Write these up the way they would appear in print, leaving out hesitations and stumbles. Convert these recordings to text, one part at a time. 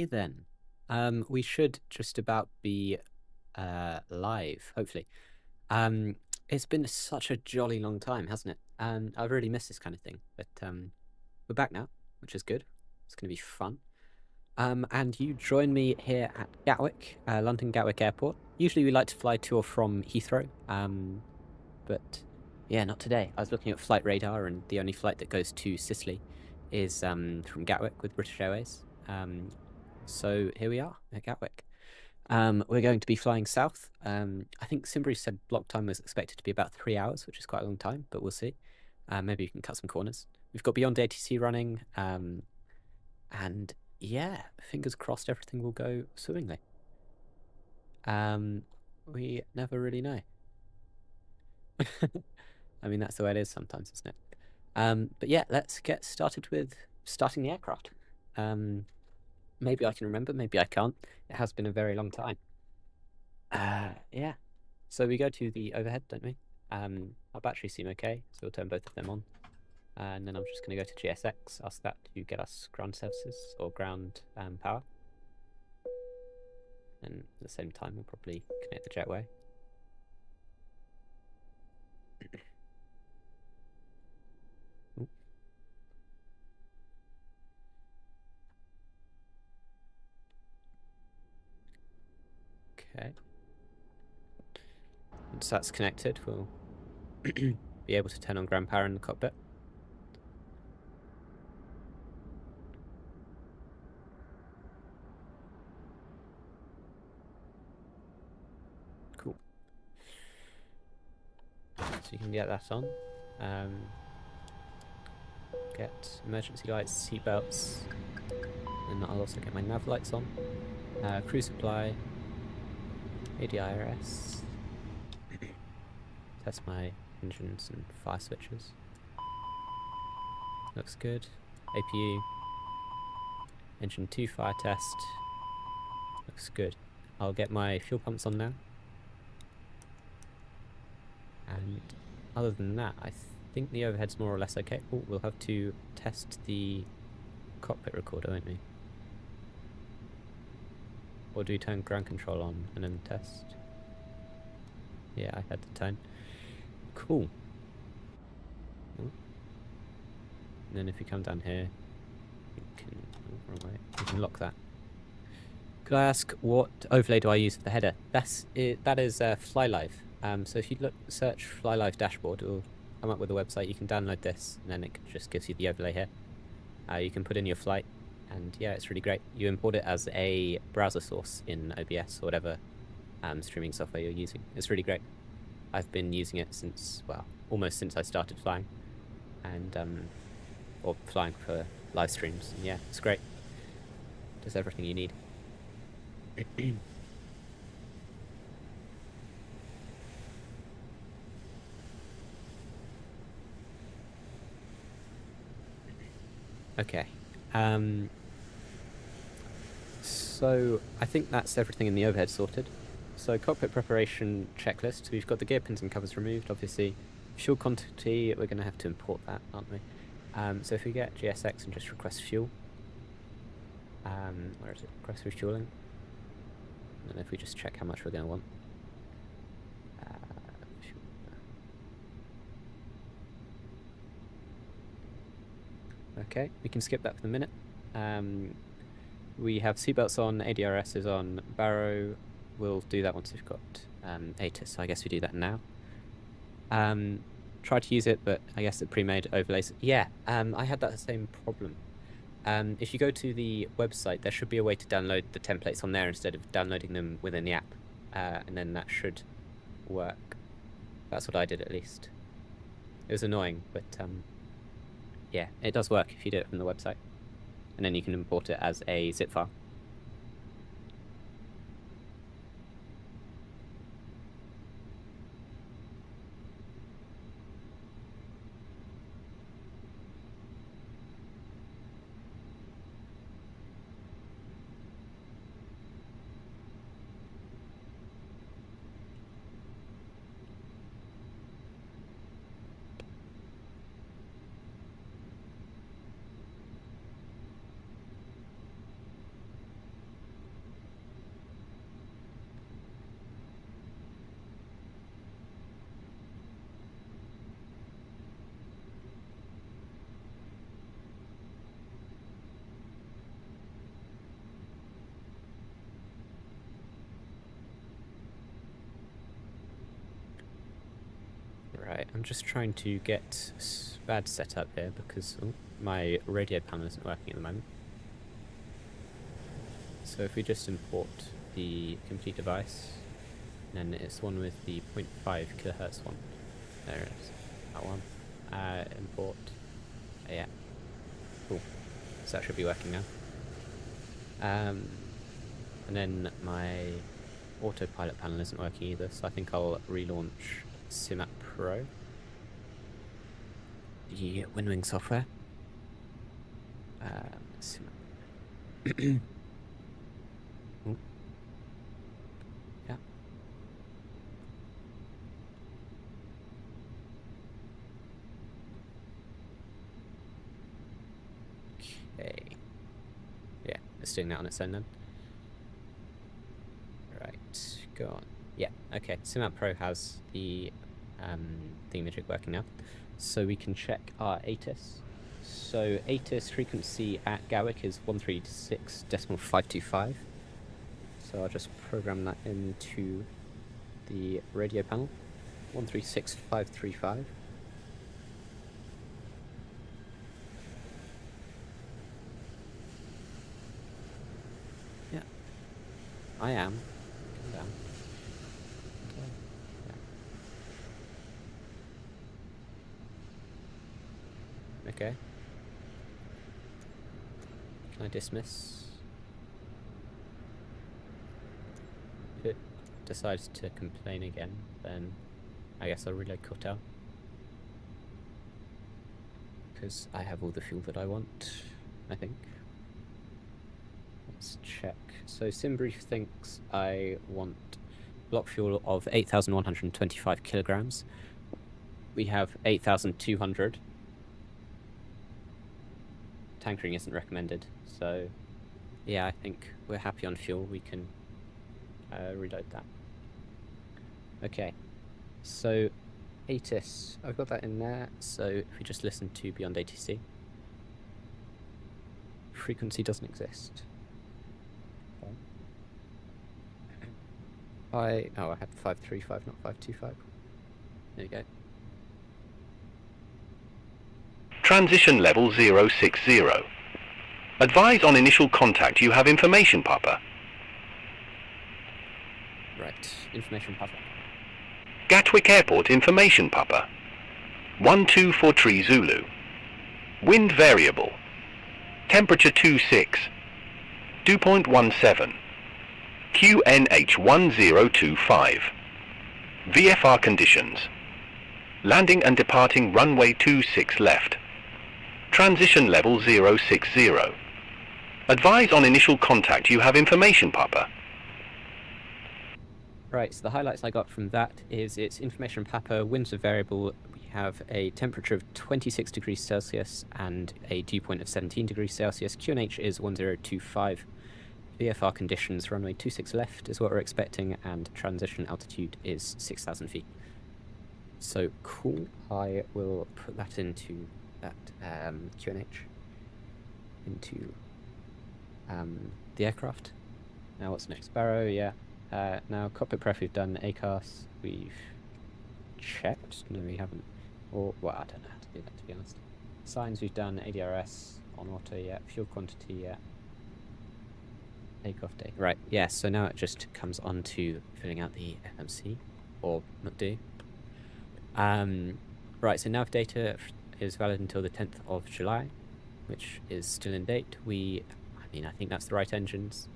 Then, we should just about be live, hopefully. It's been such a jolly long time, hasn't it? I've really missed this kind of thing, but we're back now, which is good. It's going to be fun. And you join me here at Gatwick, London Gatwick Airport. Usually we like to fly to or from Heathrow, but yeah, not today. I was looking at flight radar, and the only flight that goes to Sicily is from Gatwick with British Airways. So here we are at Gatwick. We're going to be flying south. I think Simbury said block time was expected to be about 3 hours, which is quite a long time, but we'll see. Maybe you can cut some corners. We've got Beyond ATC running, and yeah, fingers crossed everything will go swimmingly. We never really know. I mean, that's the way it is sometimes, isn't it? But yeah, let's get started with starting the aircraft. Maybe I can remember, maybe I can't. It has been a very long time. Yeah. So we go to the overhead, don't we? Our batteries seem okay, so we'll turn both of them on. And then I'm just going to go to GSX, ask that to get us ground services or ground power. And at the same time, we'll probably connect the jetway. Okay. Once that's connected, we'll be able to turn on ground power in the cockpit. Cool. So you can get that on. Get emergency lights, seatbelts, and I'll also get my nav lights on. Crew supply, ADIRS. Test my engines and fire switches. Looks good. APU. Engine 2 fire test. Looks good. I'll get my fuel pumps on now. And other than that, I think the overhead's more or less okay. Oh, we'll have to test the cockpit recorder, won't we? Or do we turn ground control on and then test? Yeah, I had the tone. Cool. Oh. And then if we come down here, you can, wrong way, you can lock that. Could I ask what overlay do I use for the header? That is FlyLive. So if you search FlyLive dashboard, it will come up with a website. You can download this, and then it just gives you the overlay here. You can put in your flight, and yeah, it's really great. You import it as a browser source in OBS or whatever streaming software you're using. It's really great. I've been using it since, well, almost since I started flying, and or flying for live streams. And yeah, it's great. Does everything you need. Okay. So I think that's everything in the overhead sorted. So cockpit preparation checklist. We've got the gear pins and covers removed, obviously. Fuel quantity, we're going to have to import that, aren't we? So if we get GSX and just request fuel. Where is it? Request refueling. And if we just check how much we're going to want. Okay, we can skip that for the minute. We have seatbelts on, ADRS is on, Barrow. We'll do that once we've got ATIS, so I guess we do that now. Try to use it, but I guess it pre-made overlays. Yeah, I had that same problem. If you go to the website, there should be a way to download the templates on there instead of downloading them within the app, and then that should work. That's what I did, at least. It was annoying, but yeah, it does work if you do it from the website, and then you can import it as a zip file. Right, I'm just trying to get SPAD set up here because my radio panel isn't working at the moment. So if we just import the complete device, then it's the one with the 0.5 kilohertz one. There it is, that one. Import. Yeah, cool. So that should be working now. And then my autopilot panel isn't working either, so I think I'll relaunch SimApp Pro, the Winwing software. SimApp. Yeah. Okay. Yeah, it's doing that on its own then. Right, go on. Yeah, okay. SimApp Pro has the thingamajig working now. So we can check our ATIS. So ATIS frequency at Gatwick is 136.525. So I'll just program that into the radio panel. 136.535. Yeah, I am. Come down. Yeah. Okay. Can I dismiss? If it decides to complain again, then I guess I'll reload cutout. Because I have all the fuel that I want, I think. Let's check. So SimBrief thinks I want block fuel of 8,125 kilograms. We have 8,200. Tankering isn't recommended, so yeah, I think we're happy on fuel. We can reload that. Okay, so ATIS, I've got that in there. So if we just listen to Beyond ATC, frequency doesn't exist. Okay. I had 535, not 525. There you go. Transition level 060. Advise on initial contact you have information, Papa. Right, information, Papa. Gatwick Airport information, Papa. 1243 Zulu. Wind variable. Temperature 26. Dew point 17. QNH 1025. VFR conditions. Landing and departing runway 26 left. Transition level 060. Advise on initial contact you have information, Papa. Right, so the highlights I got from that is it's information Papa, winds are variable, we have a temperature of 26 degrees Celsius and a dew point of 17 degrees Celsius. QNH is 1025. VFR conditions, runway 26 left is what we're expecting, and transition altitude is 6,000 feet. So cool, I will put that into that QNH, into the aircraft. Now what's next? Barrow, yeah. Now cockpit pref, we've done ACAS, we've checked, no we haven't, or, well I don't know how to do that to be honest. Signs we've done, ADRS, on auto, yeah, fuel quantity, yeah. Takeoff date, right, yeah, so now it just comes on to filling out the FMC, or not do. Right, so nav data is valid until the 10th of July, which is still in date. I think that's the right engines.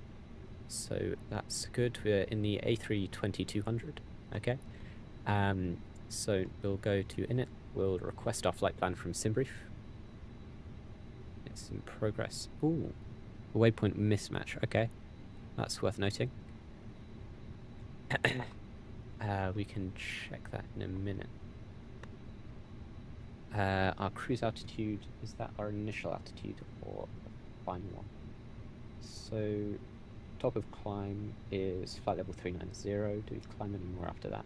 So that's good. We're in the A320-200, okay. So we'll go to init, we'll request our flight plan from SimBrief. It's in progress. Ooh, waypoint mismatch, okay. That's worth noting. We can check that in a minute. Our cruise altitude, is that our initial altitude or the final one? So top of climb is flight level 390. Do we climb any more after that?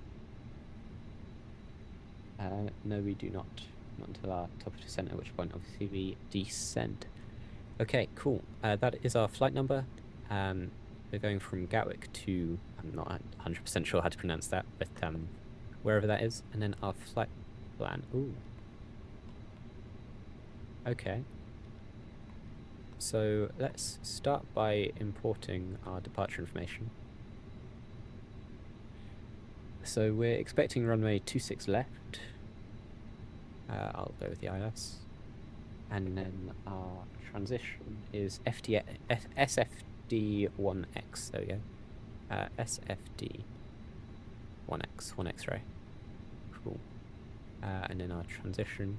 No, we do not. Not until our top of descent, at which point obviously we descend. Okay, cool. That is our flight number. We're going from Gatwick to, I'm not 100% sure how to pronounce that, but wherever that is. And then our flight plan. Ooh. Okay. So let's start by importing our departure information. So we're expecting runway 26 left. I'll go with the ILS. And then our transition is SFD1X. There we go. SFD1X, 1 X-ray. Cool. And then our transition,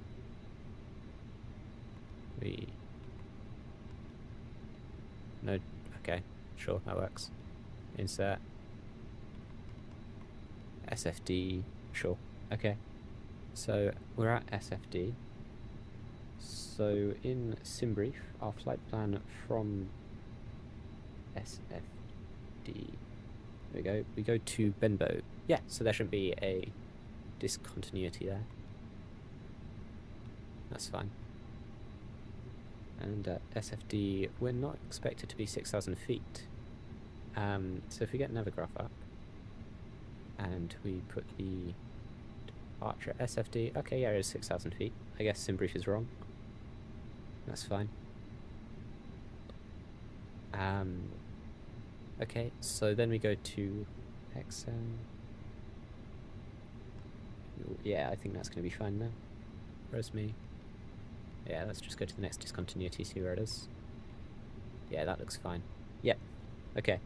no, okay, sure, that works. Insert SFD, sure, okay. So we're at SFD. So in SimBrief, our flight plan from SFD, there we go to Benbow. Yeah, so there shouldn't be a discontinuity there. That's fine. And SFD, we're not expected to be 6,000 feet. So if we get Navigraph up, and we put the departure SFD, okay, yeah, it is 6,000 feet. I guess SimBrief is wrong. That's fine. Okay, so then we go to XM. Yeah, I think that's going to be fine now. Where's me? Yeah, let's just go to the next discontinuity, see where it is. Yeah, that looks fine. Yep. Okay.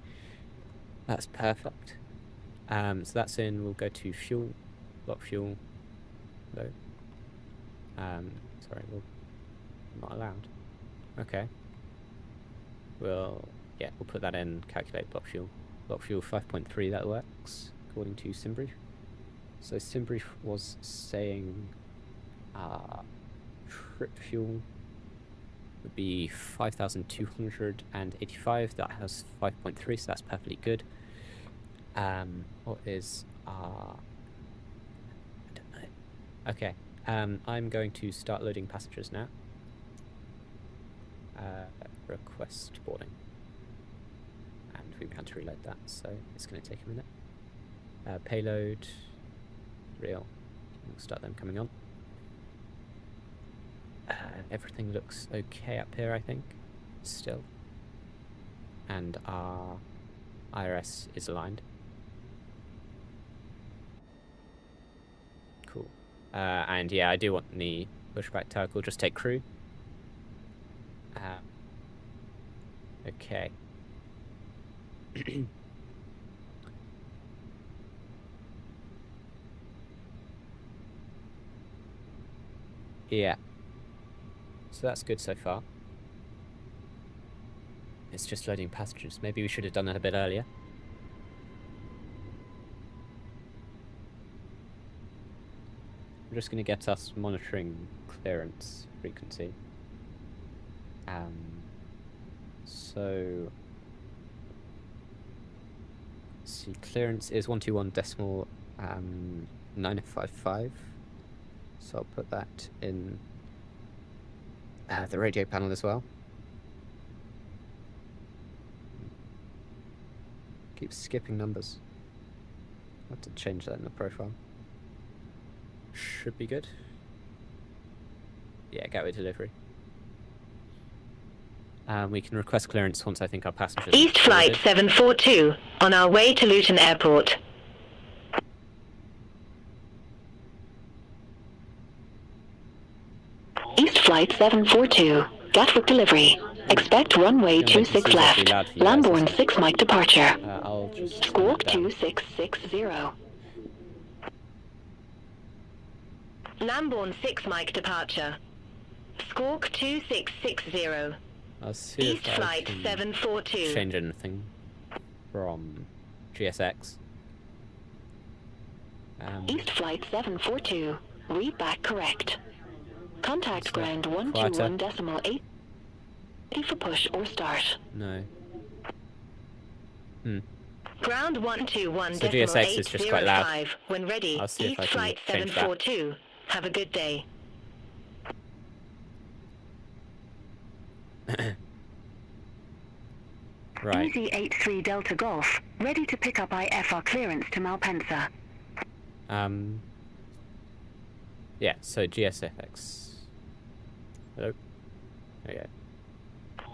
That's perfect. So that's in, we'll go to fuel, block fuel, no. Sorry, we'll, not allowed. Okay. We'll put that in, calculate block fuel. Block fuel 5.3, that works, according to SimBrief. So SimBrief was saying trip fuel would be 5,285. That has 5.3, so that's perfectly good. What is I don't know. Okay. I'm going to start loading passengers now. Request boarding. And we had to reload that, so it's going to take a minute. Payload, real. We'll start them coming on. Everything looks okay up here, I think, still. And our IRS is aligned. Cool. And yeah, I do want the pushback tug. We'll just take crew. Okay. Yeah. So that's good so far. It's just loading passengers. Maybe we should have done that a bit earlier. I'm just going to get us monitoring clearance frequency. So let's see, clearance is 121.955. So I'll put that in the radio panel as well. Keep skipping numbers. I'll have to change that in the profile. Should be good. Yeah, Gatwick delivery. We can request clearance once I think our passengers... East Flight 742, on our way to Luton Airport. East Flight 742, Gatwick delivery. Expect runway 26 left. Lambourne 6 Mike departure. I'll just... Squawk 2660. Lambourne 6 Mike departure. Squawk 2660. I'll see East if Flight I can 742. change anything from GSX. East Flight 742. Read back correct. Contact ground 121.8. Ready for push or start. No. Ground 121.805. So GSX is just quite loud. When ready, I'll see if I East can Flight change that. 742. Have a good day. Right. Easy 83 Delta Golf, ready to pick up IFR clearance to Malpensa. Yeah, so GSFX. Hello? Okay.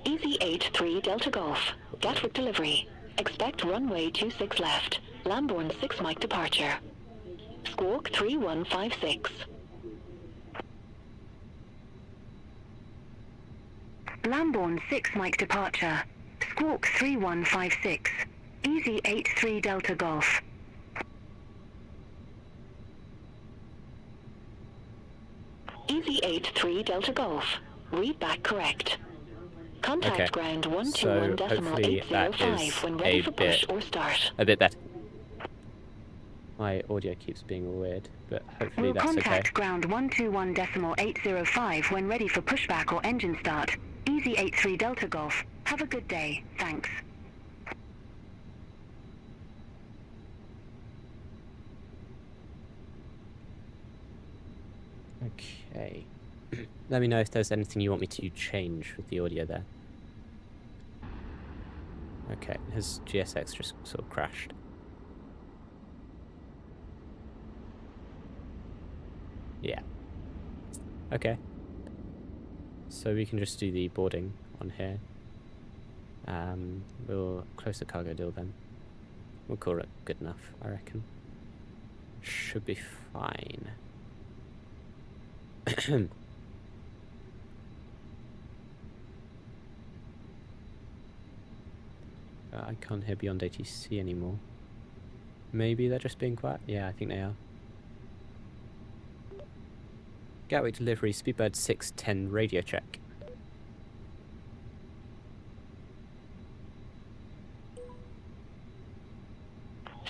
EZ83 Delta Golf, Gatwick delivery. Expect runway 26 left, Lambourne 6 Mike departure. Squawk 3156. Lambourne 6 Mike departure. Squawk 3156. EZ83 Delta Golf. EZ83 Delta Golf. Read back correct. Contact Okay. ground So 121.805 when ready for push or start. a bit better. My audio keeps being weird, but hopefully We'll that's contact okay. ground 121.805 when ready for pushback or engine start. EZ83 Delta Golf. Have a good day. Thanks. Okay. Let me know if there's anything you want me to change with the audio there. Okay, his GSX just sort of crashed. Yeah. Okay. So we can just do the boarding on here. We'll close the cargo deal then. We'll call it good enough, I reckon. Should be fine. I can't hear beyond ATC anymore. Maybe they're just being quiet? Yeah, I think they are. Gatwick delivery, Speedbird 610 radio check.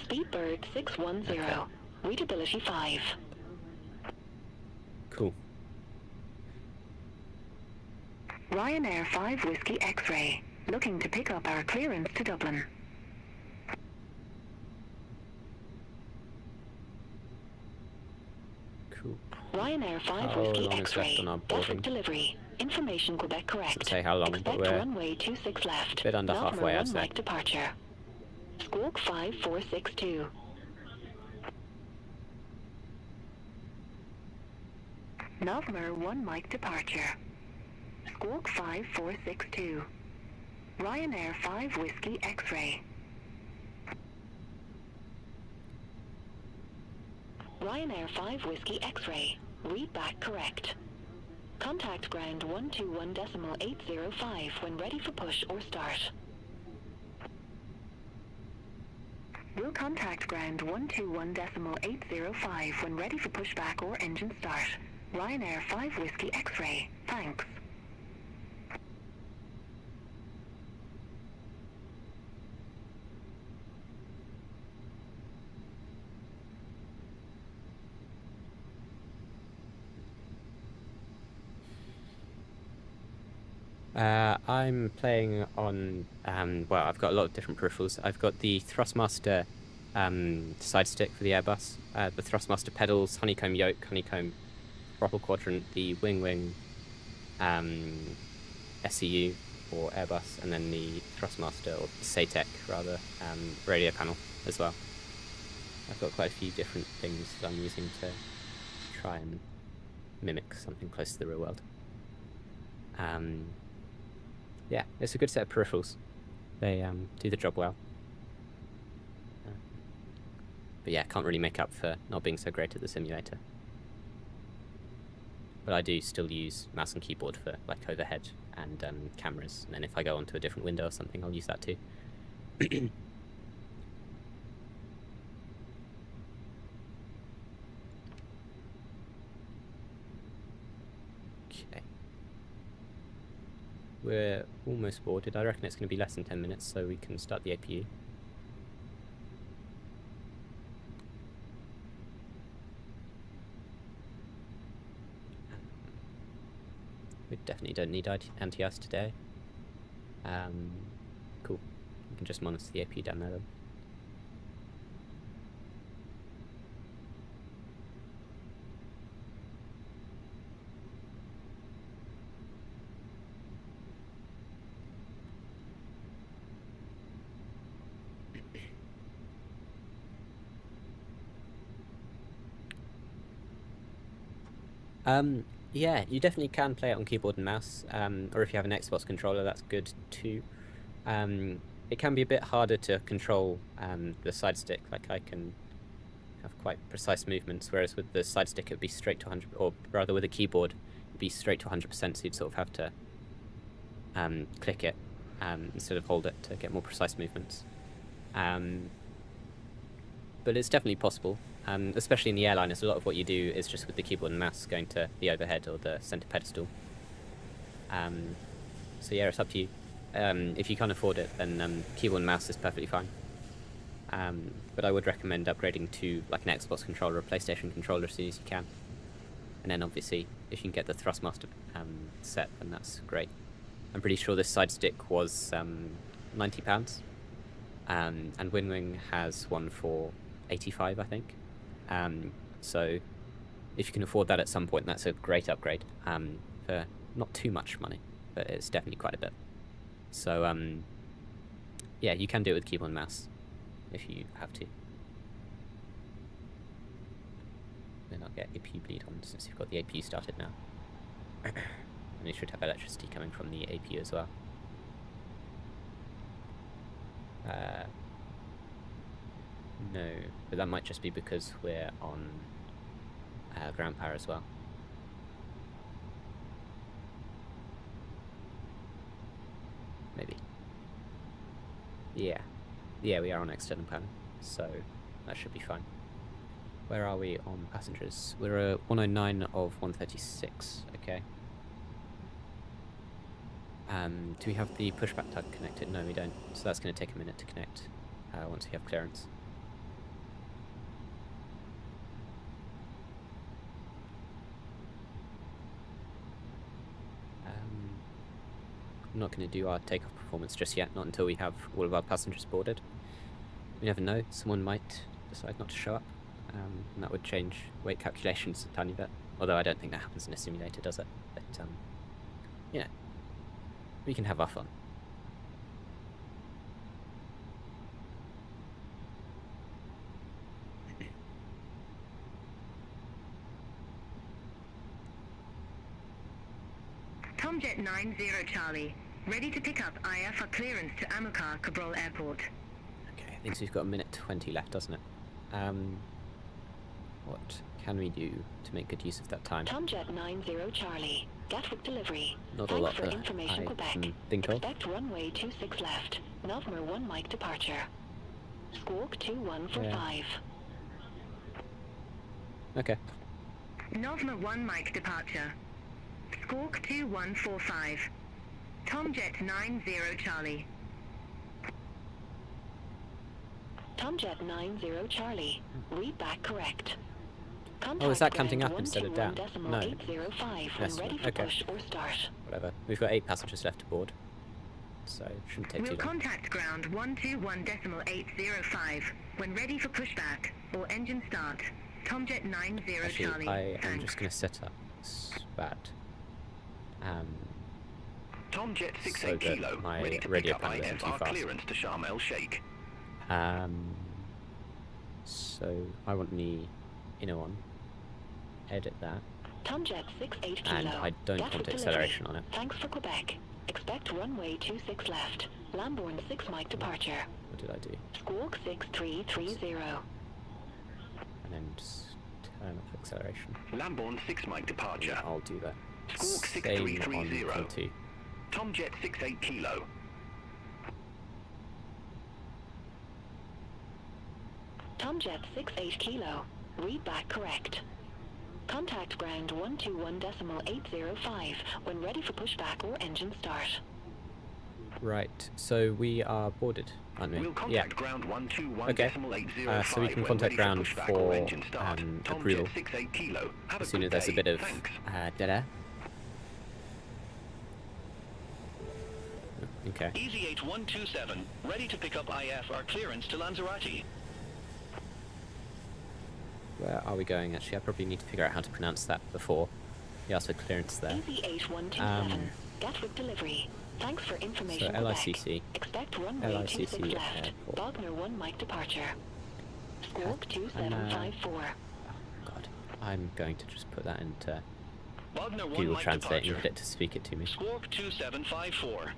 Speedbird 610. Okay. Readability 5. Cool. Ryanair 5 Whiskey X-Ray. Looking to pick up our clearance to Dublin. Cool. Ryanair 5 How Whiskey long is left X-Ray. on our boarding? Gatwick delivery. Information Quebec correct. Doesn't say how long, but Expect we're runway 26 left. a bit under Melbourne halfway, I'd 1 say. Mike departure. Squawk 5462. Melbourne 1 Mike departure. Squawk 5462. Ryanair 5 Whiskey X-Ray. Ryanair 5 Whiskey X-Ray. Read back correct. Contact ground 121.805 when ready for push or start. We'll contact ground 121.805 when ready for pushback or engine start. Ryanair 5 Whiskey X-Ray. Thanks. I'm playing on, well, I've got a lot of different peripherals. I've got the Thrustmaster side stick for the Airbus, the Thrustmaster pedals, honeycomb yoke, honeycomb throttle quadrant, the wing SEU for Airbus, and then the Thrustmaster, or SATEC rather, radio panel as well. I've got quite a few different things that I'm using to try and mimic something close to the real world. Yeah, it's a good set of peripherals. They do the job well. But yeah, can't really make up for not being so great at the simulator. But I do still use mouse and keyboard for like overhead and cameras, and then if I go onto a different window or something, I'll use that too. Okay. We're almost boarded. I reckon it's going to be less than 10 minutes, so we can start the APU. We definitely don't need anti-ice today. Cool. We can just monitor the APU down there then. Yeah, you definitely can play it on keyboard and mouse, or if you have an Xbox controller, that's good too. It can be a bit harder to control the side stick. Like, I can have quite precise movements, whereas with the side stick it would be straight to 100, or rather with a keyboard it'd be straight to 100%, so you'd sort of have to click it instead of hold it to get more precise movements. But it's definitely possible, especially in the airliners. A lot of what you do is just with the keyboard and mouse going to the overhead or the center pedestal. So yeah, it's up to you. If you can't afford it, then keyboard and mouse is perfectly fine. But I would recommend upgrading to like an Xbox controller or a PlayStation controller as soon as you can. And then obviously, if you can get the Thrustmaster set, then that's great. I'm pretty sure this side stick was £90, and Winwing has one for 85, I think. So if you can afford that at some point, that's a great upgrade for not too much money, but it's definitely quite a bit. So yeah, you can do it with keyboard and mouse if you have to. Then I'll get APU bleed on since you've got the APU started now. And you should have electricity coming from the APU as well. No, but that might just be because we're on ground power as well. Maybe. Yeah, we are on external power, so that should be fine. Where are we on passengers? We're at 109 of 136, okay. Do we have the pushback tug connected? No, we don't, so that's going to take a minute to connect once we have clearance. I'm not going to do our takeoff performance just yet, not until we have all of our passengers boarded. We never know, someone might decide not to show up, and that would change weight calculations a tiny bit. Although I don't think that happens in a simulator, does it? But, you know, we can have our fun. Tomjet 90 Charlie, ready to pick up IR for clearance to Amilcar Cabral Airport. Okay, I think we've got a minute 20 left, doesn't it? What can we do to make good use of that time? Tomjet 90 Charlie, Gatwick delivery. Not a Thanks lot for that information, I Quebec. can think of. Expect runway 26 left. November 1 Mike departure. Squawk 2145. Okay. November 1 Mike departure. Squawk 2145. Tomjet 90 Charlie. Tomjet 90 Charlie. Read back correct. Oh, is that counting up instead of down? No. 805 when Yes, ready for okay. push or start. Whatever. We've got 8 passengers left to board, so it shouldn't take We'll too long. contact ground 121.805 when ready for pushback or engine start. Tomjet 90 Actually, Charlie. I am Thanks. just going to set up SPAD. Tomjet So 68 that Kilo, my ready to radio pick up panel isn't too IFR fast. clearance to Sharm el Sheikh. So I want the inner one. Edit that. Tomjet 68 Kilo. And I don't Gatwick want delivery. acceleration on it. Thanks for Quebec. Expect runway 26 left. Lambourne 6 Mike departure. What did I do? Squawk 6330. And then just turn off acceleration. Lambourne 6 Mike departure. Yeah, I'll do that. Squawk Same on 6330. T2. Tomjet 68 Kilo. Tomjet 68 Kilo. Read back correct. Contact ground 121.805 when ready for pushback or engine start. Right, so we are boarded, aren't we? We'll Yeah. contact ground 121.805 Okay. So we can when contact ready ground pushback for or engine start. approval Tomjet 68 Kilo. Have as a soon good as there's a day. bit of Thanks. dead air. Okay. Easy 8127, ready to pick up IFR clearance to Lanzarote. Where are we going, actually? I probably need to figure out how to pronounce that before we ask for clearance there. Easy 8127. Gatwick delivery. Thanks for information. So Quebec. LICC. Expect runway LICC 26 left. Airport. Wagner 1 Mike departure. Squawk And, 2754. God, I'm going to just put that into Wagner 1 Google Mike Translate and departure. get it to speak it to me. Squawk 2754.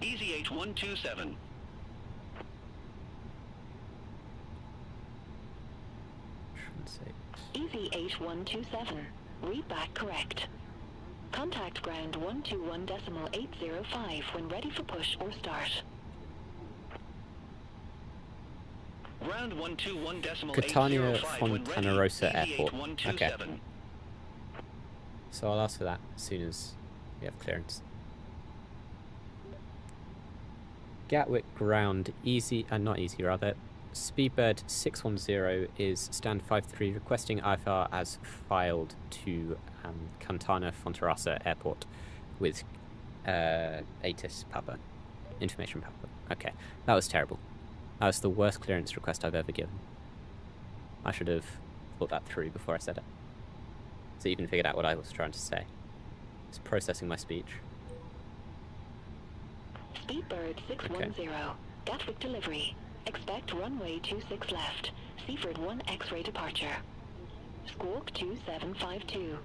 Easy 8127. Translate. Easy 8127. Read back correct. Contact ground 121.805 when ready for push or start. Ground 121.805 Catania when Fontana ready. Rossa Easy Airport. 8127. So I'll ask for that as soon as we have clearance. Gatwick ground not easy rather. Speedbird 610 is stand 53 requesting IFR as filed to Fontana Rossa Airport with ATIS Papa. Information Papa. Okay, that was terrible. That was the worst clearance request I've ever given. I should have thought that through before I said it. So even figured out what I was trying to say. It's processing my speech. Speedbird 610. Gatwick delivery. Expect runway 26 left. Seaford 1 X-ray departure. Squawk 2752.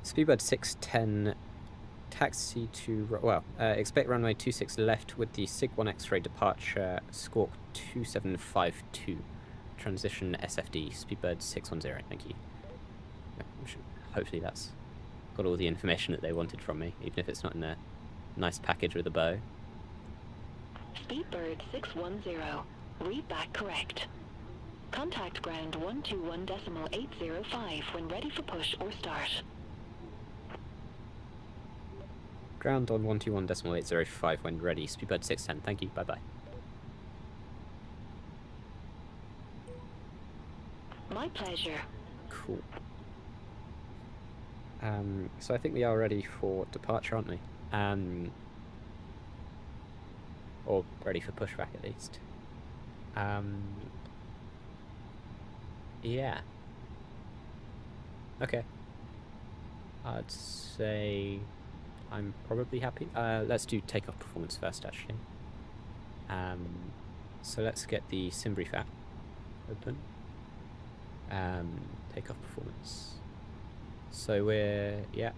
Speedbird 610, taxi to, expect runway 26 left with the SIG 1 X-ray departure, Squawk 2752. Transition SFD, Speedbird 610, thank you. Hopefully that's got all the information that they wanted from me, even if it's not in a nice package with a bow. Speedbird 610. Read back correct. Contact ground 121.805 when ready for push or start. Ground on 121.805 when ready, Speedbird 610, thank you, bye bye. My pleasure. Cool. So I think we are ready for departure, aren't we? Or ready for pushback at least. Yeah. Okay. I'd say I'm probably happy. Let's do takeoff performance first, actually. So let's get the SimBrief app open. Takeoff performance. So we're, yeah.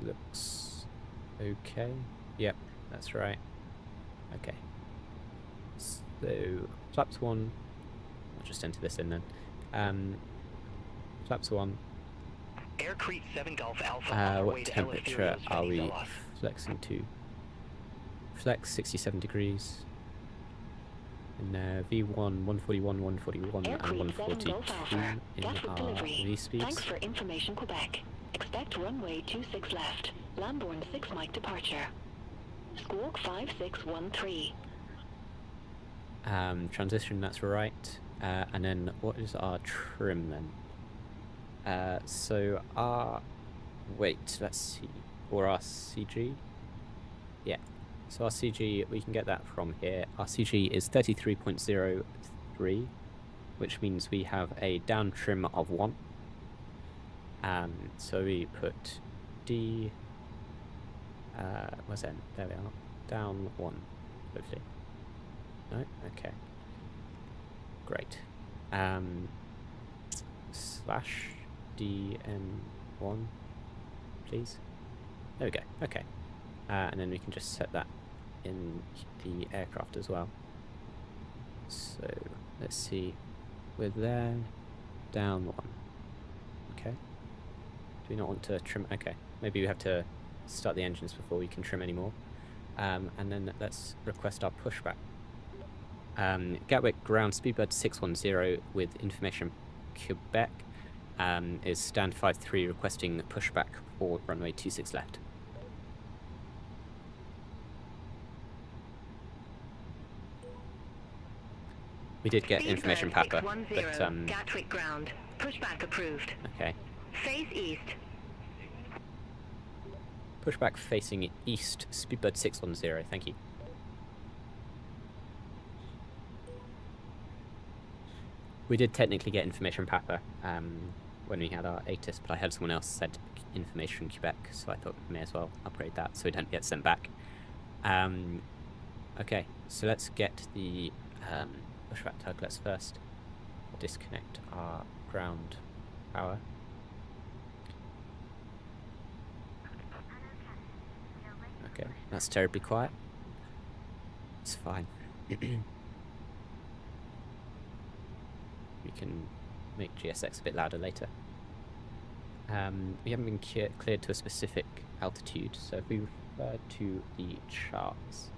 Looks okay. Yep, that's right. Okay. So, flaps 1. I'll just enter this in then. Flaps 1. Air Crete 7 Golf Alpha. What temperature are we flexing to? Flex 67 degrees. In V1, 141, 141, Air and Crete 142 7 Golf Alpha. in Gatwick our delivery. V speeds. Thanks for information, Quebec. Expect runway 26 left. Lambourne 6 Mike departure. Squawk 5613. Transition, that's right. And then what is our trim then? So our, wait, let's see. Or our CG? Yeah. So our CG, we can get that from here. Our CG is 33.03, which means we have a down trim of 1. So we put D, where's that? There we are. Down 1, hopefully. No? Okay. Great. Slash DN1, please. There we go. Okay. And then we can just set that in the aircraft as well. So let's see. We're there. Down 1. Okay. Do we not want to trim? Okay. Maybe we have to start the engines before we can trim anymore. And then let's request our pushback. Gatwick ground Speedbird 610 with information Quebec is stand 53 requesting pushback for runway 26 left. We did get information, Papa, but Gatwick ground. Pushback approved. okay. Face east. Pushback facing east, Speedbird 610, thank you. We did technically get information Papa when we had our ATIS, but I had someone else send information Quebec, so I thought we may as well upgrade that so we don't get sent back. Okay, so let's get the pushback tug. Let's first disconnect our ground power. Okay, that's terribly quiet. It's fine. We can make GSX a bit louder later. We haven't been cleared to a specific altitude, so if we refer to the charts,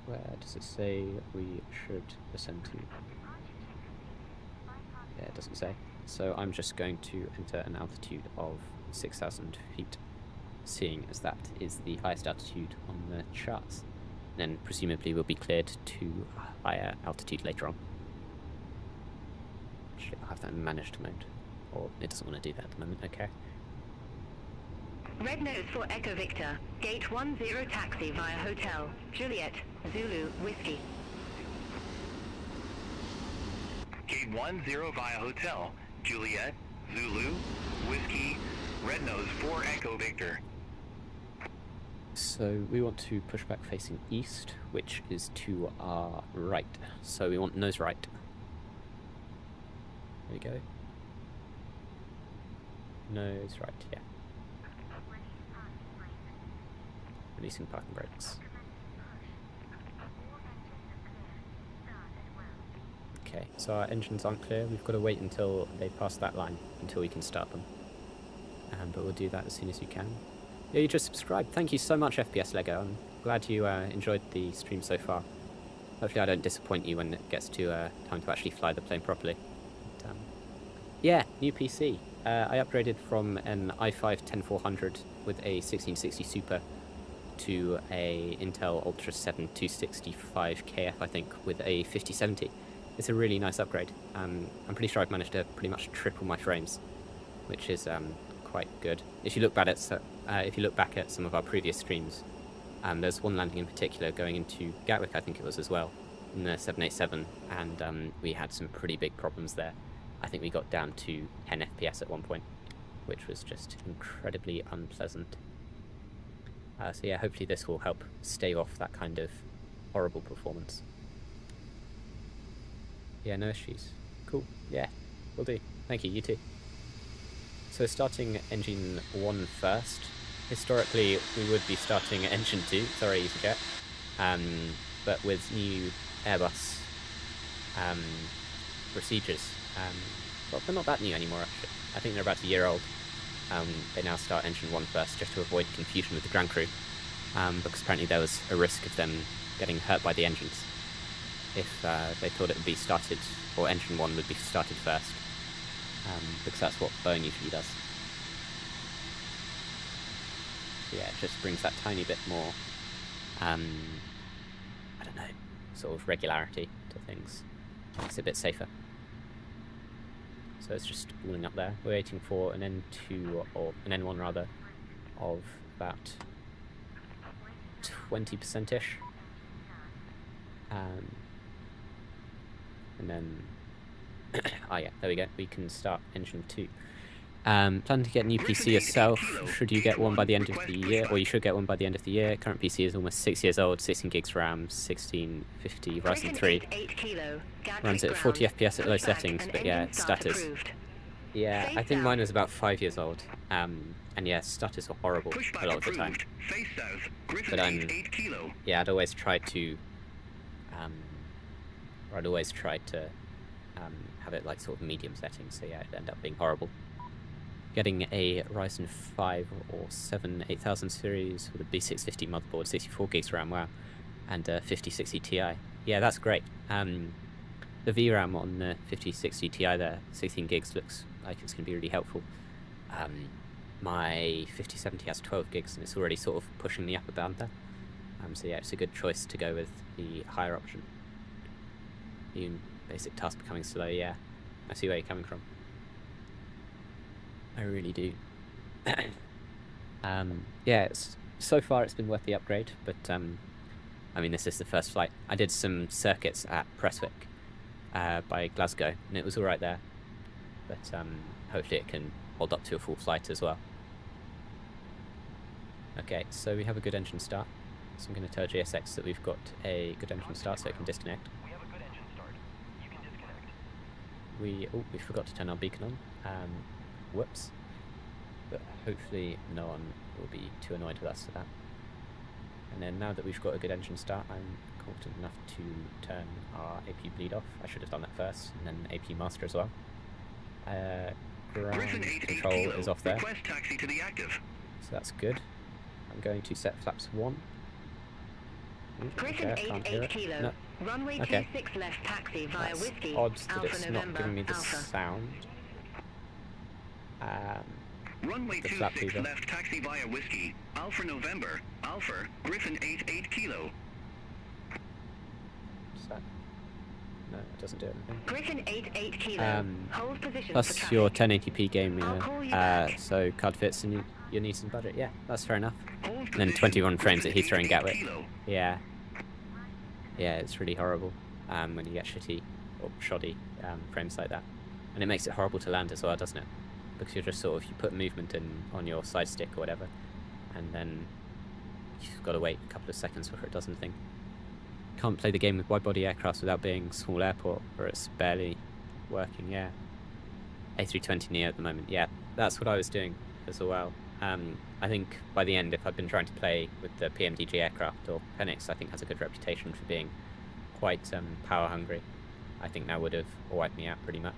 where does it say we should ascend to? Yeah, it doesn't say. So I'm just going to enter an altitude of 6,000 feet, seeing as that is the highest altitude on the charts. Then presumably we'll be cleared to a higher altitude later on. Actually, I'll have that in managed mode. Or it doesn't want to do that at the moment, okay. Red nose for Echo Victor. Gate 10 taxi via Hotel. Juliet, Zulu, Whiskey. Gate 10 via Hotel, Juliet, Zulu, Whiskey, Red Nose 4 Echo Victor. So we want to push back facing east, which is to our right. So we want nose right. There we go. Nose right, yeah. Releasing parking brakes. Okay, so our engines aren't clear. We've got to wait until they pass that line until we can start them. But we'll do that as soon as we can. Yeah, you just subscribed. Thank you so much, FPS Lego. I'm glad you enjoyed the stream so far. Hopefully I don't disappoint you when it gets to time to actually fly the plane properly. But, yeah, new PC. I upgraded from an i5-10400 with a 1660 Super to a Intel Ultra 7 265KF, I think, with a 5070. It's a really nice upgrade. I'm pretty sure I've managed to pretty much triple my frames, which is quite good. If you look back at some of our previous streams, there's one landing in particular going into Gatwick, I think it was as well, in the 787, and we had some pretty big problems there. I think we got down to 10 FPS at one point, which was just incredibly unpleasant. So yeah, hopefully this will help stave off that kind of horrible performance. Yeah, no issues. Cool. Yeah, will do. Thank you, you too. So starting engine 1 first. Historically, we would be starting engine 2, sorry EasyJet, but with new Airbus procedures, well, they're not that new anymore actually. I think they're about a year old. They now start engine 1 first, just to avoid confusion with the ground crew, because apparently there was a risk of them getting hurt by the engines if they thought it would be started, or engine 1 would be started first, because that's what Boeing usually does. So yeah, it just brings that tiny bit more, I don't know, sort of regularity to things. Makes it a bit safer. So it's just balling up there. We're waiting for an N2, or an N1 rather, of about 20%-ish. And then, oh yeah, there we go, we can start engine 2. Plan to get a new PC yourself. Should you get one by the end of the year, or you should get one by the end of the year. Current PC is almost 6 years old, 16 gigs RAM, 1650 Ryzen 3. Runs at 40 FPS at low settings, but yeah, it stutters. Yeah, I think mine was about 5 years old. And yeah, stutters were horrible a lot of the time. But yeah, I'd always try to have it like sort of medium settings, so yeah, it'd end up being horrible. Getting a Ryzen 5 or 7 8000 series with a B650 motherboard, 64 gigs RAM, wow, and 5060 Ti. Yeah, that's great. The VRAM on the 5060 Ti there, 16 gigs, looks like it's going to be really helpful. My 5070 has 12 gigs and it's already sort of pushing the upper bound there. So yeah, it's a good choice to go with the higher option. Even basic tasks becoming slow, yeah. I see where you're coming from. I really do. Yeah, so far it's been worth the upgrade, but I mean, this is the first flight. I did some circuits at Prestwick by Glasgow, and it was alright there, but hopefully it can hold up to a full flight as well. Okay, so we have a good engine start. So I'm going to tell GSX that we've got a good engine start so it can disconnect. We have a good engine start. You can disconnect. We forgot to turn our beacon on. Whoops. But hopefully no one will be too annoyed with us for that. And then now that we've got a good engine start, I'm confident enough to turn our AP bleed off. I should have done that first, and then AP master as well. Ground control is off there, Request taxi to the active. so that's good. I'm going to set flaps 1. Ooh, Griffin okay, I can't hear 88 it. Kilo. No, Runway okay. 26 left taxi via That's Whiskey. odd that Alpha it's not November giving me the Alpha. sound. Runway The flap 26 lever. left taxi via Whiskey. Alpha November. Alpha. Griffin 88 Kilo. What's that? No, it doesn't do anything. Griffin 88 Kilo. Hold position for Plus traffic. your 1080p game, I'll call you back. so card fits and your needs and budget. Yeah, that's fair enough. Hold And then position. 21 frames at Griffin Heathrow and 88 Gatwick. Kilo. Yeah. Yeah, it's really horrible when you get shitty or shoddy frames like that. And it makes it horrible to land as well, doesn't it? Because you're just sort of, you put movement in on your side stick or whatever, and then you've got to wait a couple of seconds before it does anything. Can't play the game with wide-body aircraft without being small airport, or it's barely working, yeah. A320 Neo at the moment, yeah. That's what I was doing as well. I think by the end, if I'd been trying to play with the PMDG aircraft, or Penix, I think has a good reputation for being quite power hungry. I think that would have wiped me out pretty much.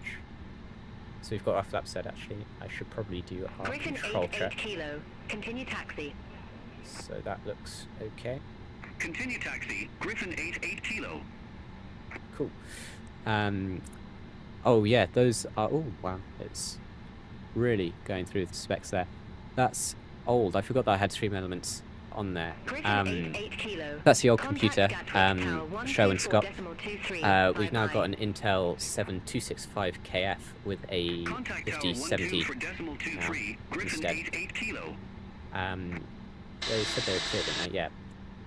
So we've got our flaps set actually. I should probably do our Griffin control 88 check. Kilo. Continue taxi. So that looks okay. Continue taxi. Griffin 88 Kilo. Cool. Oh yeah, those are, oh wow, it's really going through the specs there. That's old. I forgot that I had stream elements on there. Griffin 88 Kilo. That's the old Contact computer, Gatwick Tower Show and Scott. 124.23. We've now Bye-bye. got an Intel 7265KF with a Contact tower 5070 12 for decimal 23. Griffin instead. 88 Kilo. They said they were clear, didn't they? Yeah.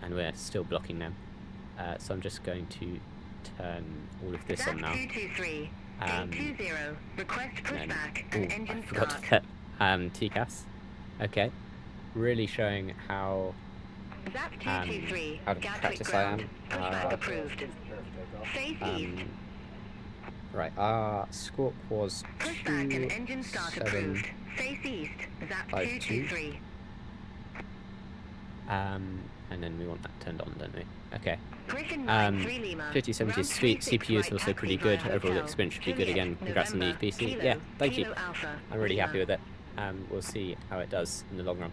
And we're still blocking them. So I'm just going to turn all of this on now. 223. Um, 820. Request And then, pushback and ooh, engine I forgot start. to set TCAS. Okay. Really showing how Zap 223. out of Gatwick practice I am. ground. Pushback approved. Face east. Right, our squawk was Pushback and engine start 27, approved. Face east. Zap 52. 223. and then we want that turned on, don't we? Okay. Griffin 93 Lima. 5070 is Round sweet. 26 CPU is right also taxi pretty via good. Overall hotel. experience should be good Juliet, again. Congrats on the November, PC. Kilo, Yeah, thank you. Kilo Alpha, I'm really happy Lima. with it. We'll see how it does in the long run.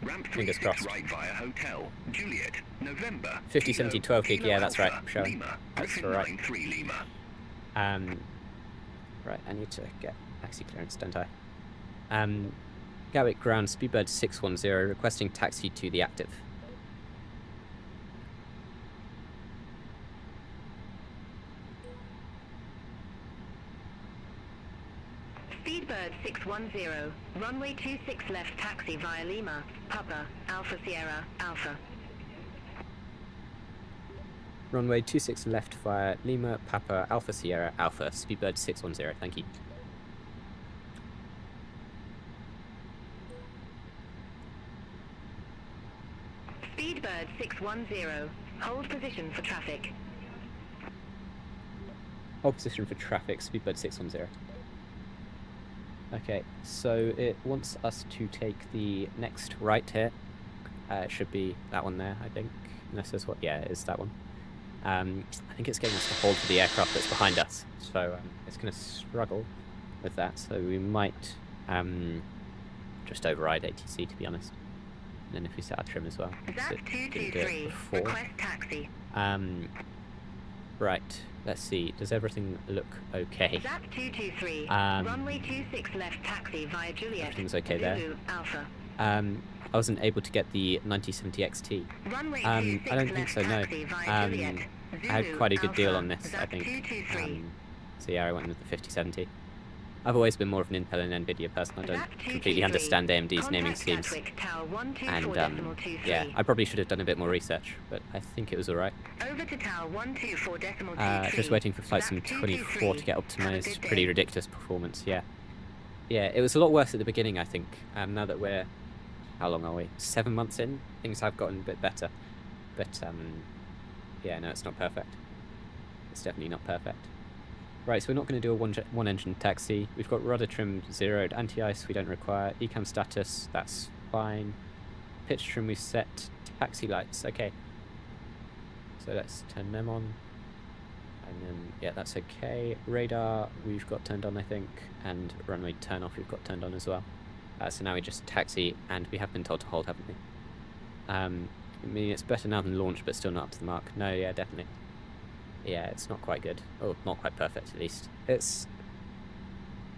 Ramp Fingers 36 crossed. right via hotel. Juliet. November. 5070 Kilo, 12 gig, Kilo yeah, that's right, Alpha, showing. Lima. That's Griffin right. 93 Lima. Right, I need to get taxi clearance, don't I? Gatwick ground, Speedbird 610, requesting taxi to the active. Speedbird 610. Runway 26 left taxi via Lima. Papa. Alpha Sierra. Alpha. Runway 26 left via Lima, Papa, Alpha Sierra, Alpha, Speedbird 610, thank you. Speedbird 610. Hold position for traffic. Hold position for traffic, Speedbird 610. Okay, so it wants us to take the next right here. It should be that one there, I think. Unless there's what, yeah, it is that one. I think it's getting us to hold for the aircraft that's behind us, so it's going to struggle with that. So we might just override ATC, to be honest. And then if we set our trim as well, Zap it didn't do it 223. before. Request taxi. Right, let's see. Does everything look okay? Zap 223. Um, Runway 26 left taxi via Juliet. Everything's okay there. Zulu Alpha. I wasn't able to get the 9070 XT. Runway I 26 don't think left so, no. taxi via Juliet. I had Zulu quite a good deal Alpha. on this, I Zap think. 223. So yeah, I went with the 5070. I've always been more of an Intel and Nvidia person. I don't Zap completely 223. understand AMD's naming Contact schemes. Gatwick Tower And 124.23. yeah, I probably should have done a bit more research, but I think it was alright. Over to Tower 124.23. Just waiting for flight Zap sim 24 to get 223. Have a optimized. good Pretty day. ridiculous performance, yeah. Yeah, it was a lot worse at the beginning, I think. Now that we're, how long are we? 7 months in? Things have gotten a bit better. but yeah, no, it's not perfect. It's definitely not perfect. Right, so we're not going to do a one engine taxi. We've got rudder trim zeroed, anti-ice we don't require, ECAM status, that's fine. Pitch trim we've set, taxi lights, okay. So let's turn them on. And then, yeah, that's okay. Radar we've got turned on, I think, and runway turn off we've got turned on as well. So now we just taxi, and we have been told to hold, haven't we? I mean, it's better now than launch, but still not up to the mark. No, yeah, definitely. Yeah, it's not quite good. Oh, not quite perfect, at least. It's...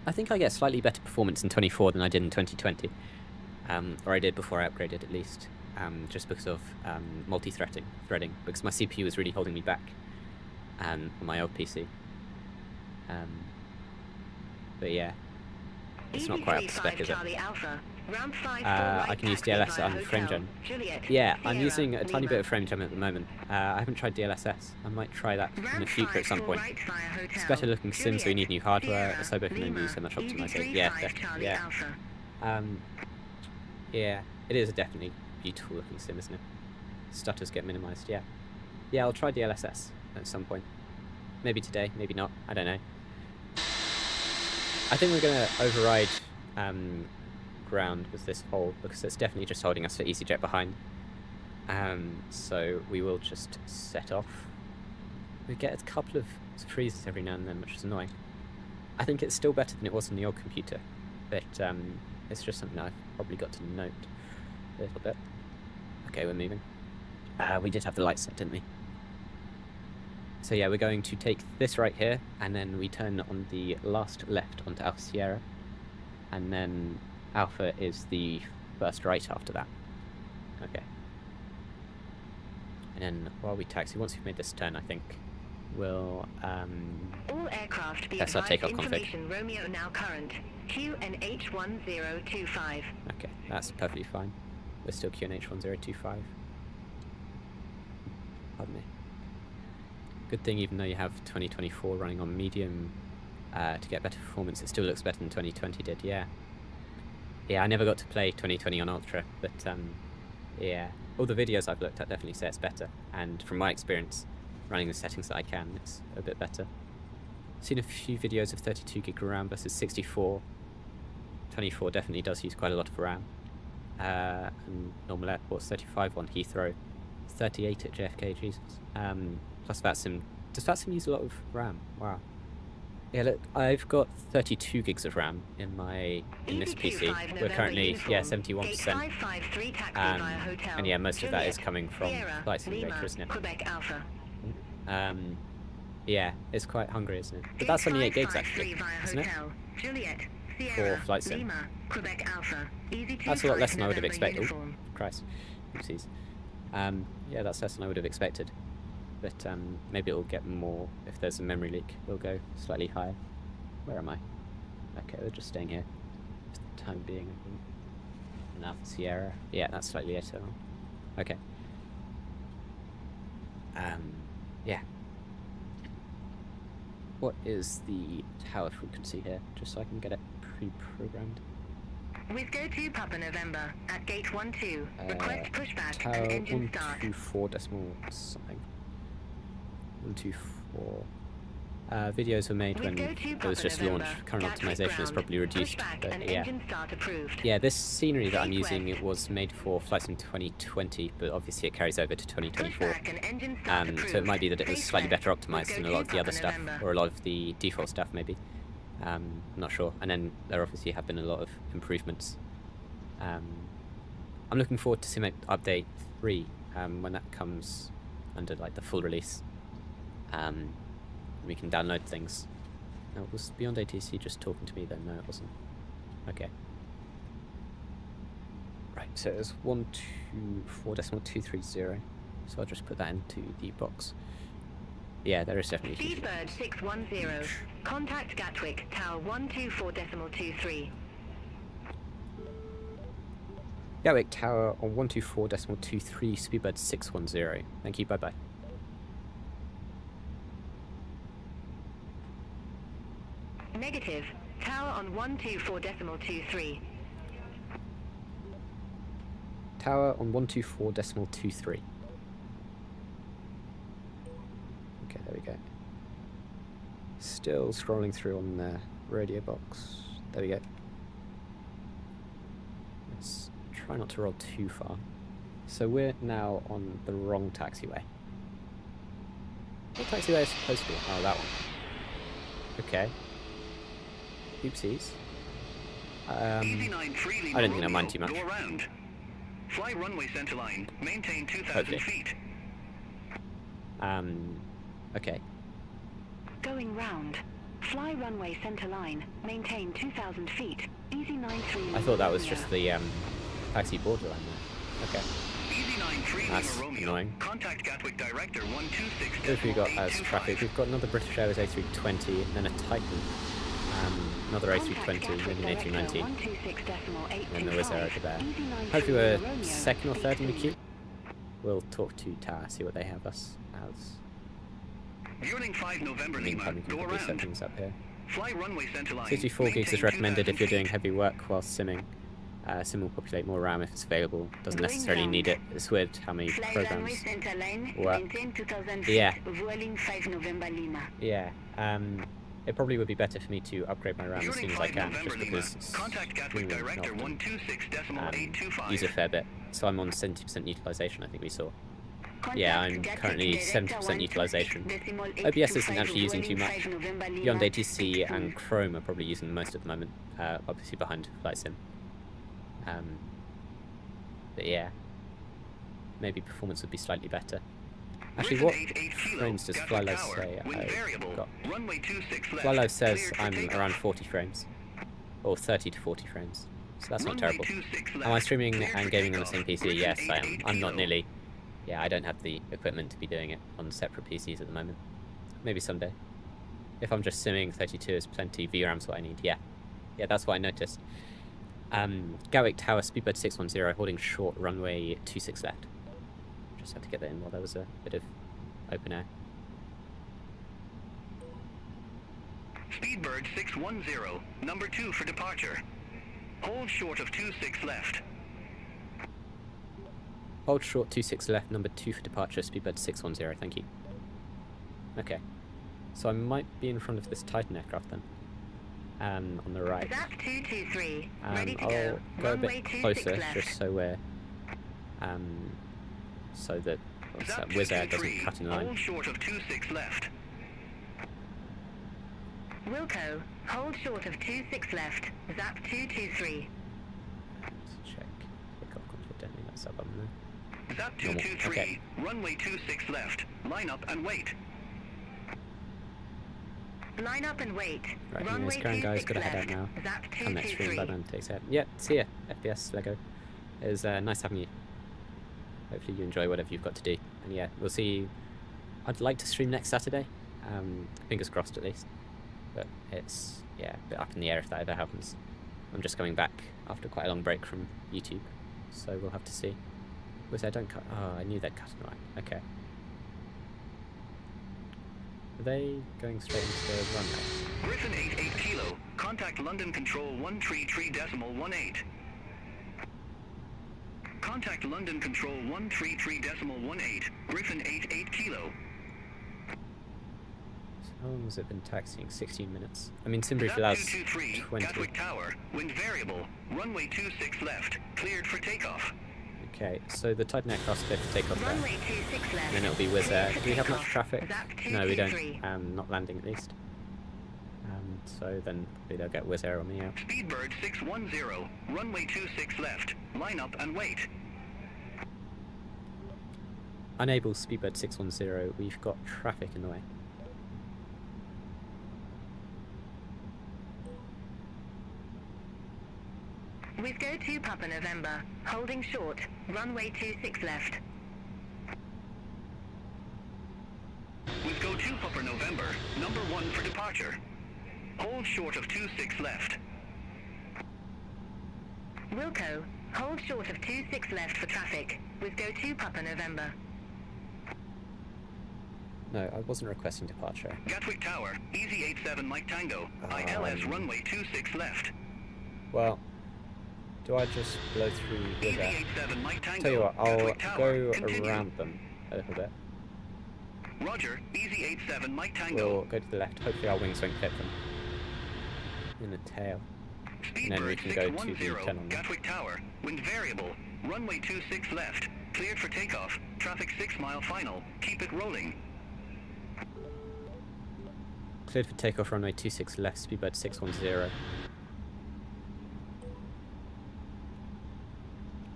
I think I get slightly better performance in 24 than I did in 2020. Or I did before I upgraded, at least. Just because of multi-threading, because my CPU was really holding me back on my old PC. But yeah, it's not quite up to spec, is it? I can use DLS on frame gen. Yeah, I'm using a tiny bit of frame gen at the moment. I haven't tried DLSS. I might try that in the future at some point. It's better looking sim, so you need new hardware. A Sobo can only do so much optimization. Yeah, definitely. Yeah. Yeah, it is a definitely beautiful looking sim, isn't it? Stutters get minimized. Yeah. Yeah, I'll try DLSS at some point. Maybe today, maybe not. I don't know. I think we're gonna override ground with this hole because it's definitely just holding us for EasyJet behind. So we will just set off. We get a couple of freezes every now and then, which is annoying. I think it's still better than it was on the old computer, but it's just something I've probably got to note a little bit. Okay, we're moving. We did have the lights set, didn't we? So yeah, we're going to take this right here, and then we turn on the last left onto Alpha Sierra, and then Alpha is the first right after that. Okay. And then while we taxi, once we've made this turn, I think we'll All aircraft be that's our takeoff config. information Romeo now current. QNH1025. Okay, that's perfectly fine. We're still QNH1025. Pardon me. Good thing, even though you have 2024 running on medium to get better performance, it still looks better than 2020 did. Yeah. Yeah, I never got to play 2020 on Ultra, but yeah, all the videos I've looked at definitely say it's better. And from my experience, running the settings that I can, it's a bit better. Seen a few videos of 32 gig RAM versus 64. 24 definitely does use quite a lot of RAM. And normal airports, 35 on Heathrow, 38 at JFK, Jesus. Plus VATSIM. Does VATSIM use a lot of RAM? Wow. Yeah, look, I've got 32 gigs of RAM in this PC. We're currently, yeah, 71%. And yeah, most of that is coming from Flight Simulator, isn't it? Yeah, it's quite hungry, isn't it? But that's only 8 gigs actually, isn't it? For Flight Sim. That's a lot less than I would have expected. Oh, Christ. Oopsies. Yeah, that's less than I would have expected. But maybe it'll get more if there's a memory leak. It'll go slightly higher. Where am I? Okay, we're just staying here for the time being, I think. And Alpha Sierra. Yeah, that's slightly later on. Okay. Yeah. What is the tower frequency here? Just so I can get it pre-programmed. With go to Papa November at gate 12. Request pushback Tower and engine start. 124 decimal something. 124. Videos were made when it was just launched. Current optimization is probably reduced, but yeah. Yeah, this scenery that I'm using, it was made for Flight Sim 2020, but obviously it carries over to 2024. So it might be that it was slightly better optimized than a lot of the other stuff, or a lot of the default stuff maybe. I'm not sure. And then there obviously have been a lot of improvements. I'm looking forward to Sim Update 3 when that comes under like the full release. We can download things. No, was Beyond ATC just talking to me then? No, it wasn't. Okay. Right, so it was 124.230. So I'll just put that into the box. Yeah, there is definitely. Seabird 610. Contact Gatwick, Tower 124.23. Gatwick Tower on 124.23, Speedbird 610. Thank you, bye bye. Negative. Tower on 124.23. Tower on 124.23. Okay, there we go. Still scrolling through on the radio box. There we go. Let's try not to roll too far. So we're now on the wrong taxiway. What taxiway is supposed to be? Oh, that one. Okay. Oopsies. I don't think I mind too much. Fly runway centerline. Maintain 2,000 Hopefully. feet. Okay. Going round. Fly runway centerline. Maintain 2,000 feet. Easy 93. I thought that was just the taxi borderline there. Okay. Easy 93 That's Lima Romeo. annoying. Contact Gatwick Director 126. What have we got as traffic? We've got another British Airways A320, and then a Titan. Another A320, maybe an A319. And then there was over there. Hopefully we're second or third in the queue. We'll talk to Tower, see what they have us as. Vueling 5 November In the Lima. meantime, we can Go probably set around. things up here. Fly runway centerline. 64 gigs is Maintain recommended if you're 2,000 doing feet. heavy work while simming. Sim will populate more RAM if it's available. Doesn't necessarily need it. It's weird how many programs work. Yeah. Yeah. It probably would be better for me to upgrade my RAM as soon as I can, just because it's Contact Gatwick really Director often, 126.825. use a fair bit. So I'm on 70% utilization, I think we saw. Yeah, I'm currently 70% utilization. OBS isn't actually using too much. Beyond ATC and Chrome are probably using the most at the moment, obviously behind Flight Sim. But yeah, maybe performance would be slightly better. Actually, what frames does FlyLive say I've got? FlyLive says I'm around 40 frames, or 30 to 40 frames, so that's not terrible. Am I streaming and gaming on the same PC? Yes, I am. I'm not nearly... Yeah, I don't have the equipment to be doing it on separate PCs at the moment. Maybe someday. If I'm just simming, 32 is plenty, VRAM's what I need, yeah. Yeah, that's what I noticed. Gatwick Tower, Speedbird 610, holding short, runway 26 left. Just had to get that in while there was a bit of open air. Speedbird 610, number 2 for departure. Hold short of 26 left. Hold short 26 left, number 2 for departure, Speedbird 610, thank you. Okay, so I might be in front of this Titan aircraft then. On the right. Zap 223. I'll go a bit closer, just so we're so that Wizz Air doesn't cut in line. Hold short of 26 left. Wilco, hold short of 26 left. Zap 223. Let's check. Takeoff conflict, don't think that's up on there. Zap Normal. 223, Okay. runway 26 left. Line up and wait. Line up and wait. Right, Runway anyways, Karen guys, 26 gotta head out left. now. Zap And next stream, 223. Batman takes care. Yeah, see ya, FPS Lego. It was nice having you. Hopefully you enjoy whatever you've got to do. And yeah, we'll see you. I'd like to stream next Saturday. Fingers crossed at least. But it's, yeah, a bit up in the air if that ever happens. I'm just coming back after quite a long break from YouTube. So we'll have to see. Was there, don't cut. Oh, I knew they'd cut in line. Okay. Are they going straight into the runway? Griffin 88 kilo. Contact London Control 133.18. Contact London Control 133.18. Griffin 88 kilo. So how long has it been taxiing? 16 minutes. I mean, Simbrief Zap allows 223, 20. Gatwick Tower. Wind variable. Runway 26 left. Cleared for takeoff. Okay, so the Titan aircraft's clear to take off there. Runway 26 left. And then it'll be Wizz Air. Clear for Do we have much takeoff. traffic? Zap No, we 223. don't. Not landing at least. So then probably they'll get Wizz Air on me out. Speedbird 610. Runway 26 left. Line up and wait. Unable Speedbird 610. We've got traffic in the way. With go to Papa November. Holding short. Runway 26 left. With go to Upper November. Number 1 for departure. Hold short of 26 left. Wilco, hold short of 26 left for traffic. With go to Papa November. No, I wasn't requesting departure. Gatwick Tower. Easy 87 Mike Tango. ILS runway 26 left. Well, do I just blow through Wizz Easy Air? 87 Mike Tango. Tell you what, I'll Gatwick Tower. go Continue. around them a little bit. Roger, Easy 87, Mike Tango. We'll go to the left. Hopefully our wings won't clip them in the tail. And then we Speedbird can go to the 10 610, on them. Gatwick Tower. Wind variable. Runway 26 left. Cleared for takeoff. Traffic 6 mile final. Keep it rolling. Cleared for takeoff, runway 26 left, speedbird 610.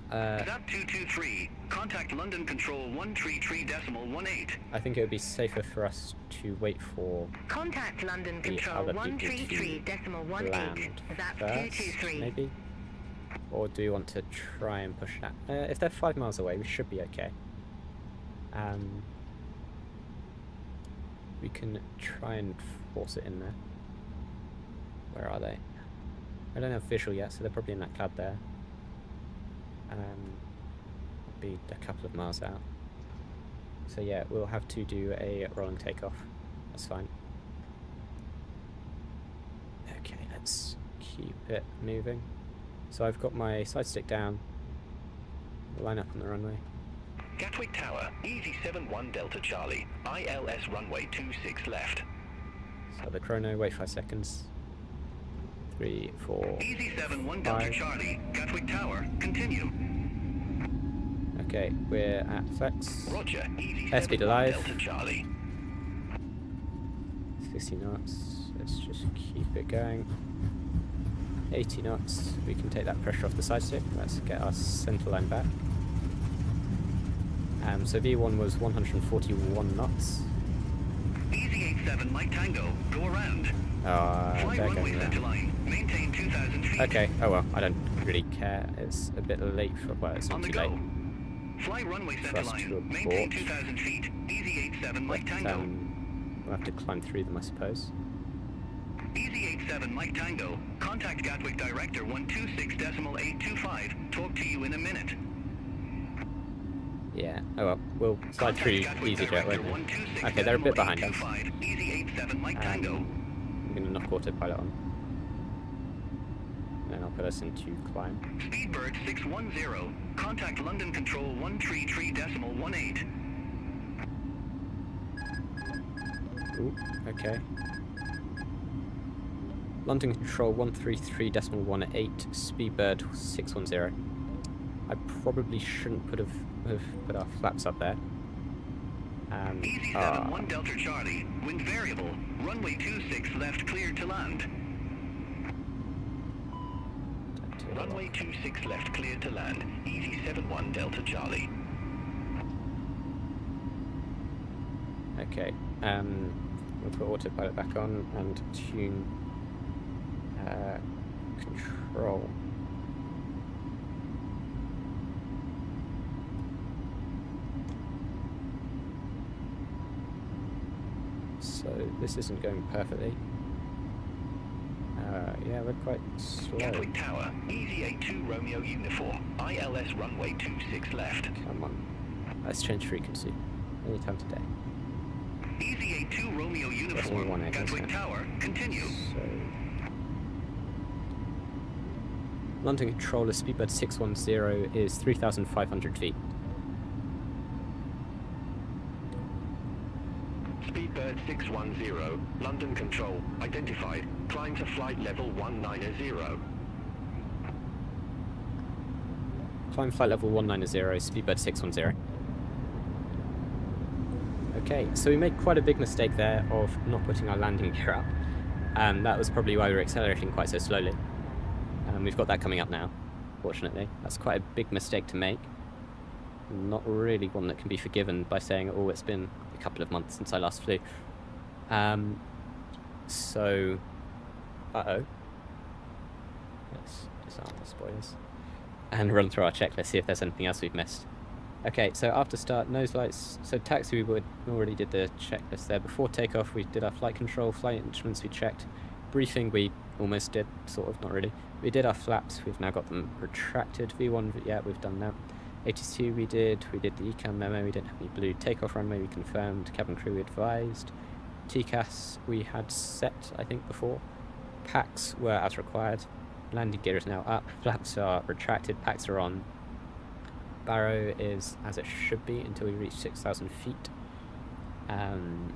Zap 223. Contact London Control 133.18. I think it would be safer for us to wait for Contact London the Control other people to 133.18. land Zap first, 223. maybe? Or do we want to try and push that? If they're 5 miles away, we should be okay. We can try and force it in there. Where are they? I don't have visual yet, so they're probably in that cloud there. Be a couple of miles out. So yeah, we'll have to do a rolling takeoff. That's fine. Okay, let's keep it moving. So I've got my side stick down. Line up on the runway. Gatwick Tower, Easy 71 Delta Charlie, ILS runway 26 left. So the chrono, wait 5 seconds. 3, 4, Easy 71 Delta 5. Charlie. Gatwick Tower. Continue. Okay, we're at flex. Roger, Easy Airspeed 71 alive. Delta Charlie. 60 knots. Let's just keep it going. 80 knots. We can take that pressure off the side stick. Let's get our center line back. So V1 was 141 knots. Easy 87 Mike Tango. Go around. Fly They're runway going center around. line. Maintain 2,000 feet. Okay, oh well, I don't really care. It's a bit late for, well, it's On not the too late. go. Fly runway For center us to line. Maintain report. 2,000 feet. Easy 87 Mike But, Tango. we'll have to climb through them, I suppose. Easy 87 Mike Tango. Contact Gatwick Director 126.825. Talk to you in a minute. Yeah, oh well, we'll slide through Gatwick EasyJet, Director won't we? Okay, they're a bit behind us. 126.825. Easy 87 Mike Tango. I'm going to knock autopilot on. And that'll put us into climb. Speedbird 610. Contact London Control 133.18. Ooh, okay. London Control 133.18, Speedbird 610. I probably shouldn't have put our flaps up there. Easy 71 Delta Charlie. Wind variable. Runway 26 left cleared to land. Runway 26 left cleared to land, Easy 71 Delta Charlie. Okay, we'll put autopilot back on and tune control. So this isn't going perfectly. Yeah, we're quite slow. Gatwick Tower, Easy 82 Romeo Uniform, ILS runway 26 left. Come on. Let's change frequency. Anytime today. Easy 82 Romeo only Uniform. one exit Gatwick now. Tower. Continue. So London Controller Speedbird 610 is 3,500 feet. Speedbird 610, London Control, identified. Climb to flight level 190. Climb flight level 190, Speedbird 610. Okay, so we made quite a big mistake there of not putting our landing gear up. That was probably why we were accelerating quite so slowly. We've got that coming up now, fortunately. That's quite a big mistake to make. Not really one that can be forgiven by saying, oh, it's been a couple of months since I last flew. So, uh-oh. Let's disarm the spoilers. And run through our checklist, see if there's anything else we've missed. Okay, so after start, nose lights. So taxi, we already did the checklist there. Before takeoff, we did our flight control, flight instruments we checked. Briefing, we almost did, sort of, not really. We did our flaps, we've now got them retracted. V1, yeah, we've done that. ATC we did the ECAM memo, we didn't have any blue. Takeoff runway we confirmed, cabin crew we advised. TCAS we had set, I think, before. Packs were as required. Landing gear is now up, flaps are retracted, packs are on. Barrow is as it should be until we reach 6,000 feet. And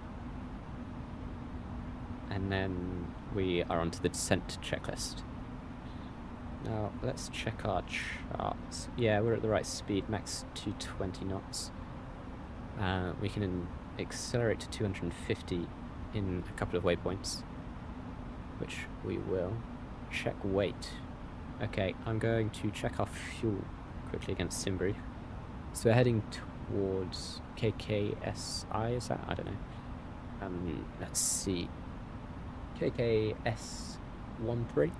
then we are onto the descent checklist. Now, let's check our charts. Yeah, we're at the right speed, max 220 knots. We can accelerate to 250 in a couple of waypoints, which we will. Check weight. Okay, I'm going to check our fuel quickly against Simbrief. So we're heading towards KKSI, is that? I don't know. Let's see. KKS 13.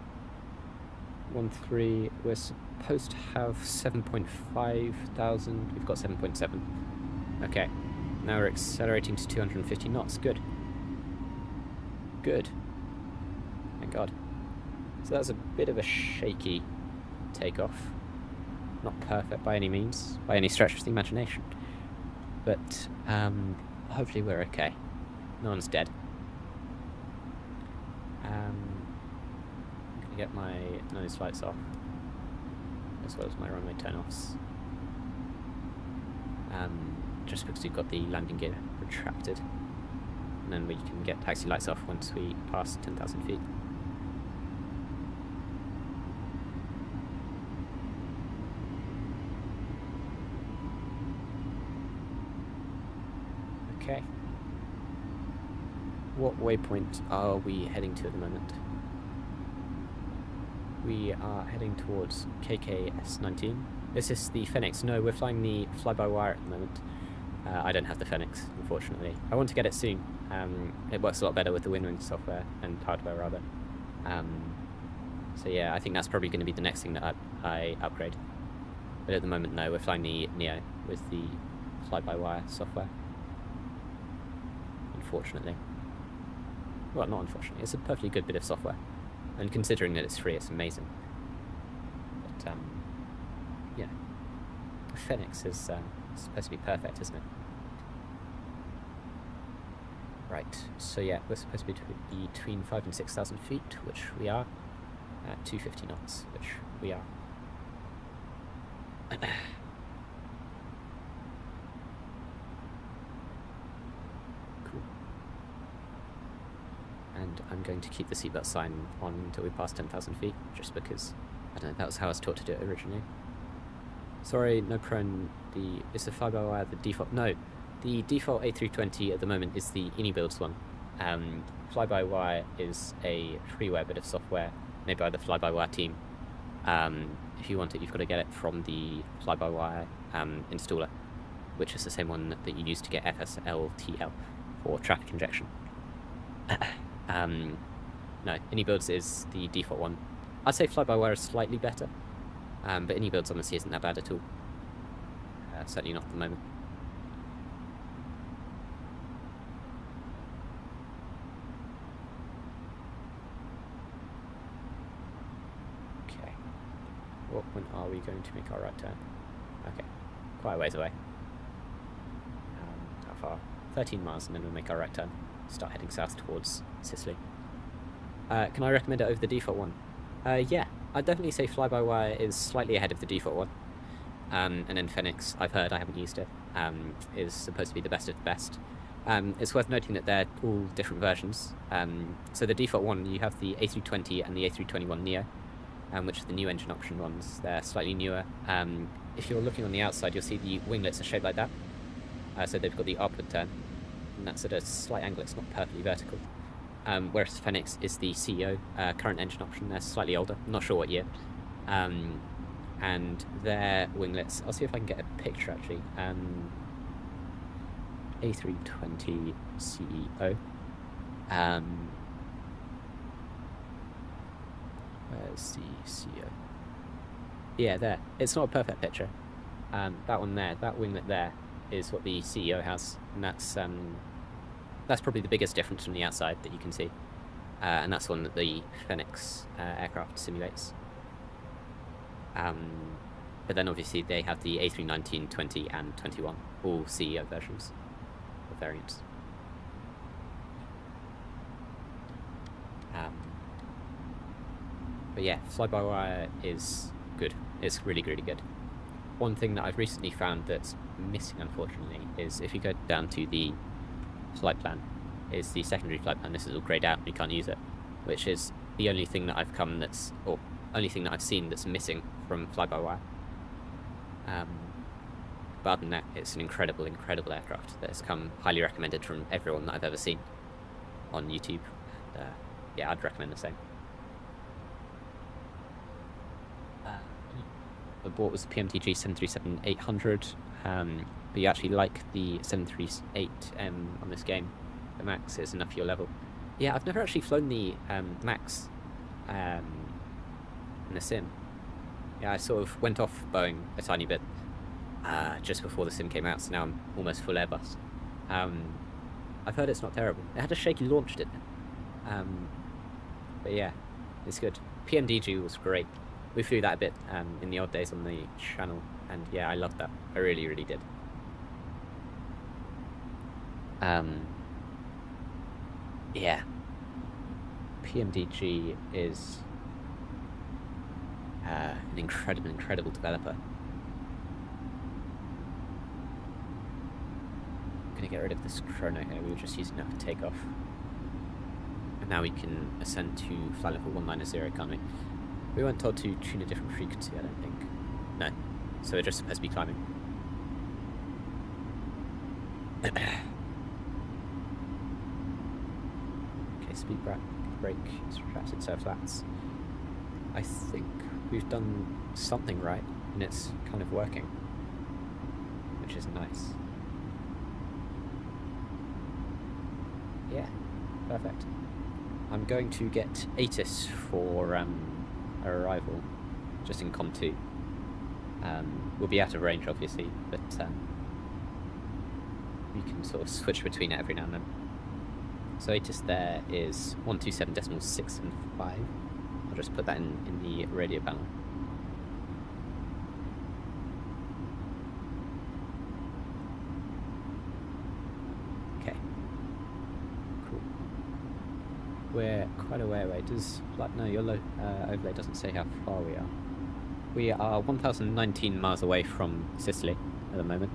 We're supposed to have 7.5 thousand. We've got 7.7. Okay. Now we're accelerating to 250 knots. Good. Good. Thank God. So that's a bit of a shaky takeoff. Not perfect by any means, by any stretch of the imagination. But hopefully we're okay. No one's dead. I'm gonna get my nose lights off, as well as my runway turn-offs. Just because we've got the landing gear retracted. And then we can get taxi lights off once we pass 10,000 feet. Okay. What waypoint are we heading to at the moment? We are heading towards KKS 19. This is the Phoenix. No, we're flying the FlyByWire at the moment. I don't have the Phoenix, unfortunately. I want to get it soon. It works a lot better with the WinWing software and hardware, rather. So yeah, I think that's probably going to be the next thing that I upgrade. But at the moment, no, we're flying the Neo with the FlyByWire software. Unfortunately. Well, not unfortunately, it's a perfectly good bit of software. And considering that it's free, it's amazing. But, yeah. The Phoenix is supposed to be perfect, isn't it? Right, so yeah, we're supposed to be between 5,000 and 6,000 feet, which we are, at 250 knots, which we are. Cool. And I'm going to keep the seatbelt sign on until we pass 10,000 feet, just because, I don't know, that was how I was taught to do it originally. Sorry, no prone, is the FlyByWire the default? No, the default A320 at the moment is the InnyBuilds one. FlyByWire is a freeware bit of software made by the FlyByWire team. If you want it, you've got to get it from the FlyByWire installer, which is the same one that you use to get FSLTL for traffic injection. No, InnyBuilds is the default one. I'd say FlyByWire is slightly better, but InnyBuilds honestly isn't that bad at all. Certainly not at the moment. Okay. When are we going to make our right turn? Okay, quite a ways away. How far? 13 miles, and then we'll make our right turn. Start heading south towards Sicily. Can I recommend it over the default one? Yeah, I'd definitely say FlyByWire is slightly ahead of the default one. And then Phoenix, I've heard, I haven't used it, is supposed to be the best of the best. It's worth noting that they're all different versions. So the default one, you have the A320 and the A321 Neo, which are the new engine option ones. They're slightly newer. If you're looking on the outside, you'll see the winglets are shaped like that. So they've got the upward turn, and that's at a slight angle, it's not perfectly vertical. Whereas Phoenix is the CEO, current engine option. They're slightly older, I'm not sure what year. And their winglets, I'll see if I can get a picture actually. A320 CEO. Where's the CEO? Yeah, there. It's not a perfect picture. That one there, that winglet there, is what the CEO has, and that's probably the biggest difference from the outside that you can see. And that's one that the Phoenix aircraft simulates. But then obviously they have the A319, 20 and 21, all CEO versions or variants. But yeah, FlyByWire is good. It's really, really good. One thing that I've recently found that's missing, unfortunately, is if you go down to the flight plan is the secondary flight plan. This is all greyed out and you can't use it, which is the only thing that I've seen that's missing from FlyByWire. But other than that, it's an incredible aircraft that has come highly recommended from everyone that I've ever seen on YouTube. And, yeah, I'd recommend the same. I bought was the PMTG 737-800, but you actually like the 738M on this game. The Max is enough for your level. Yeah, I've never actually flown the Max in the sim. Yeah, I sort of went off Boeing a tiny bit just before the sim came out, so now I'm almost full Airbus. I've heard it's not terrible. It had a shaky launch, didn't it? But yeah, it's good. PMDG was great. We flew that a bit in the odd days on the channel, and yeah, I loved that. I really, really did. Yeah. PMDG is an incredible developer. I'm gonna get rid of this chrono here. We were just using that for takeoff. And now we can ascend to flight level 190, can't we? We weren't told to tune a different frequency, I don't think. No. So we're just supposed to be climbing. Okay, speed brake is retracted so flats. I think we've done something right, and it's kind of working, which is nice. Yeah, perfect. I'm going to get ATIS for our arrival, just in Com 2. We'll be out of range, obviously, but we can sort of switch between it every now and then. So ATIS there is 127.6 and 5. I'll just put that in the radio panel. Okay. Cool. We're quite a way away. Does no, your overlay doesn't say how far we are. We are 1,019 miles away from Sicily at the moment,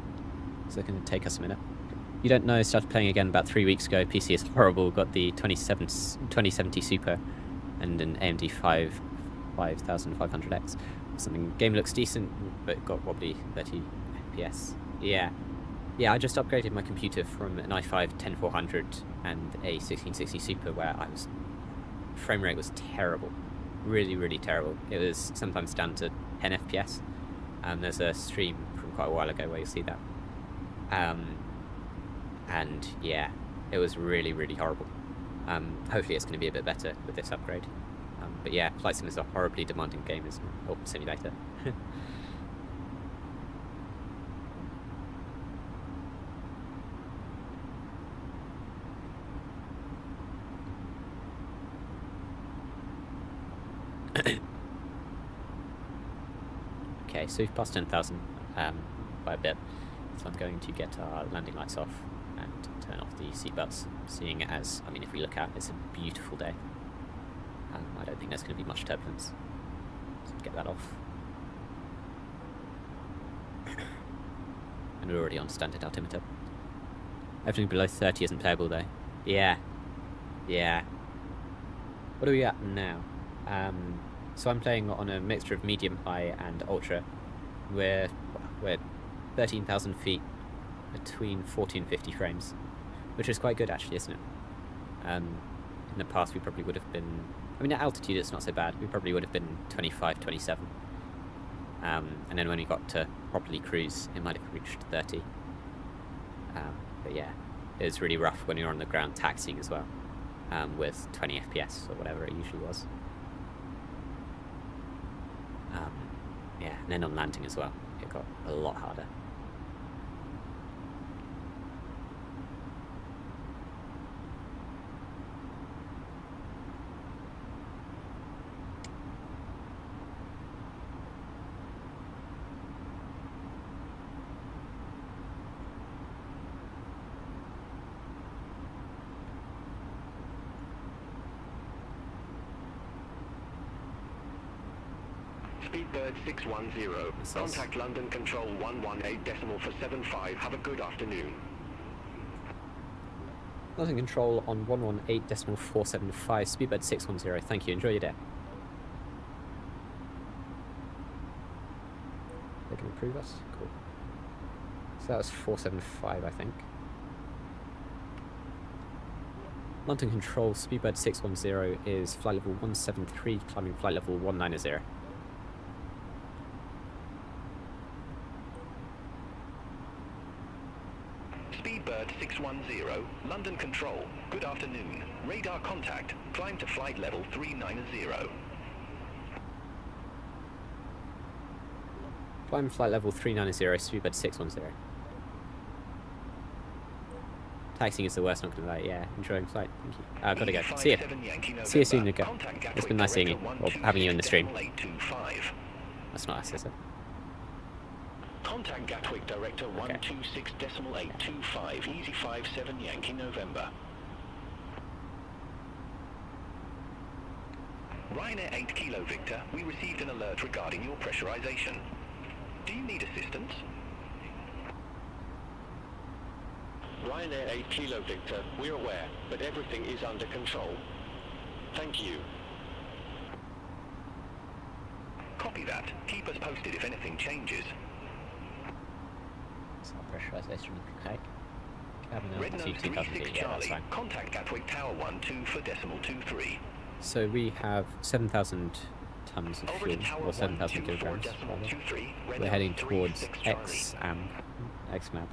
so it's going to take us a minute. You don't know, started playing again about 3 weeks ago. PC is horrible. Got the 2070 Super and an AMD 5500X or something. Game looks decent, but got wobbly 30 FPS. Yeah, I just upgraded my computer from an i5-10400 and a 1660 Super, where frame rate was terrible, really terrible. It was sometimes down to 10 FPS. There's a stream from quite a while ago where you'll see that. And yeah, it was really horrible. Hopefully it's going to be a bit better with this upgrade. But yeah, Flight Sim is a horribly demanding game, isn't it? Or simulator. Okay, so we've passed 10,000 by a bit, so I'm going to get our landing lights off and turn off the seatbelts, seeing as, I mean, if we look out, it's a beautiful day. I don't think there's going to be much turbulence, so get that off. And we're already on standard altimeter. Everything below 30 isn't playable though. Yeah. What are we at now? So I'm playing on a mixture of medium, high, and ultra. We're 13,000 feet between 40 and 50 frames, which is quite good actually, isn't it? In the past we probably would have been, I mean at altitude it's not so bad, we probably would have been 25, 27. And then when we got to properly cruise, it might have reached 30. But yeah, it was really rough when you're on the ground taxiing as well, with 20 FPS or whatever it usually was. Yeah, and then on landing as well, it got a lot harder. Speedbird 610. Contact London Control 118 decimal for 75. Have a good afternoon. London Control on 118.475, speedbird 610. Thank you. Enjoy your day. They can approve us? Cool. So that was 475, I think. London Control, speedbird 610 is flight level 173, climbing flight level 190. Speedbird 610, London Control, good afternoon. Radar contact, climb to flight level 390. Climb flight level 390, speedbird 610. Taxiing is the worst, not gonna lie. Yeah, enjoying flight. Thank you. I've gotta go. See ya. See you soon, Nico. It's been nice seeing you, or having you in the stream. That's not us, is it? Contact Gatwick Director 126.825, Easy 57 Yankee November. Ryanair 8 Kilo Victor, we received an alert regarding your pressurization. Do you need assistance? Ryanair 8 Kilo Victor, we're aware, but everything is under control. Thank you. Copy that. Keep us posted if anything changes. It's not pressurization. Okay. Red Nose 36 Charlie, contact Gatwick Tower 12 for decimal 23. So we have 7,000 tons of fuel, or 7,000 kilograms. We're heading towards XMAB.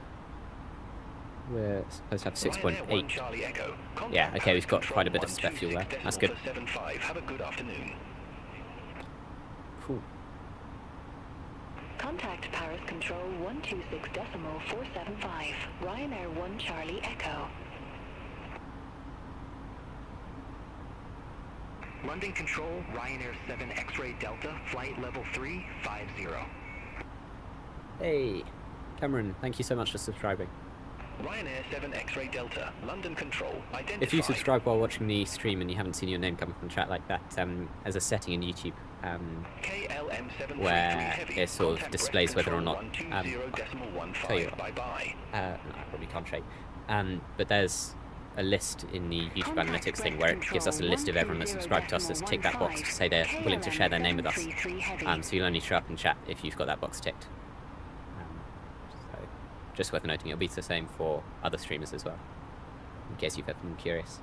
We're supposed to have 6.8. Yeah, okay, we've got quite a bit of spare fuel there. That's good. Have a good afternoon. Cool. Contact Paris Control 126.475, Ryanair 1 Charlie Echo. London Control, Ryanair 7 X-Ray Delta, flight level 350. Hey, Cameron, thank you so much for subscribing. Ryanair 7 X-Ray Delta, London Control, identified. If you subscribe while watching the stream and you haven't seen your name come up in chat like that, there's a setting in YouTube where it sort of displays whether or not I'll tell you what, I probably can't show you. But there's a list in the YouTube analytics thing where it gives us a list of everyone that's subscribed to us that's ticked that box to say they're willing to share their name with us. So you'll only show up in chat if you've got that box ticked. So just worth noting, it'll be the same for other streamers as well, in case you've ever been curious.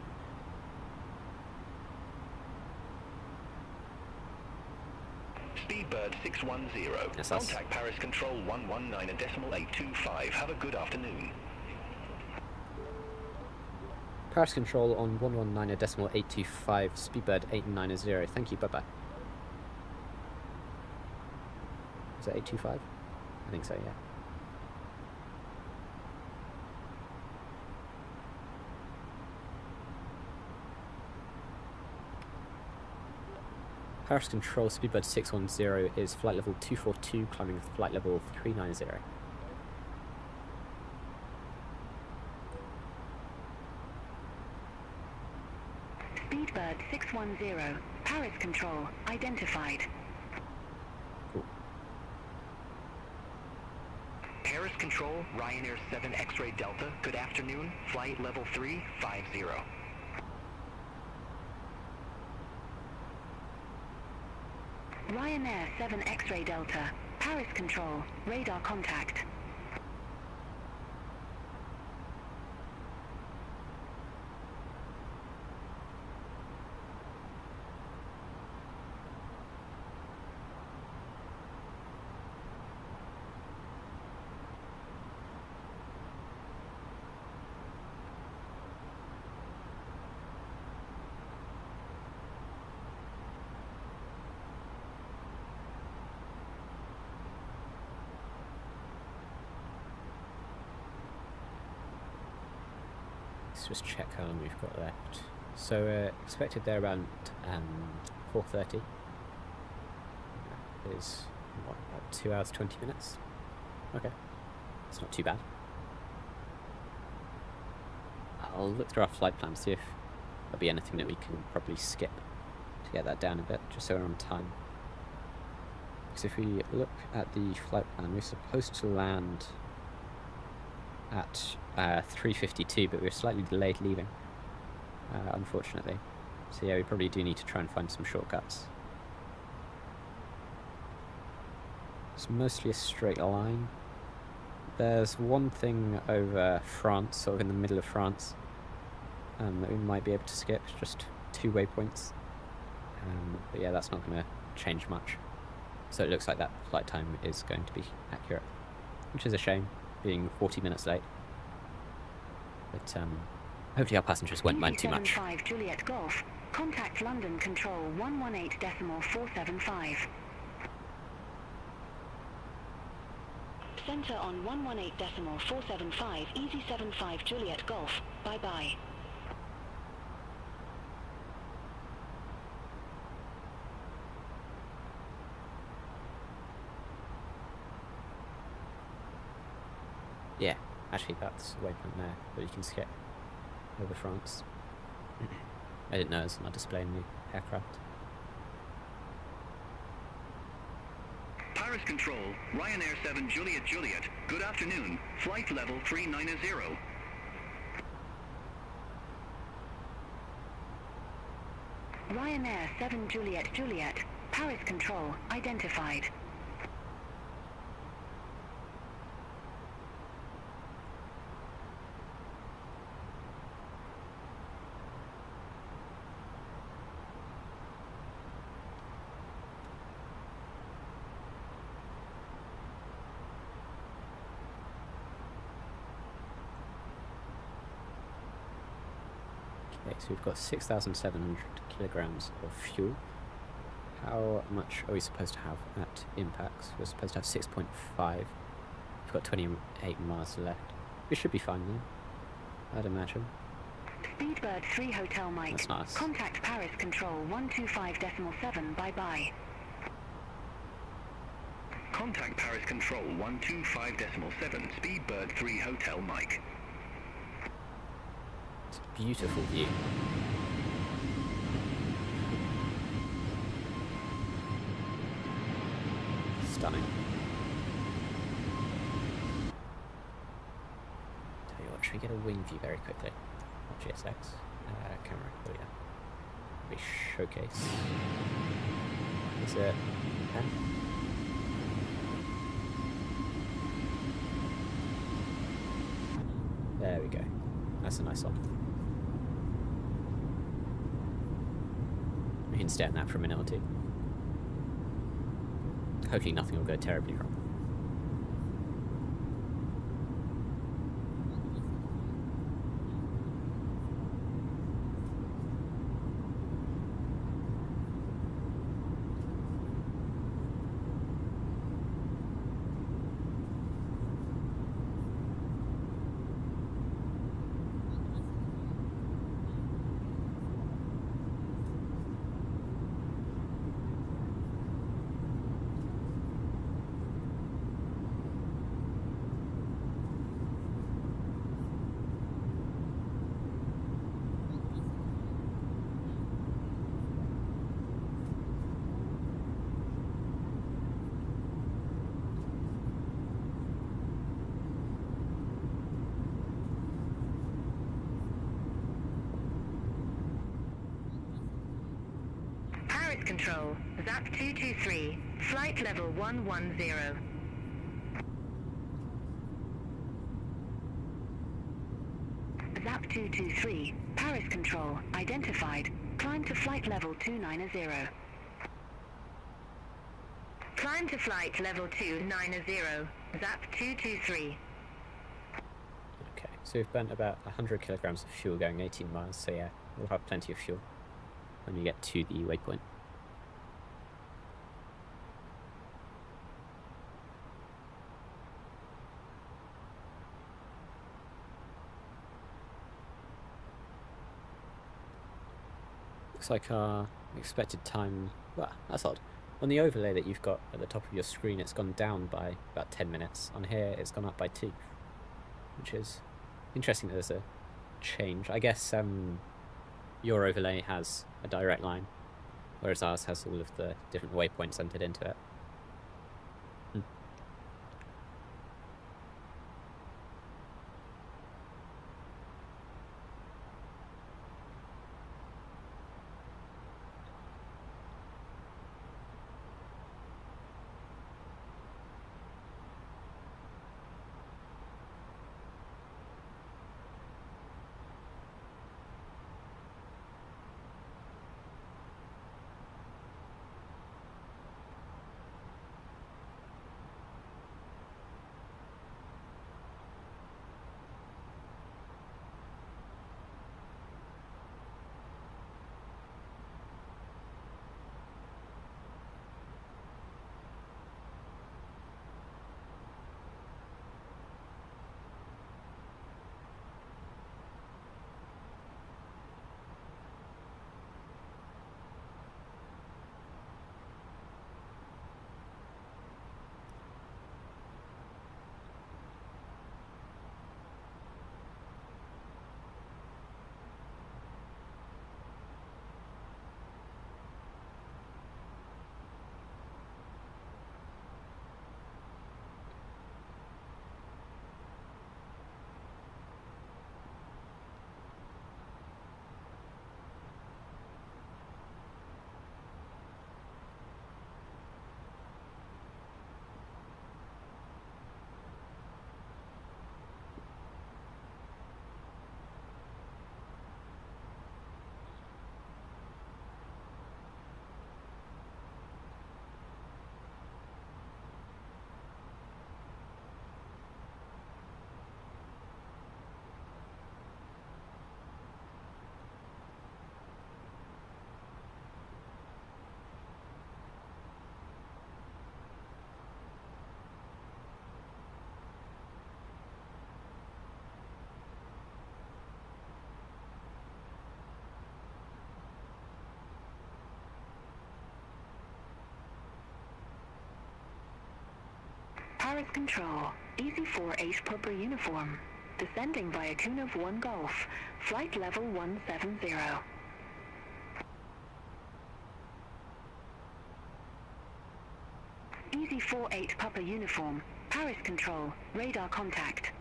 Speedbird 610, That's us. contact Paris Control 119.825. Have a good afternoon. Paris Control on 119.825, Speedbird 890. Thank you, bye-bye. Is that 825? I think so, yeah. Paris Control, Speedbird 610 is flight level 242, climbing flight level 390. Speedbird 610, Paris Control, identified. Cool. Paris Control, Ryanair 7 X-Ray Delta, good afternoon, flight level 350. Ryanair 7 X-Ray Delta, Paris Control, radar contact. Let's just check how long we've got left. So expected there around 4:30. It is what, about 2 hours 20 minutes? Okay, it's not too bad. I'll look through our flight plan, see if there'll be anything that we can probably skip to get that down a bit, just so we're on time. Because if we look at the flight plan, we're supposed to land at 3:52, but we were slightly delayed leaving, unfortunately. So yeah, we probably do need to try and find some shortcuts. It's mostly a straight line. There's one thing over France, sort of in the middle of France, that we might be able to skip, just 2 waypoints. But yeah, that's not going to change much. So it looks like that flight time is going to be accurate, which is a shame, being 40 minutes late. But hopefully our passengers won't mind too much. 75 Juliet Golf. Contact London Control 118.475. Center on 118.475, Easy 75 Juliet Golf. Bye-bye. Yeah, actually that's the waypoint there that you can skip over France. I didn't know it's not displaying the aircraft. Paris Control, Ryanair 7 Juliet Juliet. Good afternoon. Flight level 390. Ryanair 7 Juliet Juliet. Paris Control identified. Okay, so we've got 6,700 kilograms of fuel. How much are we supposed to have at impacts? We're supposed to have 6.5. We've got 28 miles left. We should be fine then, I'd imagine. Speedbird 3 Hotel Mike. That's nice. Contact Paris Control 125.7. Bye-bye. Contact Paris Control 125.7, Speedbird 3 Hotel Mike. It's a beautiful view. Stunning. Tell you what, should we get a wing view very quickly? GSX. Camera, oh yeah. We showcase. Is it 10? There we go. That's a nice one. We can stay on that for a minute or two. Hopefully nothing will go terribly wrong. Paris Control, ZAP 223, flight level 110. ZAP 223, Paris Control, identified. Climb to flight level 290. Climb to flight level 290, ZAP 223. Okay, so we've burnt about 100 kilograms of fuel going 18 miles, so yeah, we'll have plenty of fuel when we get to the waypoint. Looks like our expected time, well, that's odd. On the overlay that you've got at the top of your screen, it's gone down by about 10 minutes. On here, it's gone up by 2, which is interesting that there's a change. I guess your overlay has a direct line, whereas ours has all of the different waypoints entered into it. Paris Control, Easy 48 Purple Uniform. Descending via Kunov 1 Golf, flight level 170. Easy 48 Papa Uniform, Paris Control, radar contact.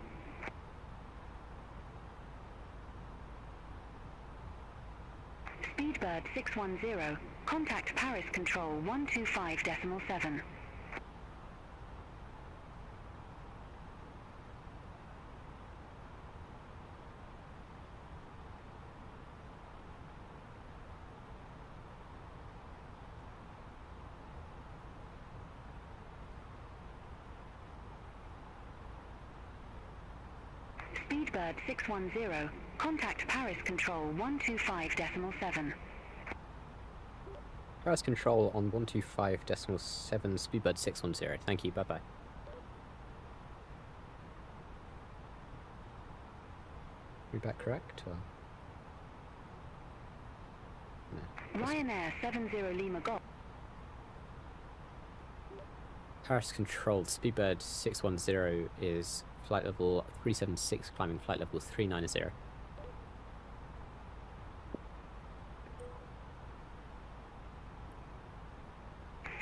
Speedbird 610, contact Paris Control 125.7. Speedbird 610, contact Paris Control 125.7. Paris Control on 125.7, Speedbird 610. Thank you, bye-bye. Read back correct, or? No. Ryanair 70 Lima Golf. Paris Control, Speedbird 610 is flight level 376, climbing flight level 390.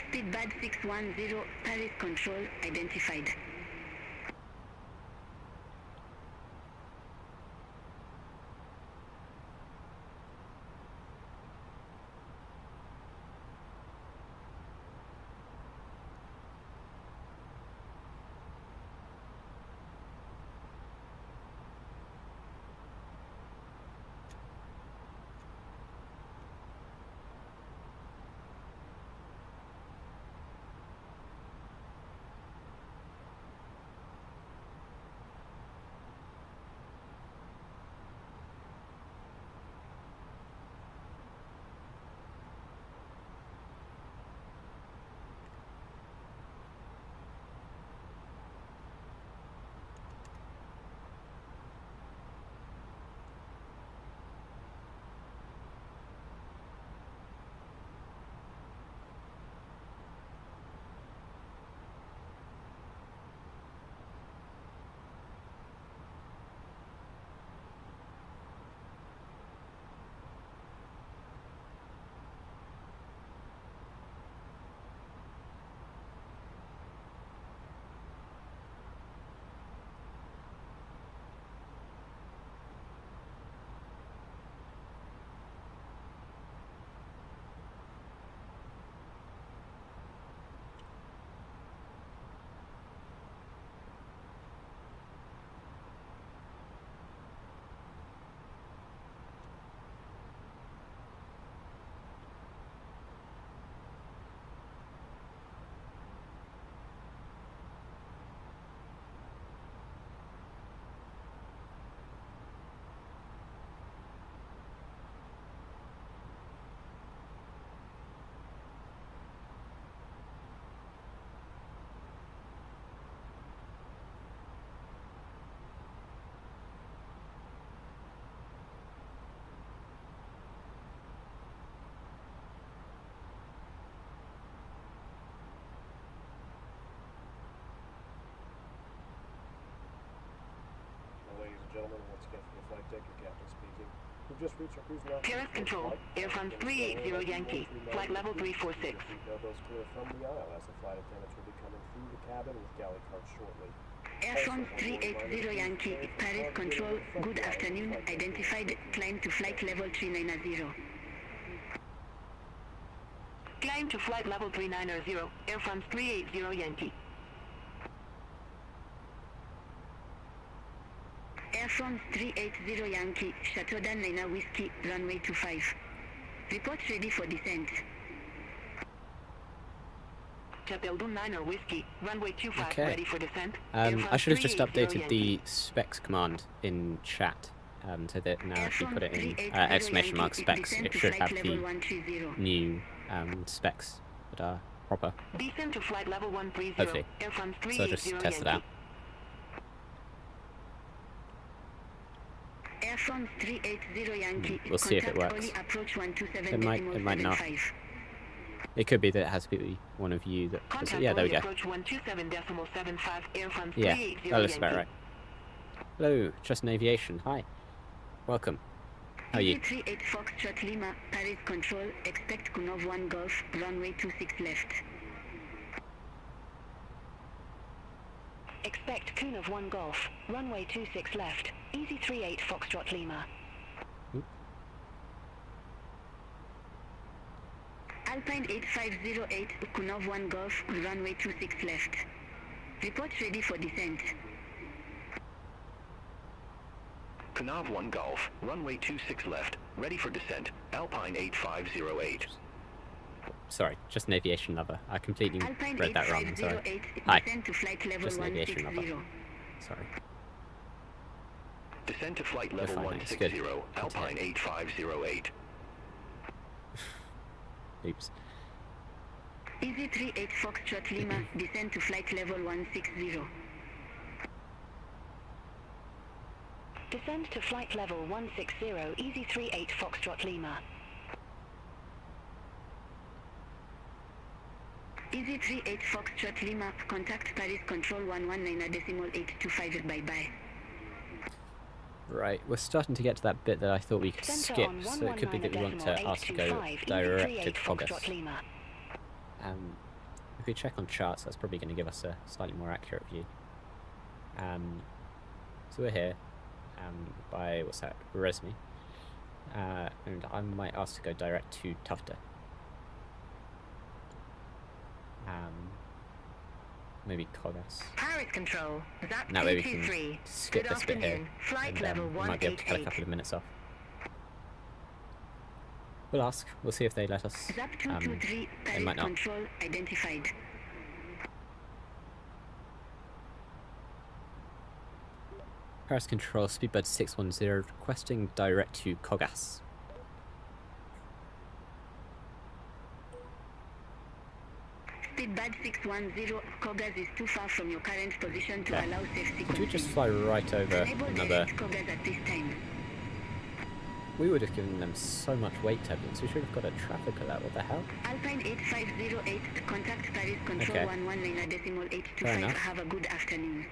Speedbird 610, Paris Control identified. Gentlemen, once again from the flight deck, your captain speaking. We've just reached our cruising altitude. Paris Control, Air France 380 Yankee, flight level 346. Seatbelts clear from the aisle as the flight attendants will be coming through the cabin with galley carts shortly. Air France 380 Yankee, Paris Control, good afternoon, identified, climb to flight level 390. Climb to flight level 390, Air France 380 Yankee. Air France 380 Yankee, Chateau d'Anlena Whiskey, runway 25. Report ready for descent. Chateau d'Anlena Whiskey, runway 25, Okay. ready for descent. I should have just updated the specs command in chat, so that now if you put it in exclamation mark specs, it should have the new specs that are proper. Descent to flight level 130. Hopefully. Air France So I'll just 380 test it out. Air France 380 Yankee. We'll see if it Contact works. Oli approach 127 It might not. It could be that it has to be one of you that... Yeah, there we go. Approach 127.75 Air France Yeah, 380 that looks about Yankee. right. Hello, Trustin Aviation. Hi. Welcome. How are you? 38 Foxtrot Lima, Paris Control, expect Kunov 1 Golf, runway 26 left. Expect Kunov 1 Golf, runway 26 left, easy 38 Foxtrot Lima. Alpine 8508, Kunov 1 Golf, runway 26 left. Report ready for descent. Canav 1 Golf, runway 26 left, ready for descent, Alpine 8508. Sorry, just an aviation lover. I completely Alpine read that wrong. I'm sorry. 8508, Hi. descend to flight level Just an aviation 160. lover. Sorry. Descend to flight You're level fine, it's good. 160, Alpine 8508. Oops. Easy 38 Foxtrot Lima, descend to flight level 160. Descend to flight level 160, easy 38 Foxtrot Lima. Easy 38 Foxtrot Lima, contact Paris Control 119.825 bye-bye. Right, we're starting to get to that bit that I thought we could Center skip, on so it could be that we want to ask to go 119.825, direct easy to 38 Kogas. Foxtrot Lima. If we check on charts, that's probably going to give us a slightly more accurate view. So we're here by, what's that, Resmi. And I might ask to go direct to Tufta. Maybe Kogas. Paris Control, Zap That way we can 223. skip Good this bit here, afternoon. Flight and level we might be able to cut a 188. couple of minutes off. We'll ask. We'll see if they let us. Zap 223, they Paris might not. Control identified. Paris Control, Speedbird 610, requesting direct to Kogas. Speedbird 610, Kogas is too far from your current position to Okay. allow safe Could we sequencing. just fly right over Enable another... direct Kogas at this time. We would have given them so much weight turbulence. We should have got a traffic alert. What the hell? Alpine 8508, contact Paris Control Okay. 119.825. Fair enough. Have a good afternoon.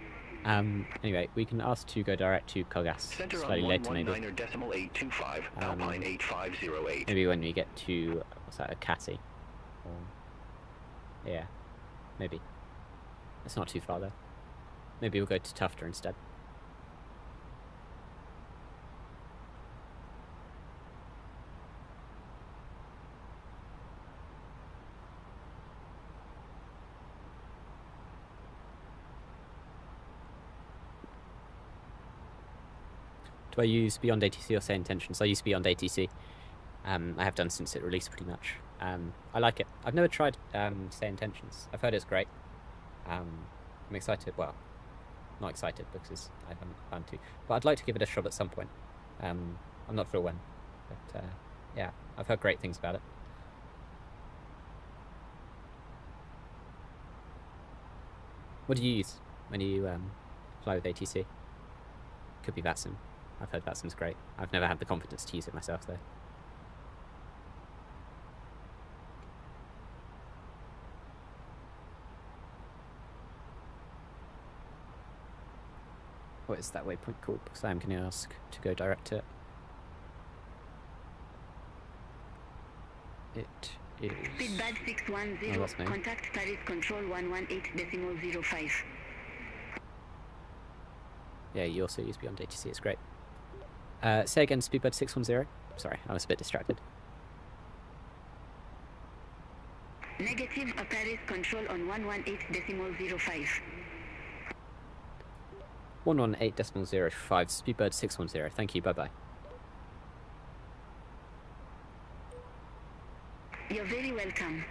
Anyway, we can ask to go direct to Kogas Center slightly on later, maybe. 119.825, Alpine 8508. Maybe when we get to, what's that, Akati? Or... Yeah, maybe. It's not too far, though. Maybe we'll go to Tufta instead. Do I use Beyond ATC or Say Intentions? I use Beyond ATC. I have done since it released pretty much. I like it. I've never tried Say Intentions. I've heard it's great. I'm excited. Well, not excited because I haven't planned to. But I'd like to give it a shot at some point. I'm not sure when. But yeah, I've heard great things about it. What do you use when you fly with ATC? Could be Vatsim. I've heard Vatsim's great. I've never had the confidence to use it myself, though. What is that waypoint called? Because I am going to ask to go direct to it. It is... Speedbird 610, Oh, that's me. contact Paris Control 118.05. Yeah, you also use Beyond ATC, it's great. Say again, Speedbird 610. Sorry, I was a bit distracted. Negative, Paris Control on 118.05. 118.05, Speedbird 610. Thank you, bye-bye. You're very welcome.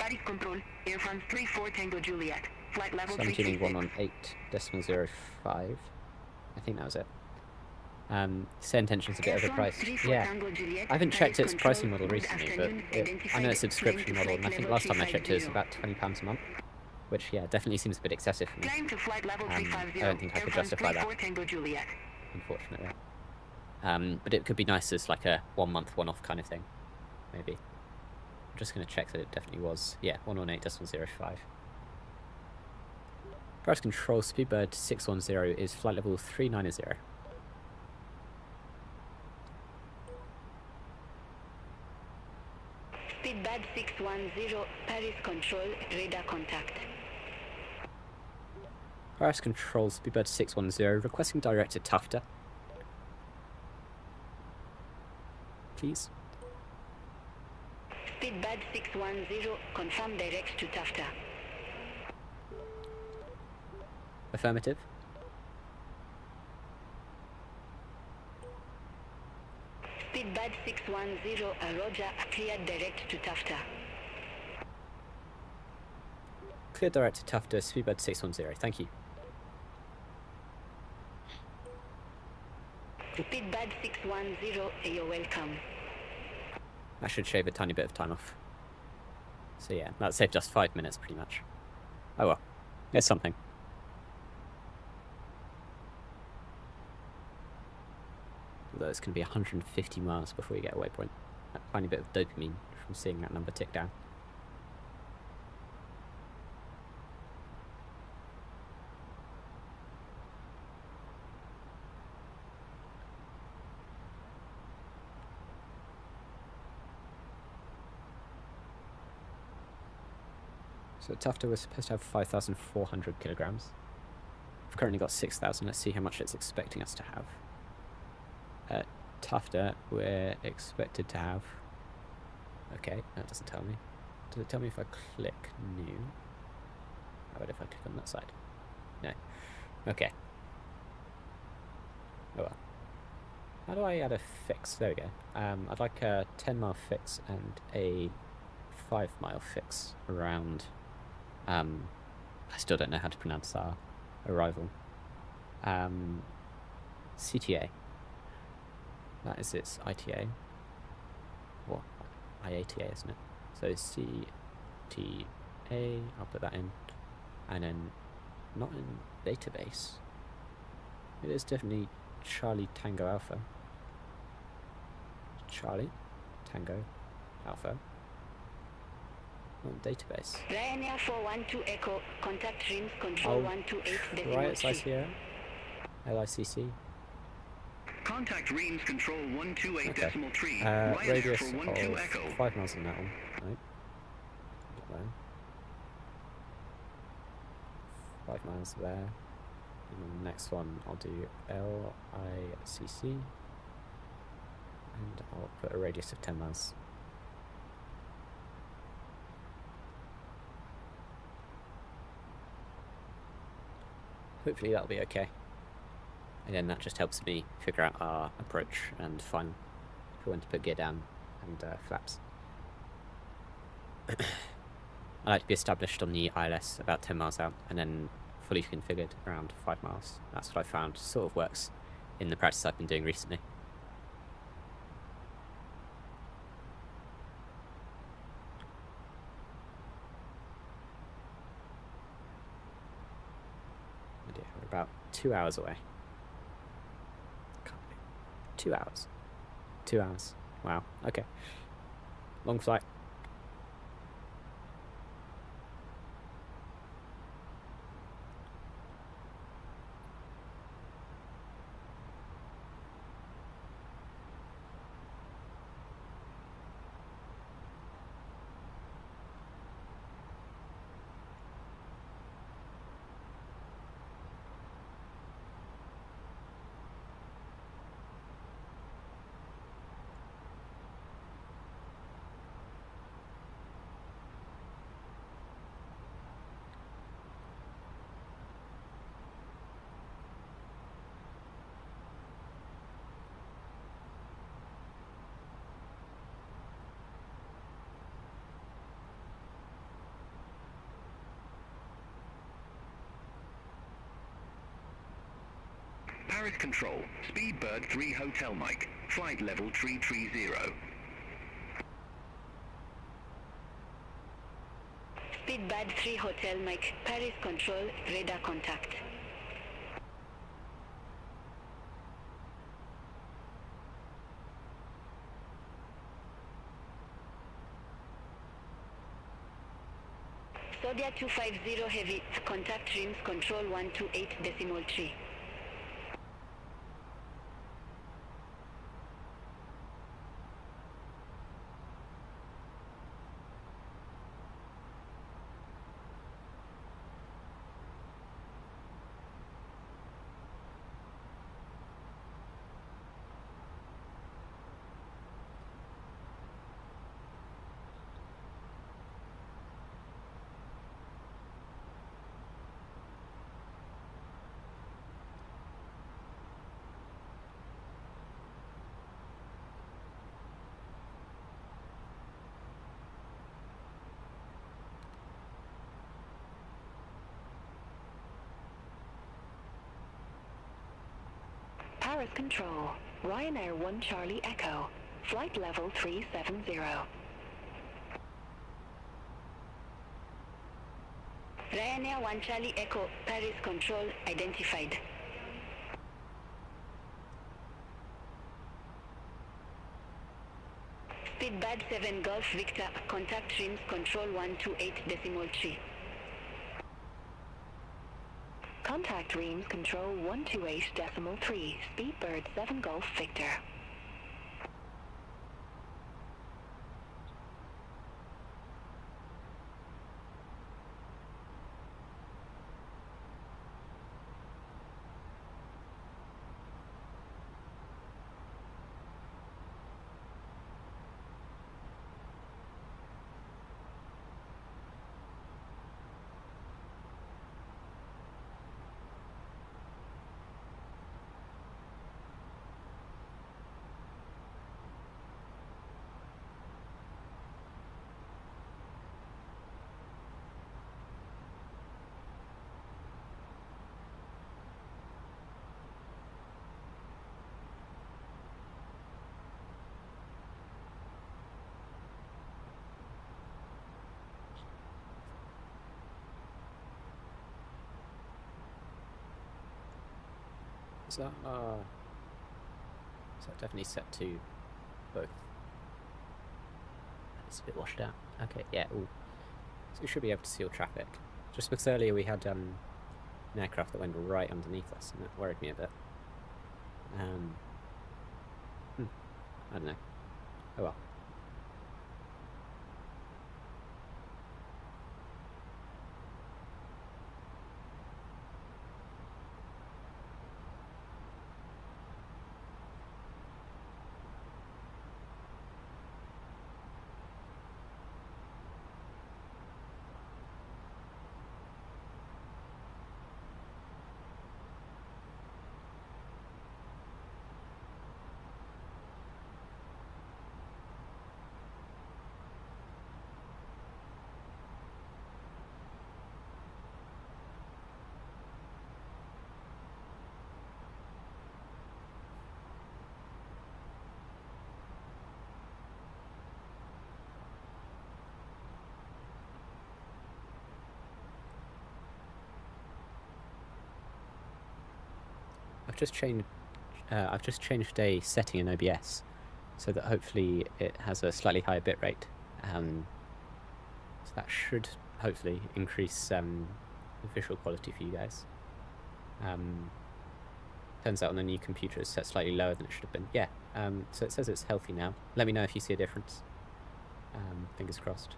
Paris Control, Air France 34 Tango Juliet. Flight level So I'm tuning 336. 118.05. I think that was it. Say Intention's a bit Air France overpriced. 34 Yeah, Tango Juliet, I haven't checked Paris its pricing Control, model good recently, but afternoon, I know identified it's a subscription climb to model, and I flight think level last time I checked it was 350. about £20 a month, which, yeah, definitely seems a bit excessive for me, Climb to flight level I 350. don't think I Air could France justify that. 34 Tango Juliet. unfortunately. But it could be nice as like a 1 month, one-off kind of thing, maybe. I'm just going to check that it definitely was. Yeah, 118.05. Paris Control, Speedbird 610 is flight level 390. Speedbird 610, Paris Control, radar contact. Paris Control, Speedbird 610, requesting direct to Tufta. Please. Speedbird 610, confirm direct to Tufta. Affirmative. Speedbird 610, Roger, cleared direct to Tufta. Clear direct to Tufta, Speedbird 610. Thank you. Speedbird 610, you're welcome. That should shave a tiny bit of time off. So yeah, that saved us 5 minutes pretty much. Oh well, it's something. Although it's going to be 150 miles before we get a waypoint. A tiny bit of dopamine from seeing that number tick down. So Tufta was supposed to have 5,400 kilograms. We've currently got 6,000. Let's see how much it's expecting us to have. At Tufta, we're expected to have... Okay, that doesn't tell me. Does it tell me if I click new? How about if I click on that side? No. Okay. Oh well. How do I add a fix? There we go. I'd like a 10-mile fix and a 5-mile fix around... I still don't know how to pronounce our arrival. CTA. That is its ITA. Or IATA, isn't it? So CTA, I'll put that in. And then, not in database. It is definitely Charlie Tango Alpha. Charlie Tango Alpha. Not database. Ryanair 412 Echo, contact Rims Control 128. Right, it's ICO. LICC. Contact Reims Control 128.3. Okay. Radius for of 12 Echo. 5 miles on that one. Right. There. 5 miles there. And then the next one I'll do LICC. And I'll put a radius of 10 miles. Hopefully that'll be okay. And then that just helps me figure out our approach and find when to put gear down and flaps. I like to be established on the ILS about 10 miles out and then fully configured around 5 miles. That's what I found sort of works in the practice I've been doing recently. Oh dear, we're about 2 hours away. 2 hours. 2 hours. Wow. Okay. Long flight. Paris Control, Speedbird 3 Hotel Mike, flight level 330. Speedbird 3 Hotel Mike, Paris Control, radar contact. Exodia 250 Heavy, contact rims control 128.3. Paris Control, Ryanair 1 Charlie Echo, flight level 370. Ryanair 1 Charlie Echo, Paris Control identified. Speedbird 7 Golf Victor, contact rims control 128.3. Contact reams control 128.3, Speedbird 7 Golf Victor. Is that definitely set to both? It's a bit washed out. Okay, yeah. Ooh. So we should be able to see all traffic. Just because earlier we had an aircraft that went right underneath us, and that worried me a bit. I don't know. Oh well. I've just changed a setting in OBS so that hopefully it has a slightly higher bitrate. So that should hopefully increase visual quality for you guys. Turns out on the new computer it's set slightly lower than it should have been. Yeah, so it says it's healthy now. Let me know if you see a difference. Fingers crossed.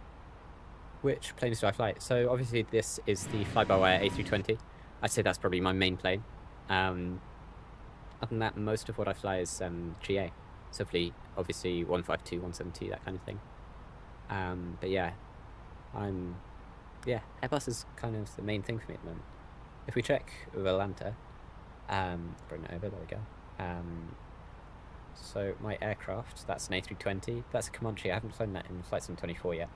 Which planes do I fly? So obviously this is the FlyByWire A320. I'd say that's probably my main plane. Other than that, most of what I fly is GA. So obviously 152, 170, that kind of thing. But yeah, Airbus is kind of the main thing for me at the moment. If we check with Atlanta, bring it over, there we go. So my aircraft, that's an A320, that's a Comanche. I haven't flown that in Flight Sim 24 yet.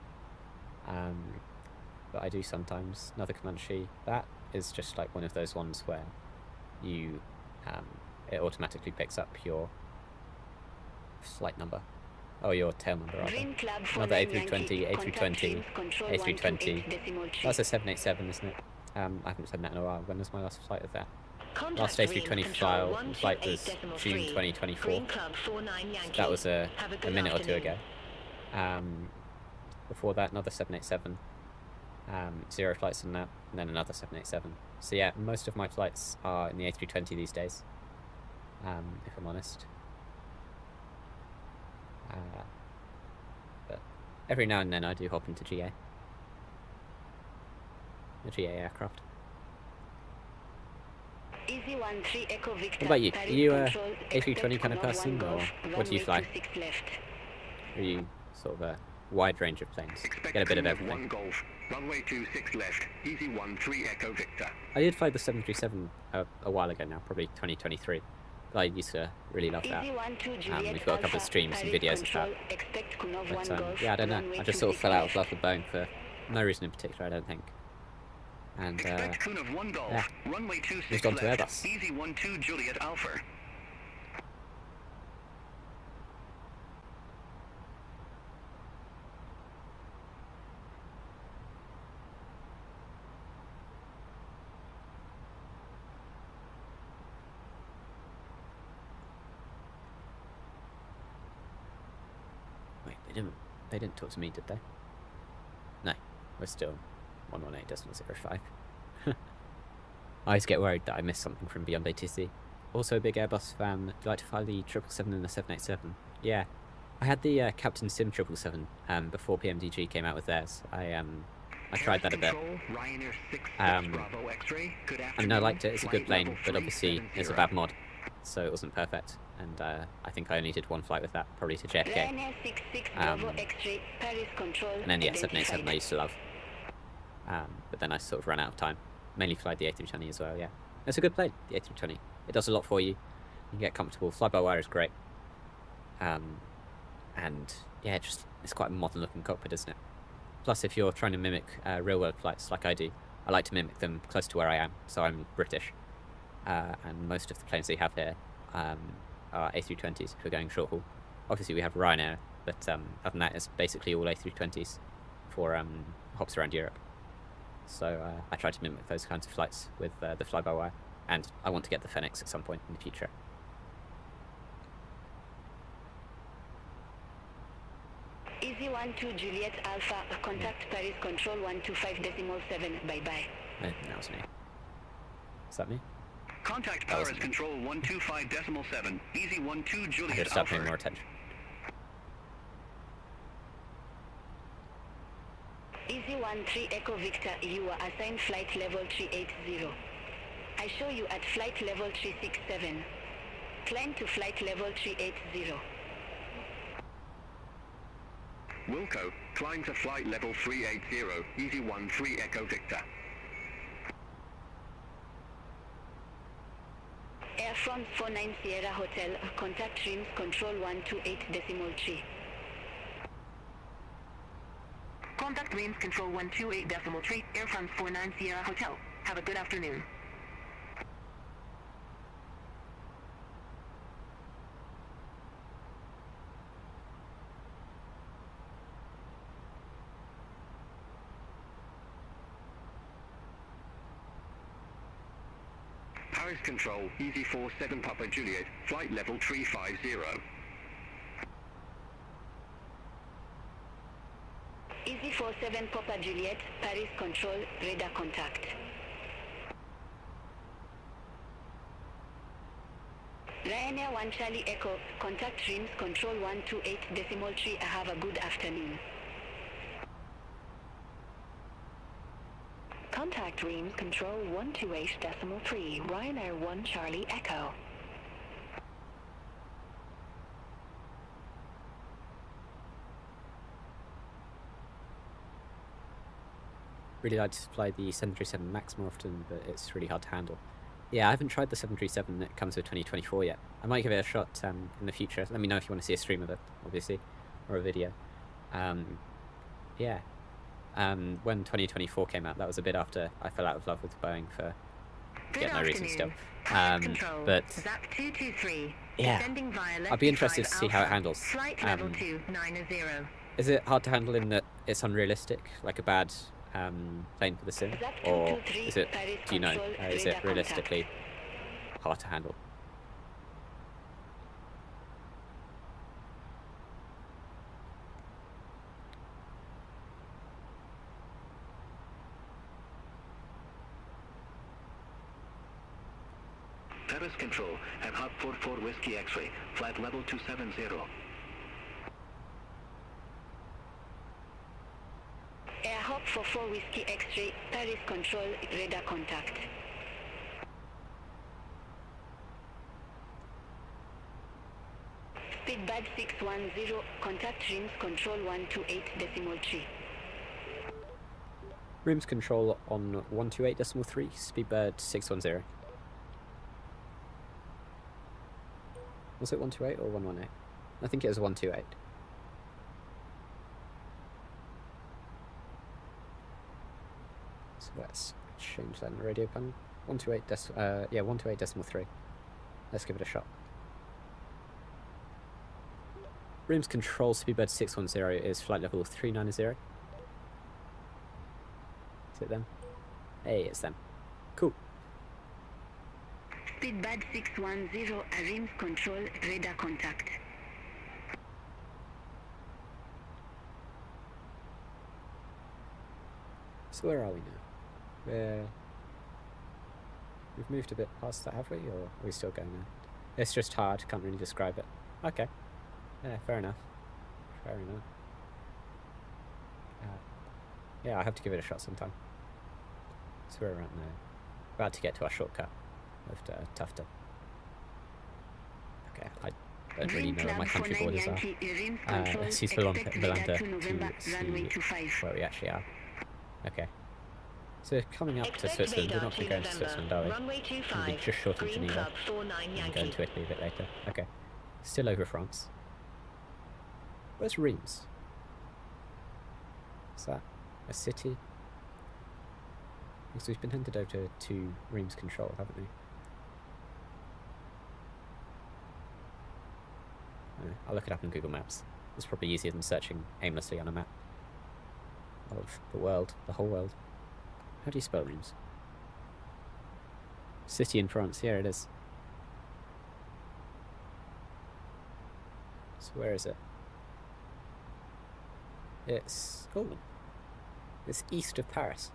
But I do sometimes. Another Comanche, that is just like one of those ones where you, it automatically picks up your flight number. Oh, your tail number, rather. Another A320, A320, A320. That's a 787, isn't it? I haven't said that in a while. When was my last flight of that? Last A320 flight was June 2024. That was a minute or two ago. Before that, another 787. 0 flights on that, and then another 787. So yeah, most of my flights are in the A320 these days, if I'm honest. But every now and then I do hop into GA. The GA aircraft. Easy 13 Echo Victor. What about you? Are you a A320 kind of person, or what do you fly? Are you sort of a wide range of planes? Get a bit of everything. 1 Golf, runway 26 left, easy 13 Echo Victor. I did fly the 737 a while ago now, probably 2023. I used to really love that. We've got a couple of streams and videos of that. But yeah, I don't know. I just sort of fell out of love with Boeing for no reason in particular, I don't think. And Expect Kun of 1 Golf, yeah, runway 26 moved on to left, Airbus. easy 12 Juliet Alpha. Wait, they didn't talk to me, did they? No, we're still 118.05. I always get worried that I missed something from Beyond ATC. Also a big Airbus fan. Do you like to fly the 777 and the 787? Yeah. I had the Captain Sim 777 before PMDG came out with theirs. I tried that a bit. I mean, I liked it. It's a good plane, but obviously it's a bad mod, so it wasn't perfect. And I think I only did 1 flight with that, probably to JFK. And then yeah, 787 I used to love. But then I sort of ran out of time. Mainly flied the A320 as well, yeah. It's a good plane, the A320. It does a lot for you. You can get comfortable. Fly-by-wire is great. And yeah, it's quite a modern looking cockpit, isn't it? Plus, if you're trying to mimic real world flights like I do, I like to mimic them close to where I am. So I'm British. And most of the planes they have here are A320s if we're going short haul. Obviously we have Ryanair, but other than that it's basically all A320s for hops around Europe. So I try to mimic those kinds of flights with the fly-by-wire, and I want to get the Fenix at some point in the future. Easy 12 Juliet Alpha, contact Paris Control 125.7, bye-bye. That was me. Is that me? Contact Paris Control 125.7, easy 12 I Juliet should start paying Alpha. more attention. Easy 13 Echo Victor, you are assigned flight level 380. I show you at flight level 367. Climb to flight level 380. Wilco, climb to flight level 380, easy 13 Echo Victor. Air France 49 Sierra Hotel, contact Trims Control 128.3. Contact Reims Control 128.3, Air France 49 Sierra Hotel. Have a good afternoon. Paris Control, easy 47 Papa Juliet, flight level 350. Easy 47 Papa Juliet, Paris Control, radar contact. Ryanair 1 Charlie Echo, contact Reims Control 128.3. Have a good afternoon. Contact Reims Control 128.3, Ryanair 1 Charlie Echo. Really like to fly the 737 MAX more often, but it's really hard to handle. Yeah, I haven't tried the 737 that comes with 2024 yet. I might give it a shot in the future. Let me know if you want to see a stream of it, obviously, or a video. Yeah. When 2024 came out, that was a bit after I fell out of love with Boeing for no reason still. But yeah, I'd be interested to see how it handles. Is it hard to handle in that it's unrealistic, like a bad plane for the sim, or is it? Do you know? Is it realistically hard to handle? Paris Control at Hop 44 Whiskey X-ray, flight level 270. Air Hop 44 Whiskey X-ray, Paris Control, radar contact. Speedbird 610, contact Rims Control 128.3. Rims control on 128.3, Speedbird 610. Was it 128 or 118? I think it was 128. So let's change that in the radio panel. 128.3. Let's give it a shot. Rims control, Speedbird 610 is flight level 390. Is it them? Hey, it's them. Cool. Speedbird 610, Rims Control, radar contact. So where are we now? We've moved a bit past that, have we? Or are we still going there? It's just hard, can't really describe it. Okay. Yeah, fair enough. Fair enough. Yeah, I'll have to give it a shot sometime. So we're around now. About to get to our shortcut of Tufton. Okay, I don't really know where my country borders are. Let's use Belanda to see where we actually are. Okay. So coming up to Switzerland, we're not going to go into Switzerland, are we? We'll be just short of Geneva and go into Italy a bit later. Okay. Still over France. Where's Reims? Is that a city? Because we've been handed over to Reims Control, haven't we? I'll look it up on Google Maps. It's probably easier than searching aimlessly on a map of the world, the whole world. How do you spell Reims? City in France, here it is. So where is it? It's east of Paris.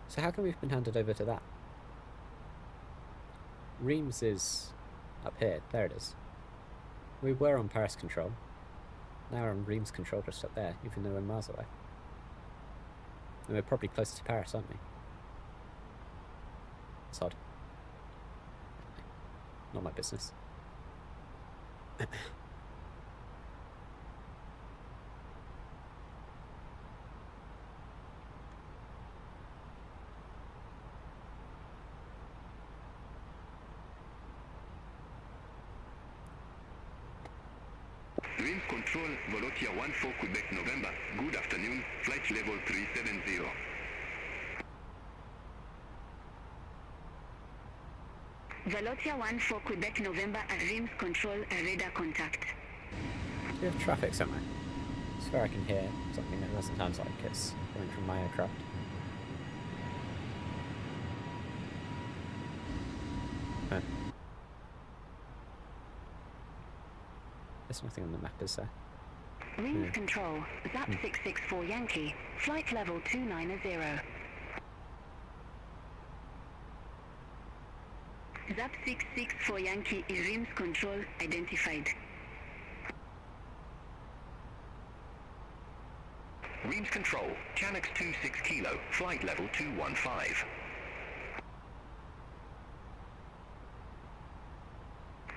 So how come we've been handed over to that? Reims is up here. There it is. We were on Paris control. Now we're on Reims control just up there, even though we're miles away. And we're probably closer to Paris, aren't we? It's odd. Not my business. Reims Control, Volotia 14 Quebec November. Good afternoon, flight level 370. Volotia 14 Quebec November, Reims Control, radar contact. Do we have traffic somewhere? I swear I can hear something that doesn't sound like it's coming from my aircraft. Huh. There's nothing on the map, is there? Reims Control, ZAP 664 Yankee, flight level 290. ZAP 664 Yankee, Reims Control identified. Reims Control, Canucks 26 Kilo, flight level 215.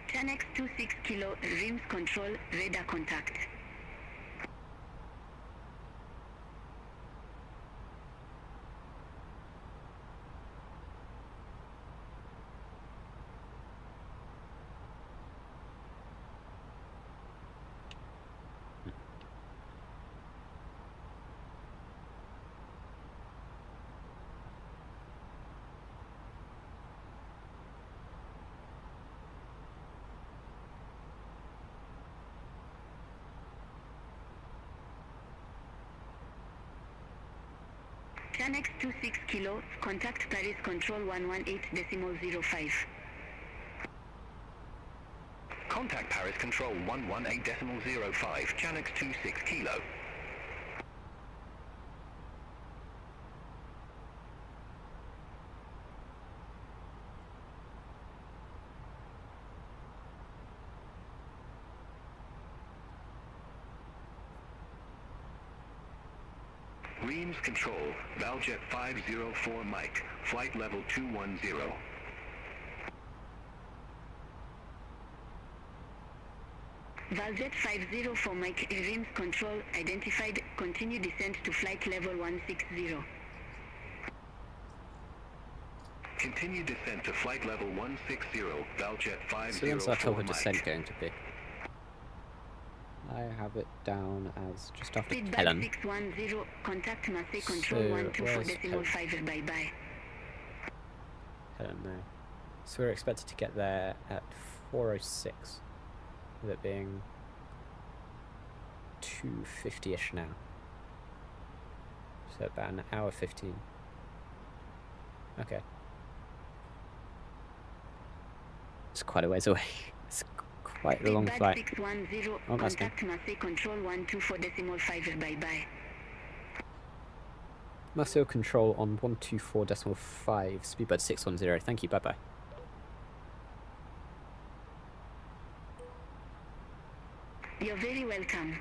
Canucks 26 Kilo, Reims Control, radar contact. Canucks 26 Kilo, contact Paris Control 118.05. Contact Paris Control 118.05, Canucks 26 Kilo. Reams control, Valjet 504 Mike, flight level 210. Valjet 504 Mike, Reams control identified. Continue descent to flight level 160. Continue descent to flight level 160, Valjet So when's our 504 total descent Mike. going to be? I have it down as just after Feedback Pelham. 610. Contact Marseille control So, 124 where's decimal Pelham? 5. Bye bye. Pelham there. So we're expected to get there at 4:06, with it being 2:50ish now. So about an hour 15. Okay. It's quite a ways away. It's quite a long Feedback flight. 610. Oh, that's good. Contact Marseille control 124 decimal 5. Bye bye. Marseille control on 124.5, speedbird 610. Thank you, bye bye. You're very welcome.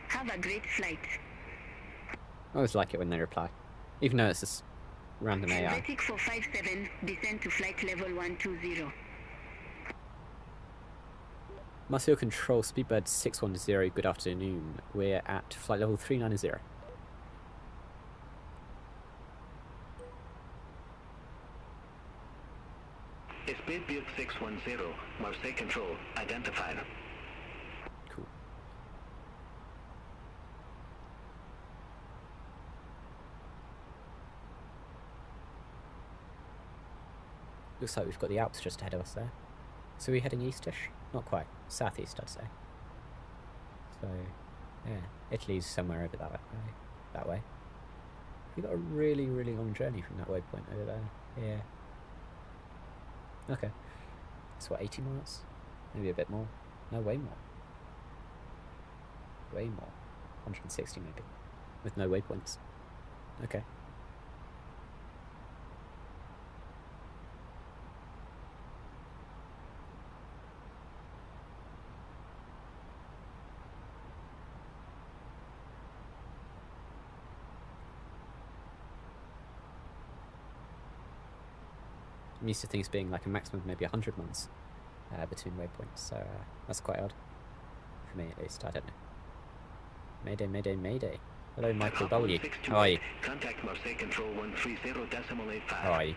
Have a great flight. I always like it when they reply, even though it's just random AI. Helvetic 457, descend to flight level 120. Marseille control, speedbird 610. Good afternoon. We're at flight level 390. Speedbird 610, Marseille control identified. Cool. Looks like we've got the Alps just ahead of us there. So we're heading eastish? Not quite. Southeast, I'd say. So, yeah, Italy's somewhere over that way. We've got a really, really long journey from that waypoint over there. Yeah. Okay. That's what, 80 miles? Maybe a bit more. No, way more. Way more. 160 maybe. With no waypoints. Okay. I'm used to things being like a maximum of maybe 100 months between waypoints, so that's quite odd. For me at least, I don't know. Mayday, mayday, mayday. Hello, Michael W. How are you? Contact Marseille control 130.85. How are you?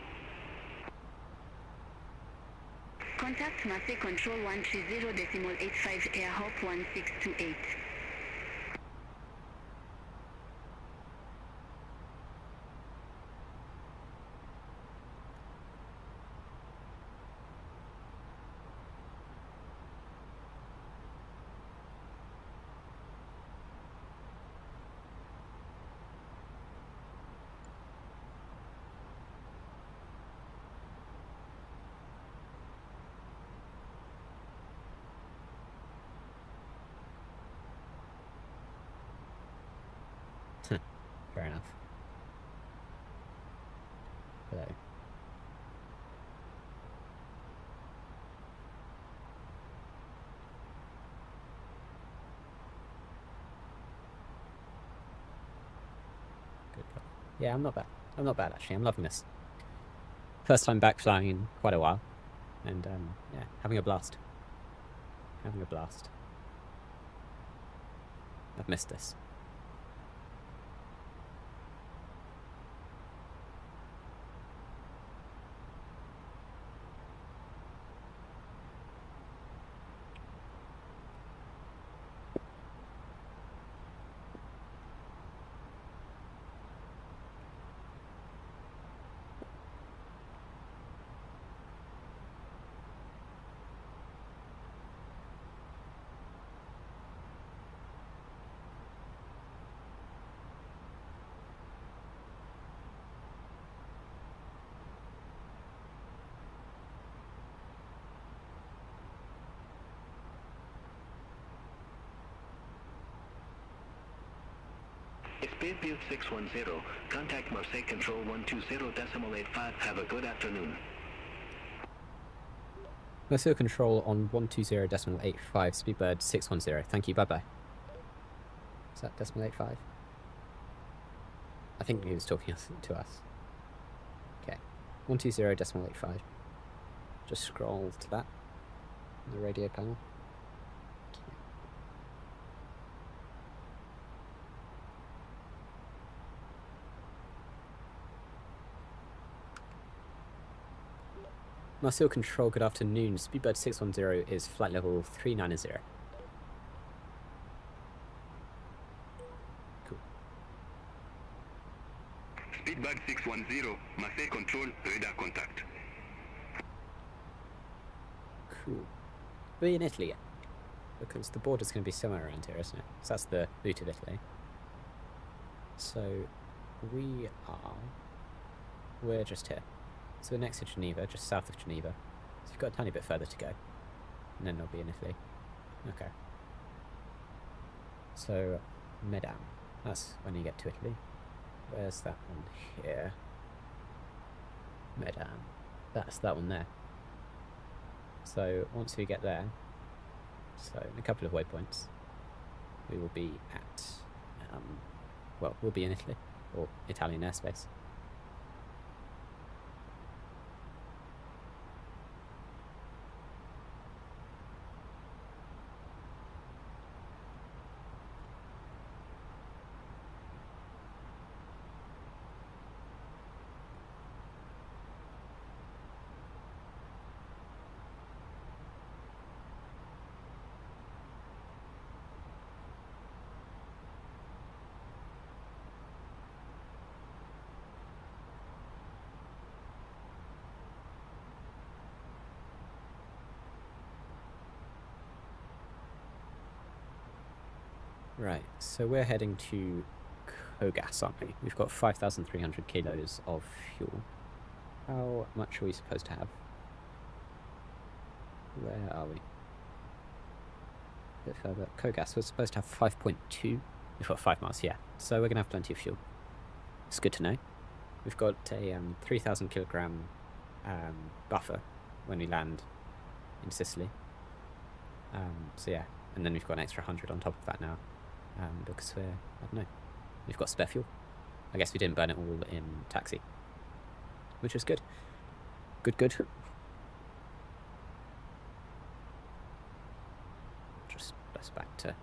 Contact Marseille control 130 decimal 85 air hop 1628. Fair enough. Hello. Good. Yeah, I'm not bad. I'm not bad actually. I'm loving this. First time back flying in quite a while, and yeah, having a blast. Having a blast. I've missed this. Speedbird 610, contact Marseille control 120.85. Have a good afternoon. Marseille control on 120.85, speedbird 610. Thank you, bye bye. Is that decimal 85? I think he was talking to us. Okay. 120.85. Just scroll to that. The radio panel. Okay. Marseille Control, good afternoon. Speedbird 610 is flight level 390. Cool. Speedbird 610, Marseille Control, radar contact. Cool. We're in Italy yet? Because the border's going to be somewhere around here, isn't it? So that's the boot of Italy. So we're just here. So we're next to Geneva, just south of Geneva. So you've got a tiny bit further to go. And then they'll be in Italy. Okay. So, Medan. That's when you get to Italy. Where's that one here? Medan. That's that one there. So, once we get there, so in a couple of waypoints, we will be at, well, we'll be in Italy, or Italian airspace. Right, so we're heading to Kogas, aren't we? We've got 5,300 kilos of fuel. How much are we supposed to have? Where are we? A bit further. Kogas, we're supposed to have 5.2. We've got 5 miles, yeah. So we're going to have plenty of fuel. It's good to know. We've got a 3,000 kilogram buffer when we land in Sicily. So yeah, and then we've got an extra 100 on top of that now. Because I don't know, we've got spare fuel. I guess we didn't burn it all in taxi, which is good. Good. Just press back to, okay.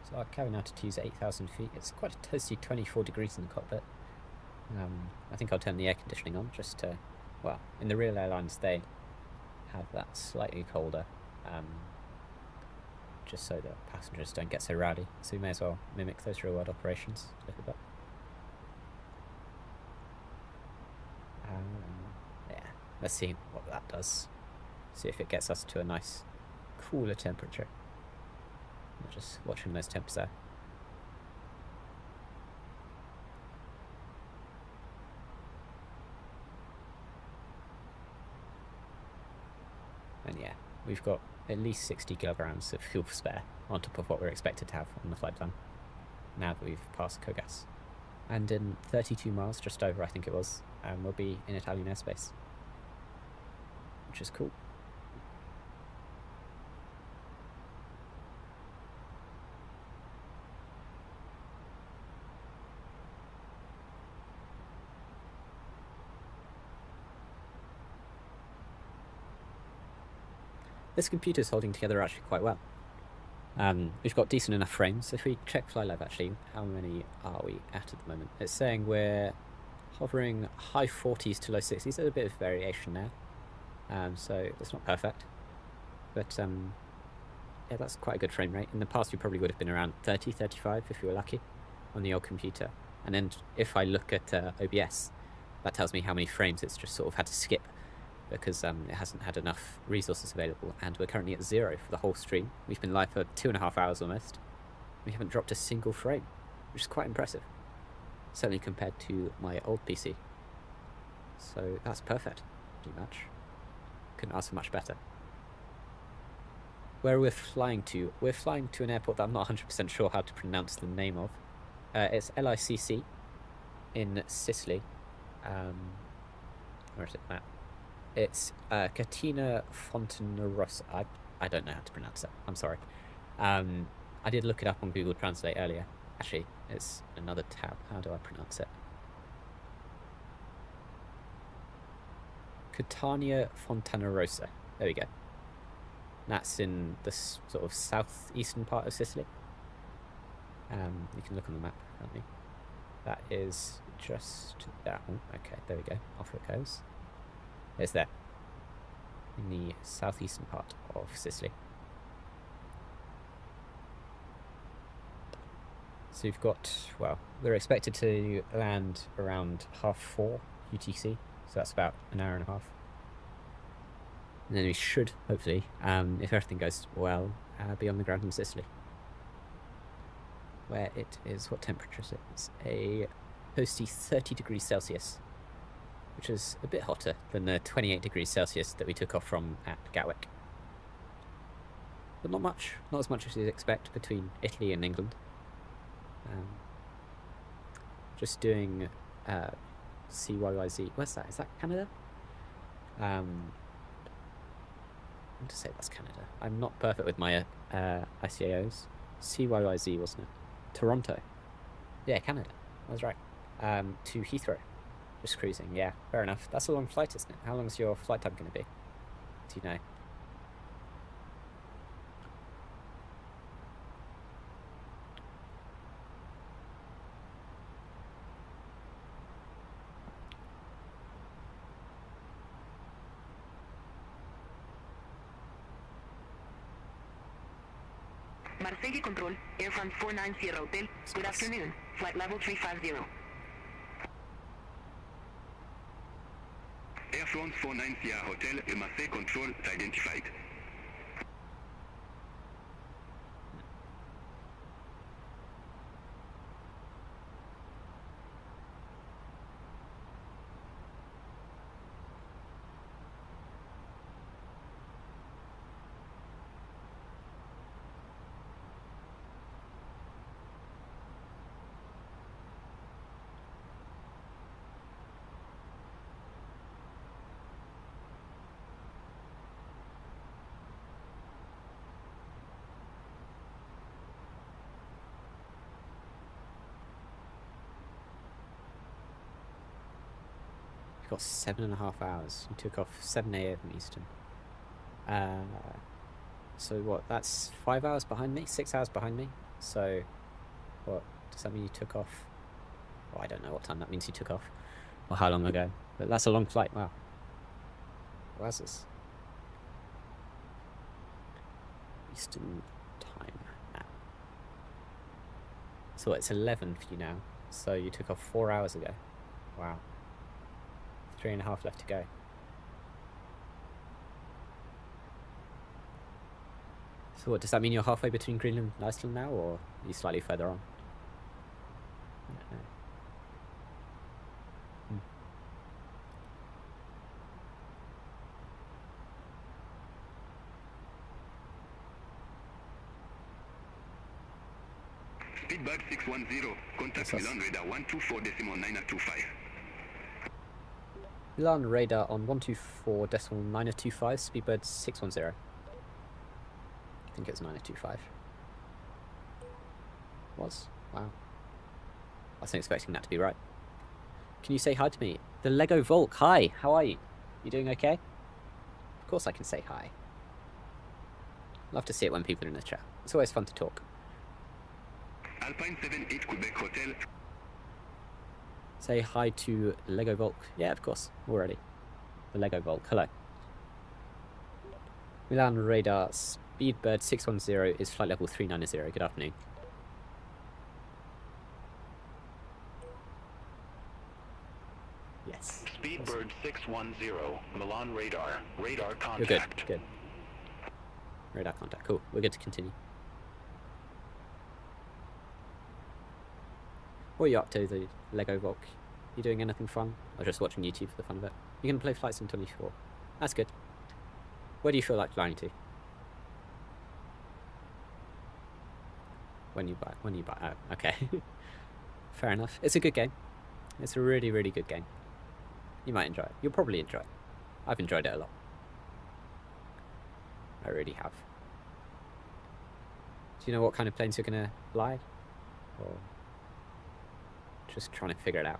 So our cabin altitude is 8,000 feet. It's quite a toasty 24 degrees in the cockpit. I think I'll turn the air conditioning on just to, well, in the real airlines they have that slightly colder, just so that passengers don't get so rowdy. So we may as well mimic those real world operations a little bit. Yeah, let's see what that does. See if it gets us to a nice cooler temperature. We're just watching those temps there. And yeah, we've got at least 60 kilograms of fuel spare on top of what we're expected to have on the flight plan, now that we've passed Kogas. And in 32 miles, just over I think it was, we'll be in Italian airspace, which is cool. This computer's holding together actually quite well. We've got decent enough frames. If we check FlyLive actually, how many are we at the moment? It's saying we're hovering high 40s to low 60s. There's a bit of variation there. So it's not perfect. But yeah, that's quite a good frame rate. In the past we probably would have been around 30, 35 if we were lucky on the old computer. And then if I look at OBS, that tells me how many frames it's just sort of had to skip, because it hasn't had enough resources available, and we're currently at 0 for the whole stream. We've been live for 2.5 hours almost. We haven't dropped a single frame, which is quite impressive, certainly compared to my old PC. So that's perfect, pretty much. Couldn't ask for much better. where we're flying to. We're flying to an airport that I'm not 100% sure how to pronounce the name of. It's LICC in Sicily. Where is it? Map. It's Catena Fontana Rossa. I don't know how to pronounce it. I'm sorry. I did look it up on Google Translate earlier. Actually, it's another tab. How do I pronounce it? Catania Fontana Rossa. There we go. That's in the sort of southeastern part of Sicily. You can look on the map, can't you? That is just that one. Okay, there we go. Off it goes. It's there. In the southeastern part of Sicily. So you've got, well, we're expected to land around 4:30 UTC. So that's about an hour and a half. And then we should, hopefully, if everything goes well, be on the ground in Sicily. Where it is, what temperature is it? It's a toasty 30 degrees Celsius, which is a bit hotter than the 28 degrees Celsius that we took off from at Gatwick. But not much, not as much as you'd expect between Italy and England. Just doing CYYZ. Where's that? Is that Canada? I want to say that's Canada. I'm not perfect with my ICAOs. CYYZ, wasn't it? Toronto. Yeah, Canada. I was right. To Heathrow. Just cruising. Yeah, fair enough. That's a long flight, isn't it? How long is your flight time going to be? Do you know? Marseille Control, Air France 490 Hotel. Good afternoon. Flight level 350. Air France 490 Hotel et Marseille Control identified. You've got 7.5 hours. You took off 7 AM Eastern. So what, that's 5 hours behind me? 6 hours behind me? So, what, does that mean you took off? Well, I don't know what time that means you took off. Or how long ago. But that's a long flight, wow. Where's this? Eastern time now. So it's 11 for you now. So you took off 4 hours ago. Wow. 3.5 left to go. So what, does that mean you're halfway between Greenland and Iceland now, or are you slightly further on? I don't know. Speedbird 610, contact Milan radar 124.925. Milan radar on 124.925, Speedbird 610. I think it's 925. Was? Wow. I wasn't expecting that to be right. Can you say hi to me? The Lego Volk, hi, how are you? You doing okay? Of course I can say hi. Love to see it when people are in the chat. It's always fun to talk. Alpine 78 Quebec Hotel. Say hi to Lego Volk. Yeah, of course, already. The Lego Volk, hello. Milan radar, Speedbird 610 is flight level 390. Good afternoon. Yes. Speedbird 610, Milan radar, radar contact. You're good, good. Radar contact, cool. We're good to continue. What are you up to, the Lego Volk? You doing anything fun? Or just watching YouTube for the fun of it? You're going to play Flight Sim 24. That's good. Where do you feel like flying to? When you buy. Oh, okay. Fair enough. It's a good game. It's a really, really good game. You might enjoy it. You'll probably enjoy it. I've enjoyed it a lot. I really have. Do you know what kind of planes you're gonna fly? Or just trying to figure it out?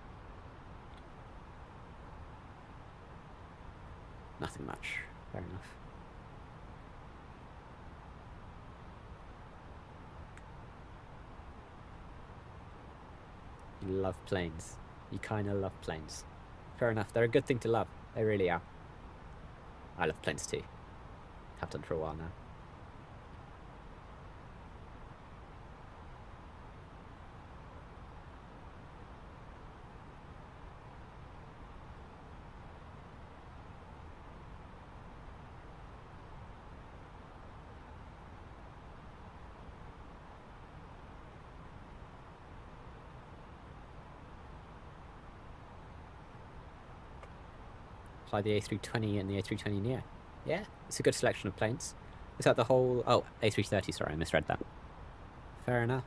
Nothing much. Fair enough. You love planes. You kind of love planes. Fair enough. They're a good thing to love. They really are. I love planes too. Have done for a while now. Fly the A320 and the A320 Neo. Yeah, it's a good selection of planes. Is that the whole... Oh, A330, sorry, I misread that. Fair enough.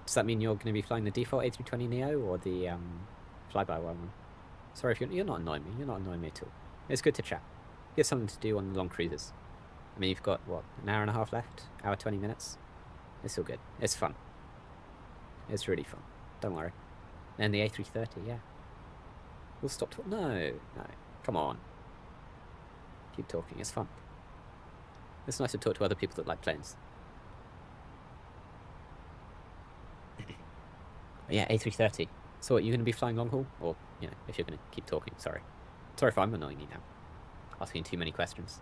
Does that mean you're going to be flying the default A320 Neo or the FlyByWire one? Sorry if you're not annoying me. You're not annoying me at all. It's good to chat. You have something to do on the long cruises. I mean, you've got, what, an hour and a half left? Hour 20 minutes? It's all good. It's fun. It's really fun. Don't worry. And the A330, yeah. We'll stop talking. No. Come on. Keep talking. It's fun. It's nice to talk to other people that like planes. Yeah, A330. So what, you're going to be flying long haul? Or, you know, if you're going to keep talking, sorry. Sorry if I'm annoying you now. Asking too many questions.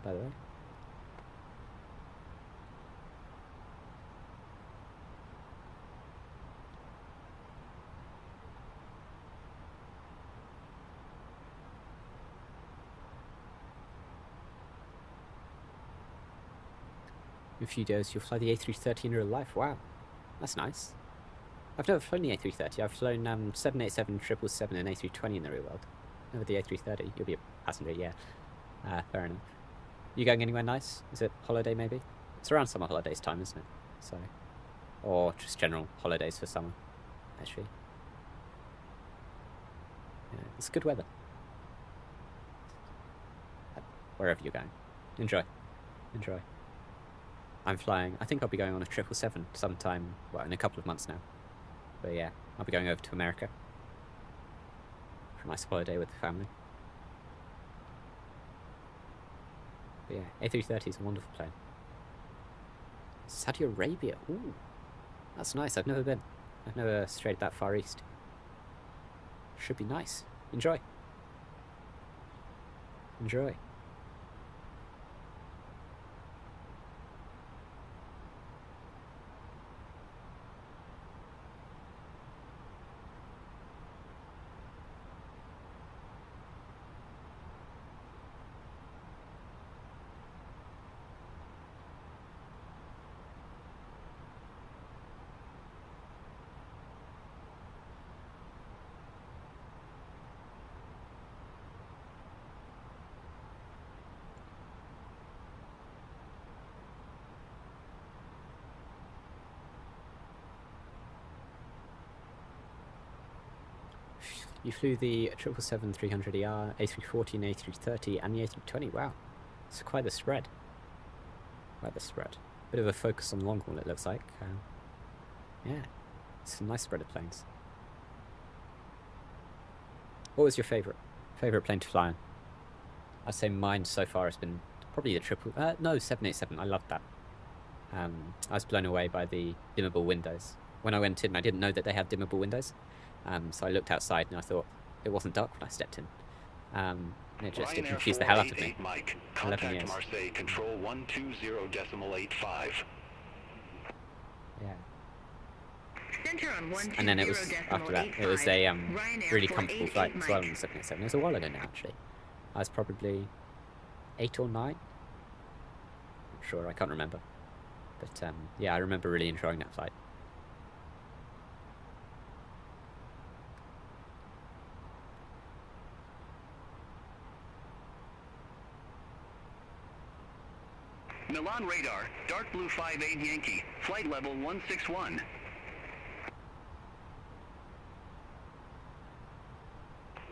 By the way. In a few days you'll fly the A330 in real life. Wow. That's nice. I've never flown the A330. I've flown 787, 777 and A320 in the real world. Never the A330. You'll be a passenger, yeah. Fair enough. You going anywhere nice? Is it holiday maybe? It's around summer holidays time, isn't it? So, or just general holidays for summer, actually. Yeah, it's good weather. Wherever you're going. Enjoy. Enjoy. I'm flying. I think I'll be going on a 777 sometime, well, in a couple of months now. But yeah, I'll be going over to America for a nice holiday with the family. But yeah, A330 is a wonderful plane. Saudi Arabia. Ooh, that's nice. I've never been. I've never strayed that far east. Should be nice. Enjoy. Enjoy. You flew the 777-300ER, A340 and A330 and the A320. Wow, it's quite the spread. Quite the spread. Bit of a focus on long haul, it looks like. Yeah, it's a nice spread of planes. What was your favourite plane to fly on? I'd say mine so far has been probably the 787. I loved that. I was blown away by the dimmable windows. When I went in, I didn't know that they had dimmable windows. So I looked outside and I thought it wasn't dark when I stepped in. And it confused the hell out of me. Mike. Contact Marseille, control 120.85. Yeah. Center on And then it was, after that, it was a Ryanair really comfortable 488 flight as well on Mike. the 787. It was a while ago now, actually. I was probably 8 or 9. I'm sure, I can't remember. But yeah, I remember really enjoying that flight. Milan radar, dark blue 58 Yankee, flight level 161.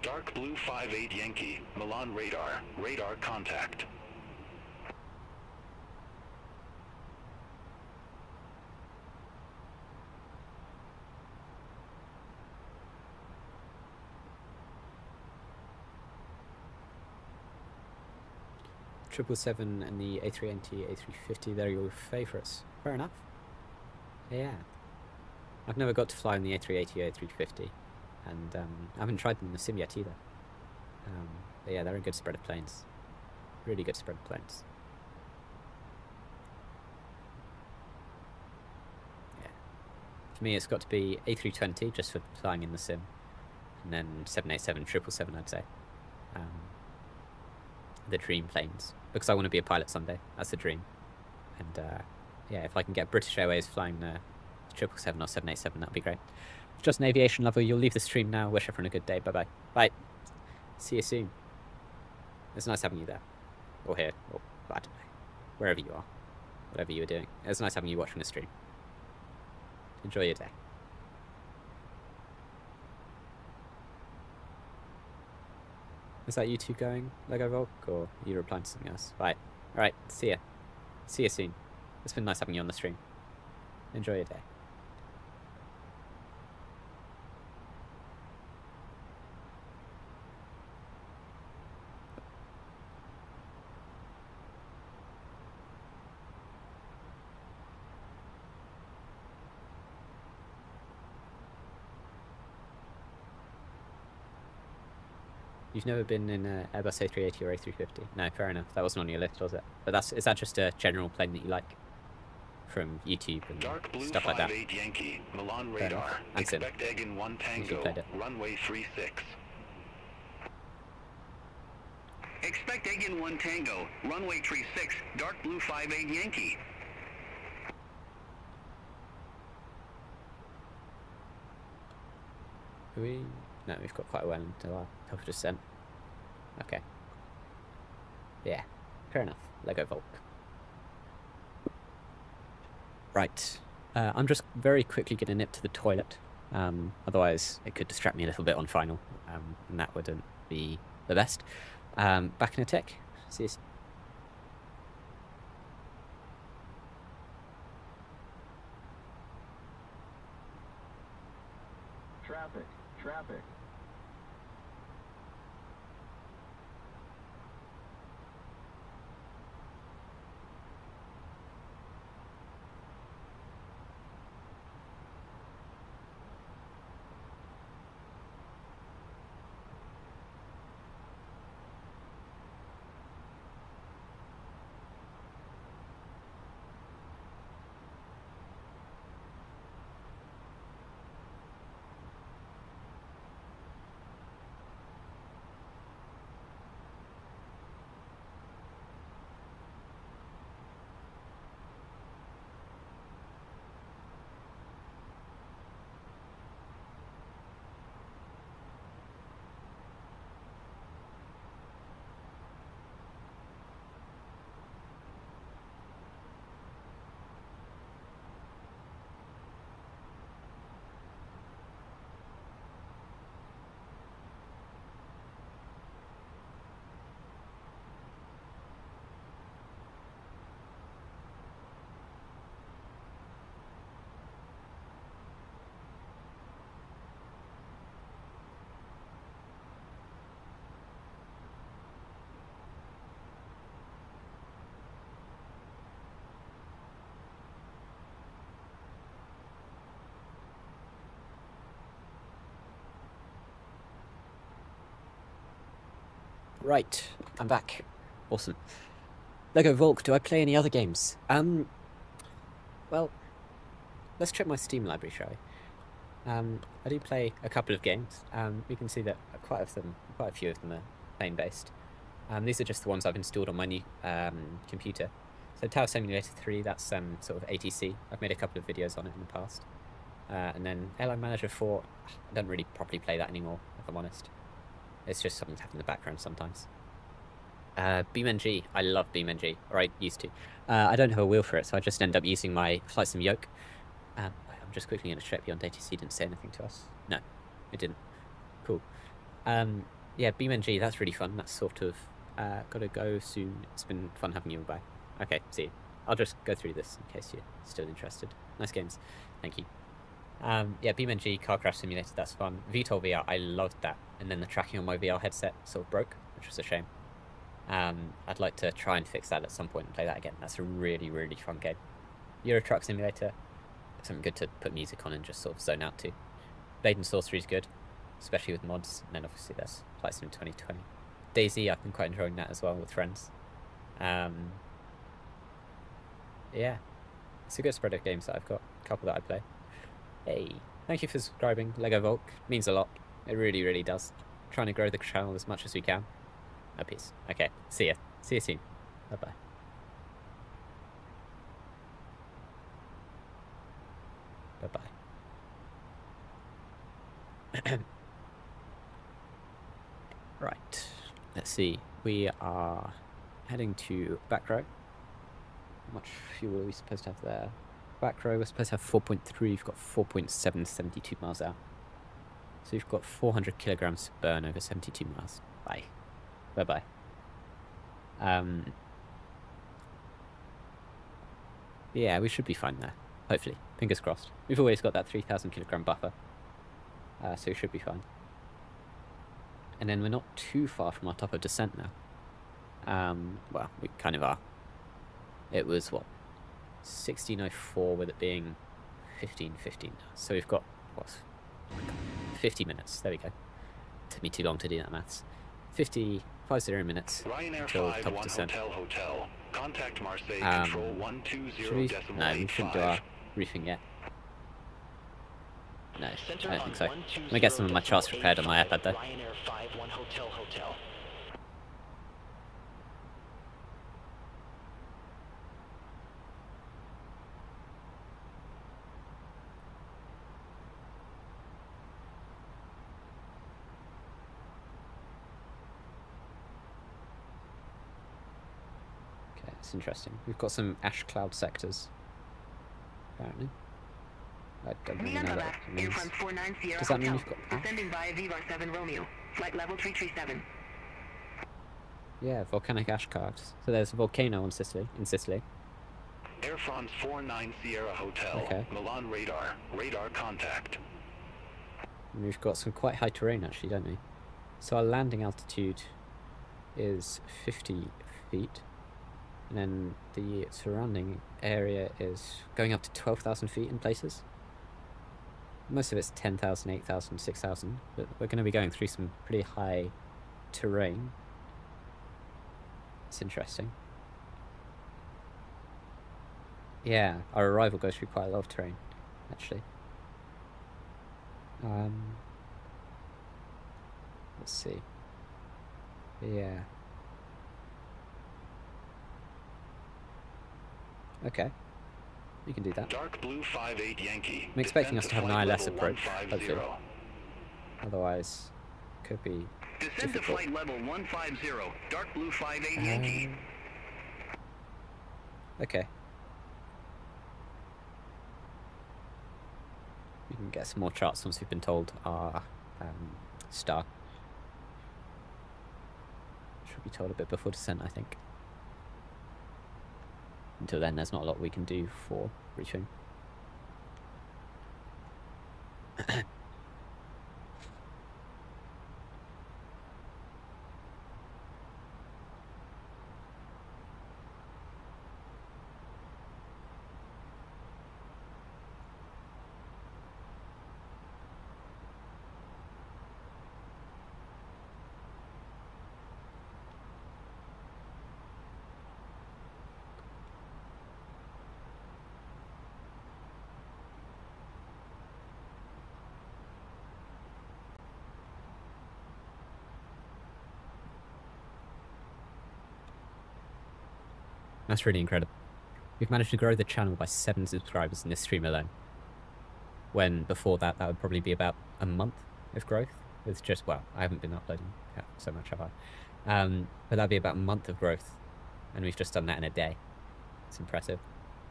Dark blue 58 Yankee, Milan radar, radar contact. Triple 7 and the A320, A350, they're your favourites. Fair enough. Yeah. I've never got to fly on the A380 or A350, and I haven't tried them in the sim yet either. But yeah, they're a good spread of planes. Really good spread of planes. Yeah. For me, it's got to be A320 just for flying in the sim, and then 787, 777, I'd say. The dream planes, because I want to be a pilot someday. That's the dream. And yeah, if I can get British Airways flying the 777 or 787, that'd be great. Just an aviation lover, you'll leave the stream now. Wish everyone a good day. Bye-bye. Bye. See you soon. It's nice having you there. Or here. Or, I don't know. Wherever you are. Whatever you were doing. It's nice having you watching the stream. Enjoy your day. Is that you two going, Lego Volk, or are you replying to something else? Right. Alright, see ya. See you soon. It's been nice having you on the stream. Enjoy your day. You've never been in an Airbus A380 or A350? No, fair enough. That wasn't on your list, was it? But is that just a general plane that you like? From YouTube and Dark blue stuff like that? 58 Yankee, Milan Fair radar. enough. And sim. Expect egg in 1 Tango, played it. runway 36. Expect egg in 1 Tango, runway 36, dark blue 58 Yankee. Are we? No, we've got quite a while until our top of descent. Okay. Yeah, fair enough. Lego Volk. Right. I'm just very quickly going to nip to the toilet. Otherwise, it could distract me a little bit on final, and that wouldn't be the best. Back in a tick. See you soon. Traffic. Right, I'm back. Awesome. Lego Volk, do I play any other games? Well, let's check my Steam library, shall we? I do play a couple of games. We can see that quite a few of them are plane-based. These are just the ones I've installed on my new computer. So Tower Simulator 3, that's sort of ATC. I've made a couple of videos on it in the past. And then Airline Manager 4, I don't really properly play that anymore, if I'm honest. It's just something to have in the background sometimes. BeamNG, I love BeamNG, or I used to. I don't have a wheel for it, so I just end up using my Flight Sim yoke. I'm just quickly going to check beyond ATC didn't say anything to us. No, it didn't. Cool. Yeah, BeamNG, that's really fun. That's sort of gotta go soon. It's been fun having you by. Okay, see you. I'll just go through this in case you're still interested. Nice games. Thank you. Yeah, BeamNG, Car Crash Simulator, that's fun. VTOL VR, I loved that. And then the tracking on my VR headset sort of broke, which was a shame. I'd like to try and fix that at some point and play that again. That's a really, really fun game. Euro Truck Simulator, something good to put music on and just sort of zone out to. Blade and Sorcery is good, especially with mods. And then obviously there's Flight Sim 2020. DayZ, I've been quite enjoying that as well with friends. Yeah, it's a good spread of games that I've got. A couple that I play. Hey, thank you for subscribing, Lego Volk. It means a lot. It really, really does. Trying to grow the channel as much as we can. Oh, peace. Okay, see ya. See you soon. Bye-bye. Bye-bye. Right, let's see. We are heading to back row. How much fuel are we supposed to have there? Back row, we're supposed to have 4.3. We've got 4.772 miles out. So we've got 400 kilograms to burn over 72 miles. Bye. Bye-bye. Yeah, we should be fine there. Hopefully. Fingers crossed. We've always got that 3,000 kilogram buffer. So we should be fine. And then we're not too far from our top of descent now. Well, we kind of are. It was, what, 16:04 with it being 15:15. So we've got, what, 50 minutes. There we go. Took me too long to do that maths. 50 minutes until top of descent. Hotel. Contact Marseille Control 120.85. No, we shouldn't do our briefing yet. No, I don't think so. I'm going to get some of my charts prepared on my iPad though. Ryanair 51 Hotel. Okay, it's interesting. We've got some ash cloud sectors, apparently. I don't really know what that means. Does that mean we've got ash? Descending by Viva 7 Romeo, flight level 337. Yeah, volcanic ash clouds. So there's a volcano in Sicily. Air France 49 Sierra Hotel. Okay. Milan radar. Radar contact. And we've got some quite high terrain actually, don't we? So our landing altitude is 50 feet. And then the surrounding area is going up to 12,000 feet in places. Most of it's 10,000, 8,000, 6,000. But we're going to be going through some pretty high terrain. It's interesting. Yeah, our arrival goes through quite a lot of terrain, actually. Let's see. Yeah. Okay. We can do that. Dark blue 58 Yankee. I'm expecting us to have an ILS approach, 150. hopefully. Otherwise, could be Descend to difficult. flight level 150, dark blue 58 Yankee. Okay. We can get some more charts once we've been told our star. Should be told a bit before descent, I think. Until then, there's not a lot we can do for briefing. That's really incredible. We've managed to grow the channel by 7 subscribers in this stream alone. When before that would probably be about a month of growth. It's just, well, I haven't been uploading so much, have I? But that'd be about a month of growth. And we've just done that in a day. It's impressive.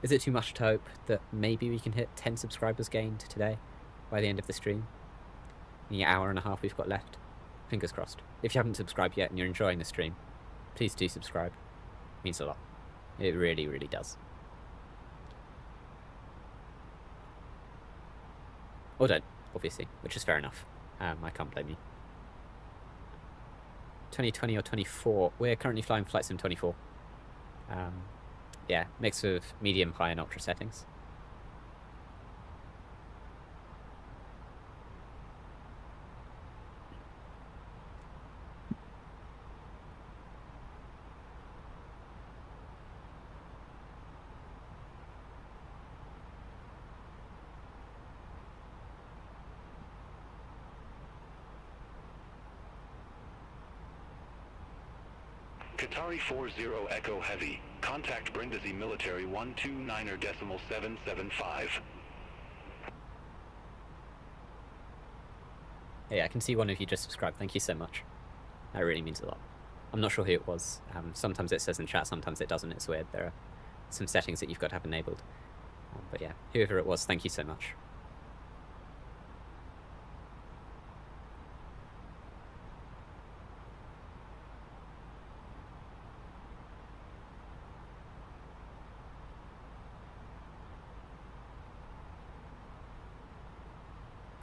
Is it too much to hope that maybe we can hit 10 subscribers gained today by the end of the stream? In the hour and a half we've got left. Fingers crossed. If you haven't subscribed yet and you're enjoying the stream, please do subscribe. It means a lot. It really, really does. Or don't, obviously, which is fair enough. I can't blame you. 2020 or 24. We're currently flying Flight Sim 24. Yeah, mix of medium, high, and ultra settings. Qatari 40 Echo Heavy. Contact Brindisi Military 129.775. Hey, I can see one of you just subscribed. Thank you so much. That really means a lot. I'm not sure who it was. Sometimes it says in chat, sometimes it doesn't. It's weird. There are some settings that you've got to have enabled. But yeah, whoever it was, thank you so much.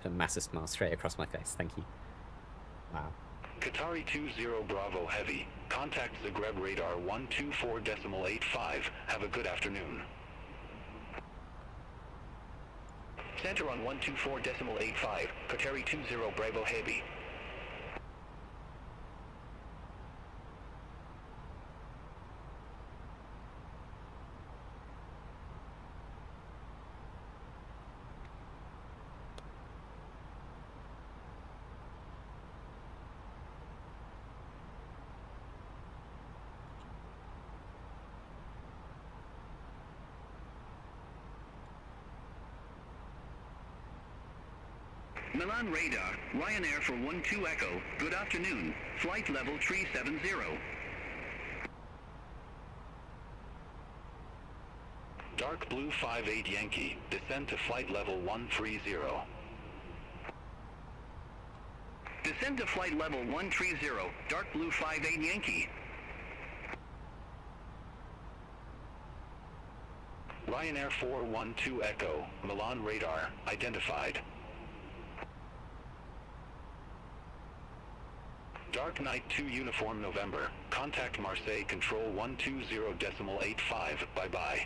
Put a massive smile straight across my face. Thank you. Wow. Qatari 20 Bravo Heavy. Contact Zagreb Radar 124.85. Have a good afternoon. Center on 124.85. Qatari 20 Bravo Heavy. Milan radar, Ryanair for 12 Echo, good afternoon, flight level 370. Dark Blue 58 Yankee, descend to flight level 130. Descend to flight level 130, Dark Blue 58 Yankee. Ryanair 412 Echo, Milan radar, identified. Dark Knight 2 Uniform November, contact Marseille Control 120.85, bye-bye.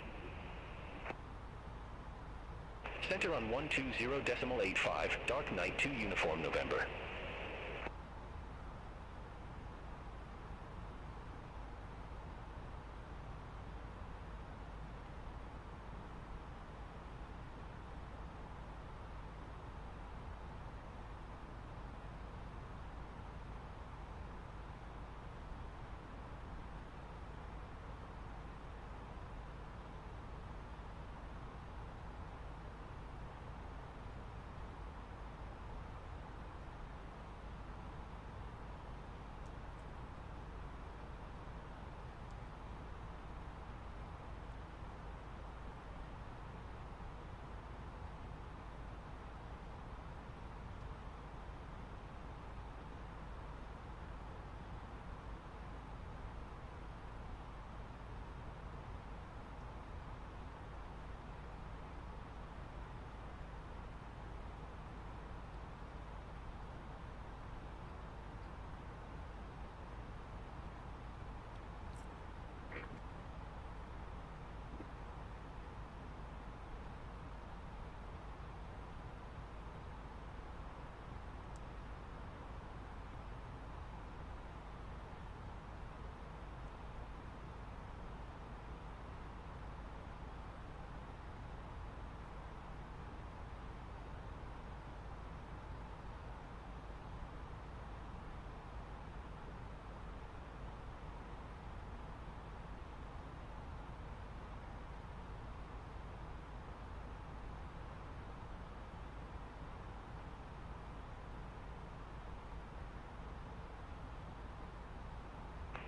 Center on 120.85, Dark Knight 2 Uniform November.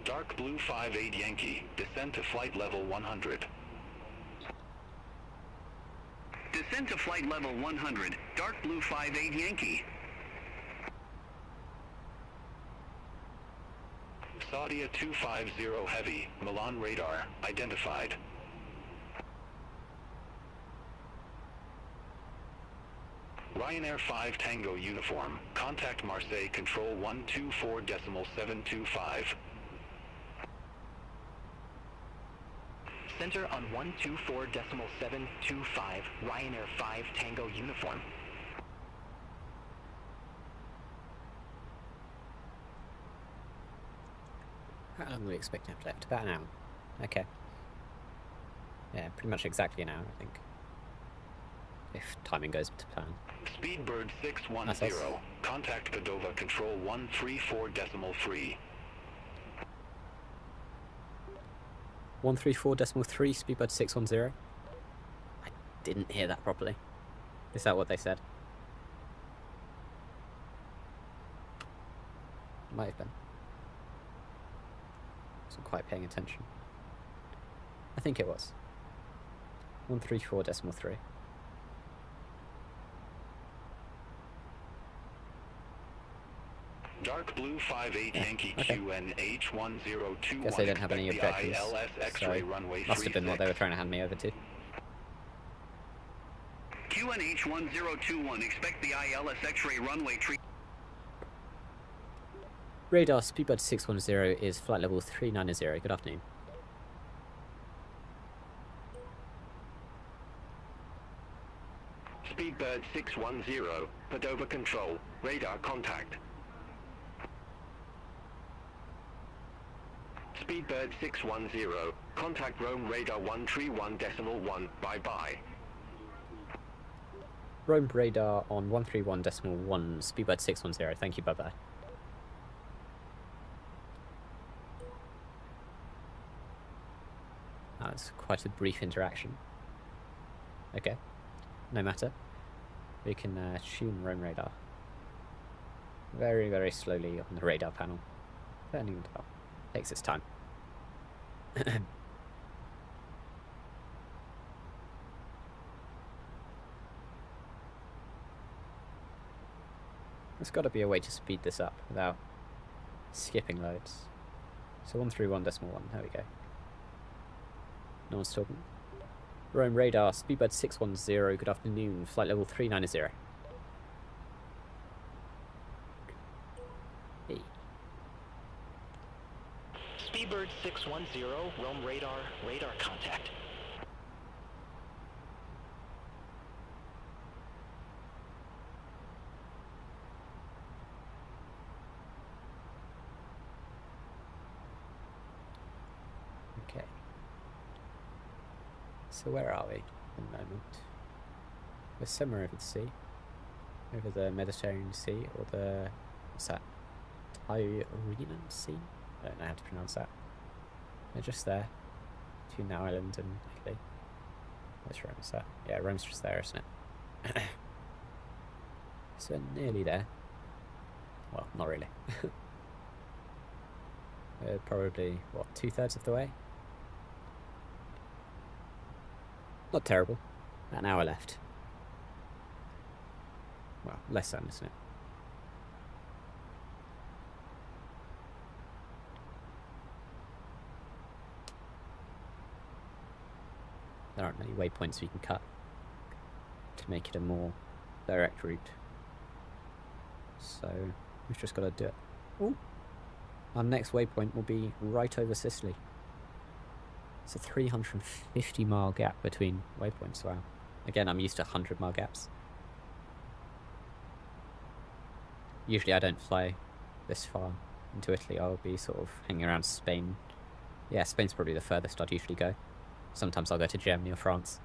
Dark Blue 58 Yankee, descend to flight level 100. Descend to flight level 100, Dark Blue 58 Yankee. Saudia 250 Heavy, Milan radar, identified. Ryanair 5 Tango uniform, contact Marseille control 124.725. Center on 124.725, Ryanair 5 Tango uniform. How long do we expect to have left? About an hour. Okay. Yeah, pretty much exactly an hour, I think. If timing goes to plan. Speedbird 610, contact Padova control 134.3. 134.3, Speedbird 610. I didn't hear that properly. Is that what they said? Might have been. Wasn't quite paying attention. I think it was. 134.3. Dark Blue 58 Yankee okay. QNH1021. Guess they don't have any Expect the objections, ILS X-ray runway must have been what they were 36. trying to hand me over to. QNH 1021, expect the ILS X-ray runway tree. Radar, Speedbird 610 is flight level 390. Good afternoon. Speedbird 610, Padova control, radar contact. Speedbird 610, contact Rome radar 131.1, bye-bye. Rome radar on 131.1, Speedbird 610. Thank you, bye-bye. That's quite a brief interaction. Okay, no matter. We can tune Rome radar very, very slowly on the radar panel. Turning it up. Takes its time. There's got to be a way to speed this up without skipping loads. So 131.1, there we go. No one's talking. Rome radar, Speedbird 610, good afternoon, flight level 390. Hey. Speedbird 610, Rome radar, radar contact. Okay. So where are we at the moment? We're somewhere over the sea. Over the Mediterranean Sea, or the... what's that? Tyrrhenian Sea? I don't know how to pronounce that. They're just there. Between the island and Italy. Where's Rome? Is that? Yeah, Rome's just there, isn't it? So we're nearly there. Well, not really. We're probably, what, 2/3 of the way? Not terrible. An hour left. Well, less than, isn't it? There aren't many waypoints we can cut to make it a more direct route. So we've just got to do it. Ooh. Our next waypoint will be right over Sicily. It's a 350-mile gap between waypoints. Wow. Again, I'm used to 100-mile gaps. Usually I don't fly this far into Italy. I'll be sort of hanging around Spain. Yeah, Spain's probably the furthest I'd usually go. Sometimes I'll go to Germany or France.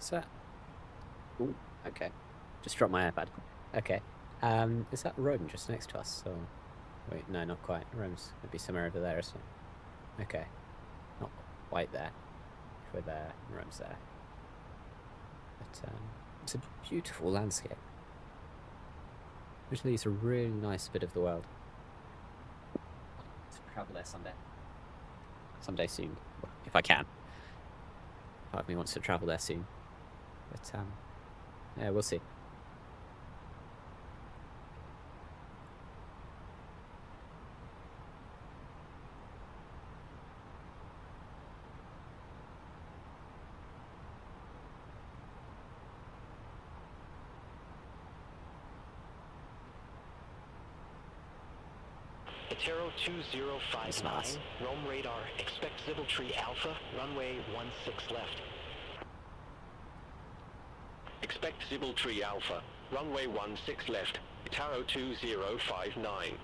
Is that... Ooh, okay. Just dropped my iPad. Okay. Is that Rome just next to us? Or... Wait, no, not quite. Rome's maybe somewhere over there, isn't it? Okay. Not quite there. If we're there, Rome's there. But, it's a beautiful landscape. Italy is a really nice bit of the world. To travel there someday. Someday soon, if I can. Part of me wants to travel there soon. But, yeah, we'll see. Atero 2059, Rome radar, expect Zibbletree Alpha, runway 16 left. Expect Zibbletree Alpha, runway 16 left, Ataro 2059.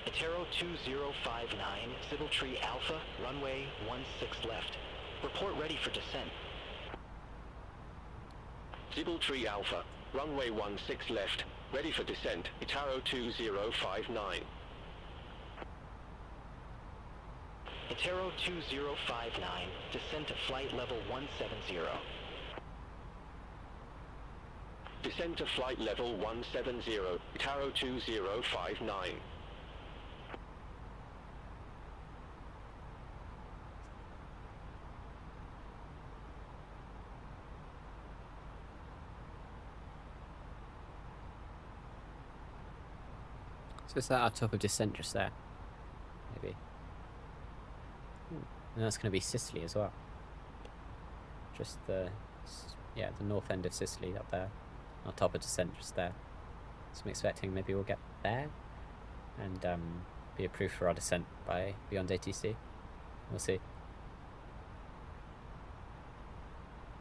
Atero 2059, Zibbletree Alpha, runway 16 left. Report ready for descent. Zibbletree Alpha, runway 16 left, ready for descent, Ataro 2059. Atero 2059, descent to flight level 170. Descent to flight level 170, Ataro 2059. So is that our top of descent just there? Maybe. And that's going to be Sicily as well. Just the, yeah, the north end of Sicily up there. Our top of descent just there. So I'm expecting maybe we'll get there and be approved for our descent by beyond ATC. We'll see.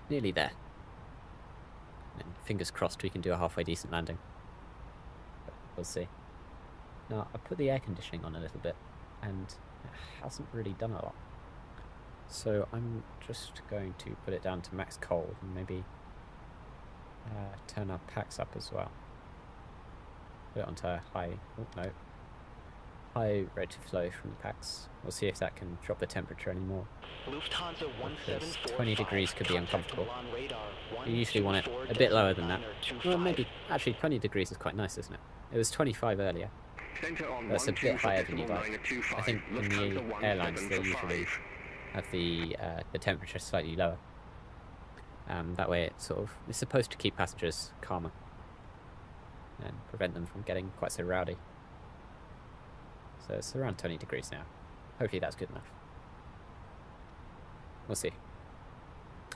Nearly there. And fingers crossed we can do a halfway decent landing. But we'll see. Now, I put the air conditioning on a little bit, and it hasn't really done a lot. So I'm just going to put it down to max cold, and maybe turn our packs up as well. Put it onto high, oh no, high rate of flow from the packs. We'll see if that can drop the temperature anymore. Lufthansa 1745, 20 degrees could be uncomfortable. on radar, You usually want it a bit lower than that. Well, maybe, actually 20 degrees is quite nice, isn't it? It was 25 earlier. That's a bit higher than you'd like. I think in the airlines they usually have the temperature slightly lower. That way it's supposed to keep passengers calmer and prevent them from getting quite so rowdy. So it's around 20 degrees now. Hopefully that's good enough. We'll see.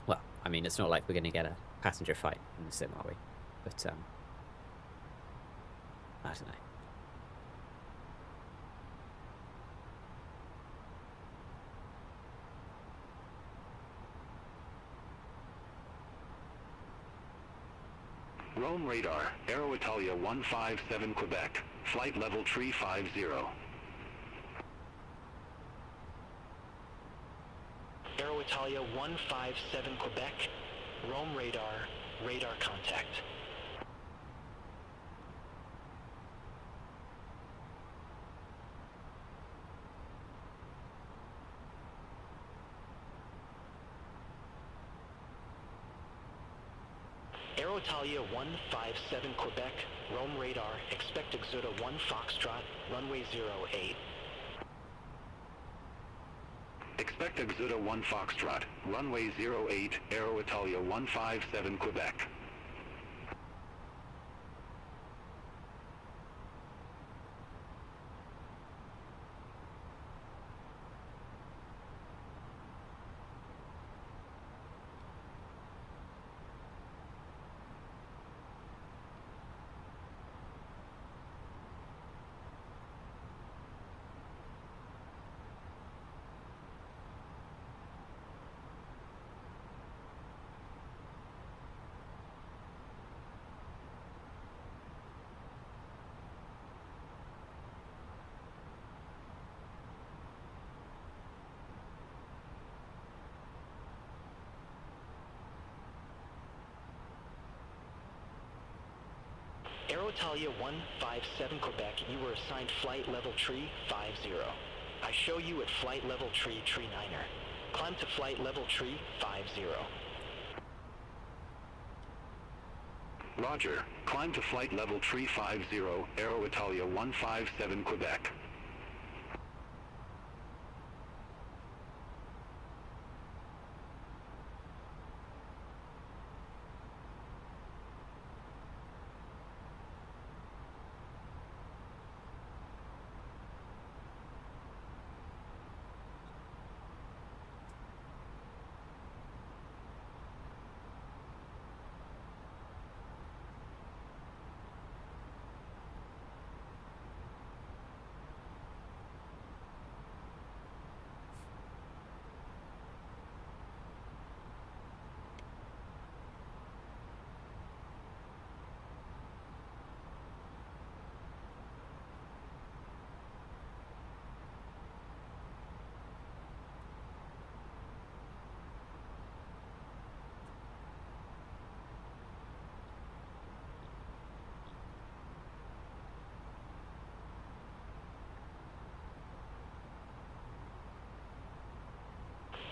Well, I mean, it's not like we're going to get a passenger fight in the sim, are we? But, I don't know. Rome radar, Aero Italia 157 Quebec, flight level 350. Aero Italia 157 Quebec, Rome radar, radar contact. Aero Italia 157 Quebec, Rome radar, expect Exoda 1 Foxtrot, runway 08. Expect Exoda 1 Foxtrot, runway 08, Aero Italia 157 Quebec. Aero Italia 157 Quebec, you were assigned flight level tree 50. I show you at flight level tree 9er. Climb to flight level tree 50. Roger. Climb to flight level tree 50, Aero Italia 157 Quebec.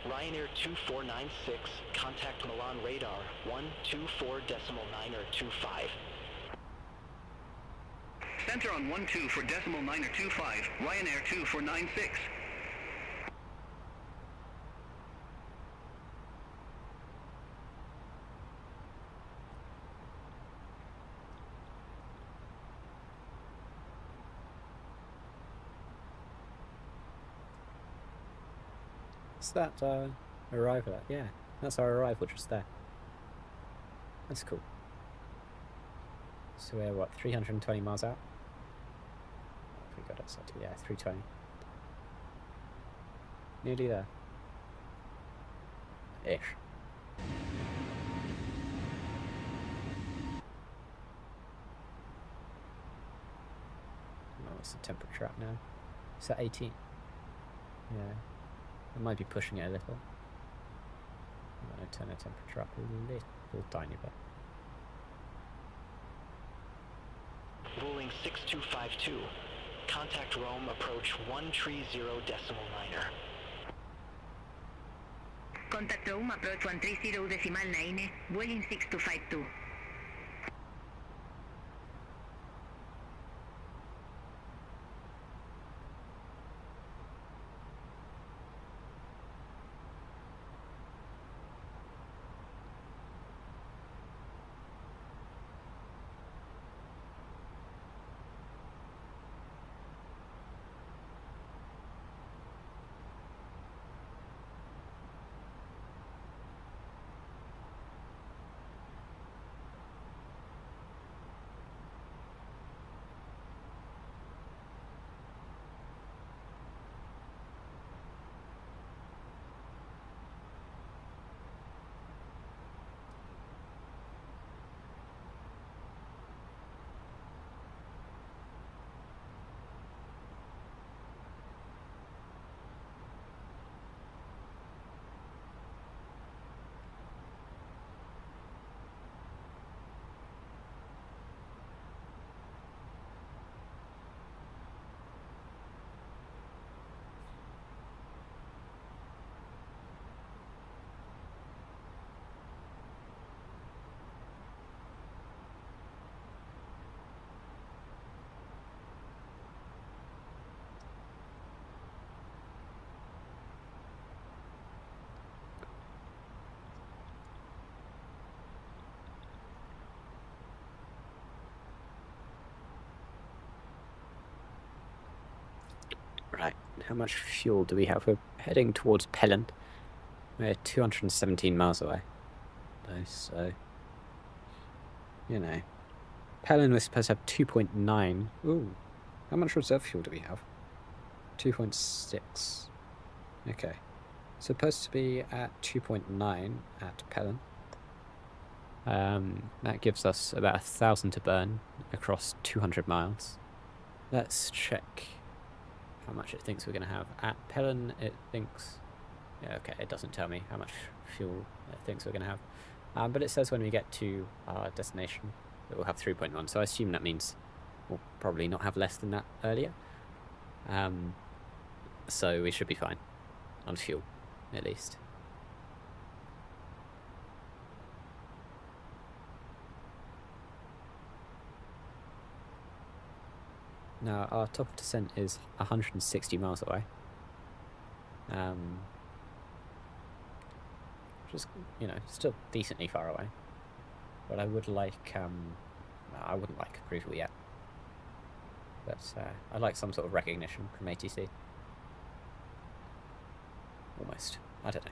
Ryanair 2496, contact Milan radar 124.925. Center on 12 for decimal 925, Ryanair 2496. Is that arrival at? Yeah, that's our arrival just there. That's cool. So we're what, 320 miles out? We got it set to, yeah, 320. Nearly there. Ish. Oh, what's the temperature at now? It's at 18. Yeah. I might be pushing it a little. I'm going to turn the temperature up a little tiny bit. Ruling 6252. Contact Rome, approach 130.9er. Contact Rome, approach 130.9, Vueling 6252. how much fuel do we have? We're heading towards Pellon. We're 217 miles away. So, you know. Pellon we're supposed to have 2.9. Ooh. How much reserve fuel do we have? 2.6. Okay. Supposed to be at 2.9 at Pellon. That gives us about 1,000 to burn across 200 miles. Let's check how much it thinks we're going to have. At Pellon, it thinks... Yeah, okay, it doesn't tell me how much fuel it thinks we're going to have. But it says when we get to our destination, it will have 3.1. So I assume that means we'll probably not have less than that earlier. So we should be fine on fuel, at least. Now, our top of descent is 160 miles away. Just, you know, still decently far away. But I would like, I wouldn't like approval yet. But I'd like some sort of recognition from ATC. Almost. I don't know.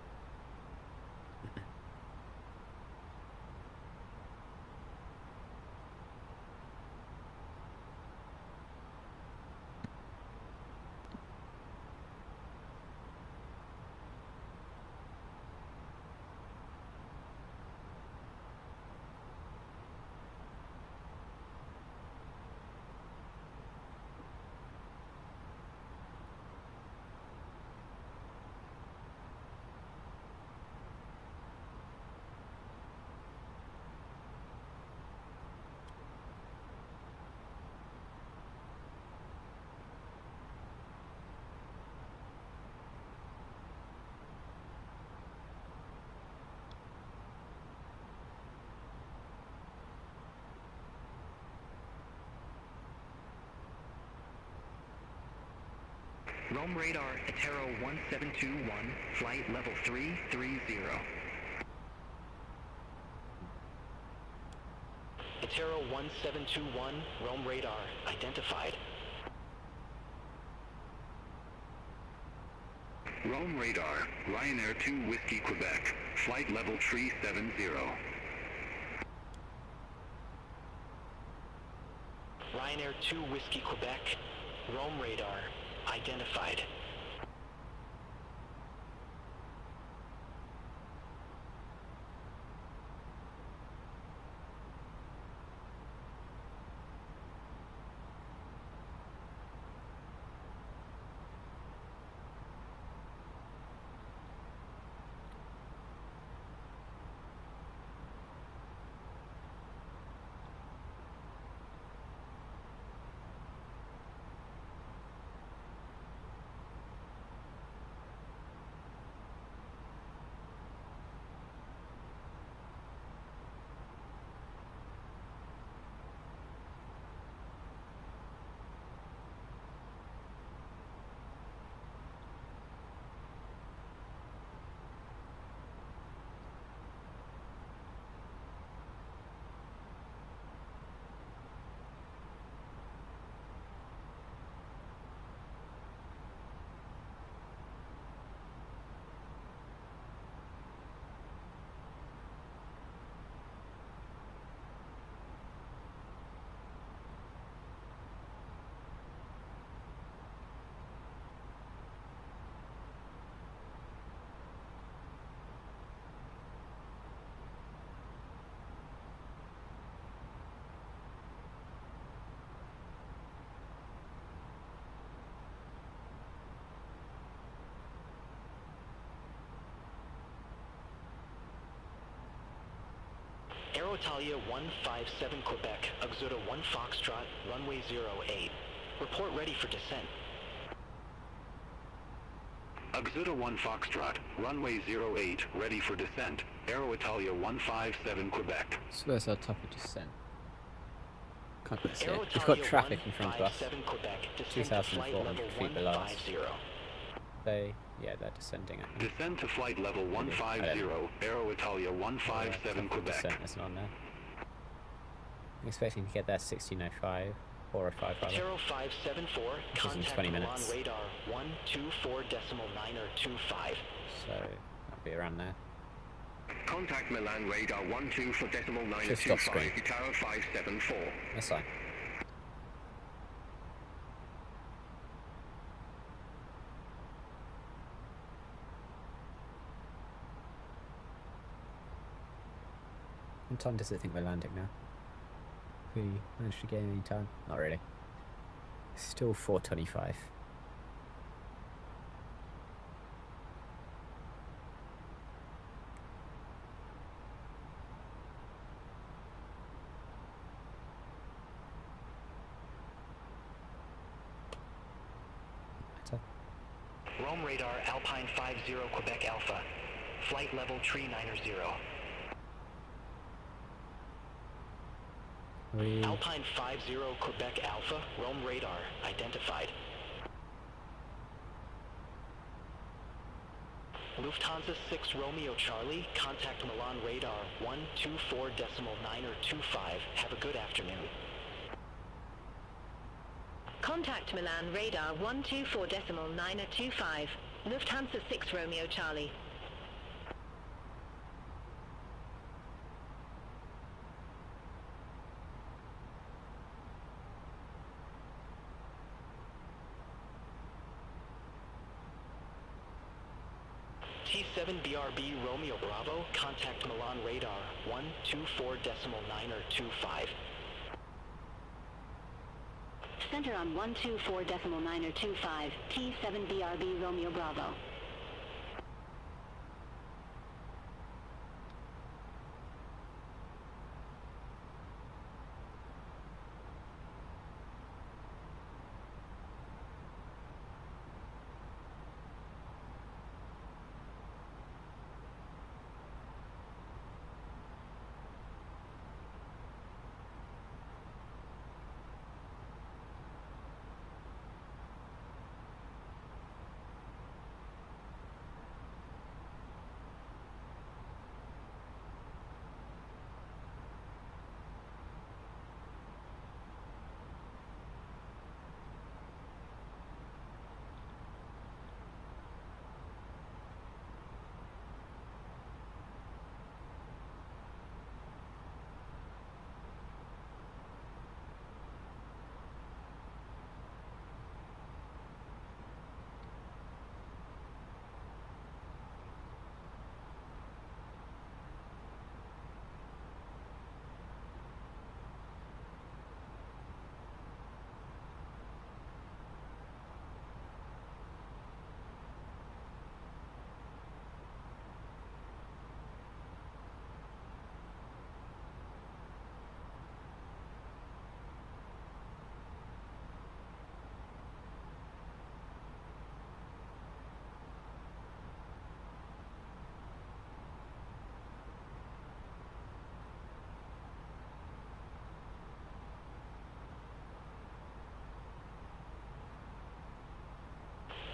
Rome radar, Atero 1721, flight level 330. Atero 1721, Rome radar, identified. Rome radar, Ryanair 2 Whiskey Quebec, flight level 370. Ryanair 2 Whiskey Quebec, Rome radar, identified. Aeroitalia 157 Quebec, Auxerre 1 Foxtrot, runway 08. Report ready for descent. Auxerre 1 Foxtrot, runway 08, ready for descent. Aeroitalia 157 Quebec. So where's our top of descent? Can't quite see it. We've got traffic in front of us. 2,400 feet below us. Yeah, they're descending. I think. Descend to flight level 150, Aeroitalia 157 Quebec. Descent isn't on there. I'm expecting to get there 16:05, 4 or 5 rather. Zero 574, Which is in contact 20 Milan minutes. radar 124.925. So that'll be around there. Contact Milan radar 124.925, Just off screen. Tower 574. That's fine. What time does it think we're landing now? We managed to gain any time? Not really. Still 4:25. Better. Rome radar Alpine 50 Quebec Alpha. Flight level 390. Alpine 50 Quebec Alpha, Rome radar, identified. Lufthansa 6 Romeo Charlie, contact Milan radar 124.925. Have a good afternoon. Contact Milan radar 124.925. Lufthansa 6 Romeo Charlie. T7 BRB Romeo Bravo, contact Milan radar 124.925. Center on 124.925, T7 BRB Romeo Bravo.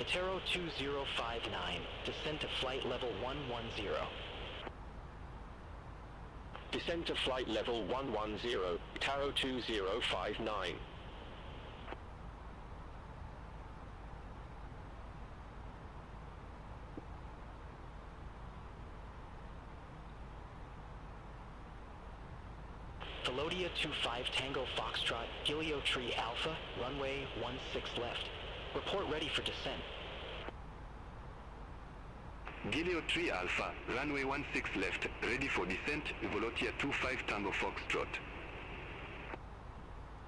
Itero 2059, descend to flight level 110. Descend to flight level 110, Taro 2059. Velodia 25 Tango Foxtrot, Gilio Tree Alpha, runway 16 left. Report ready for descent. Gilio 3 Alpha, runway 16 left, ready for descent, Volotia 25 Tango Foxtrot.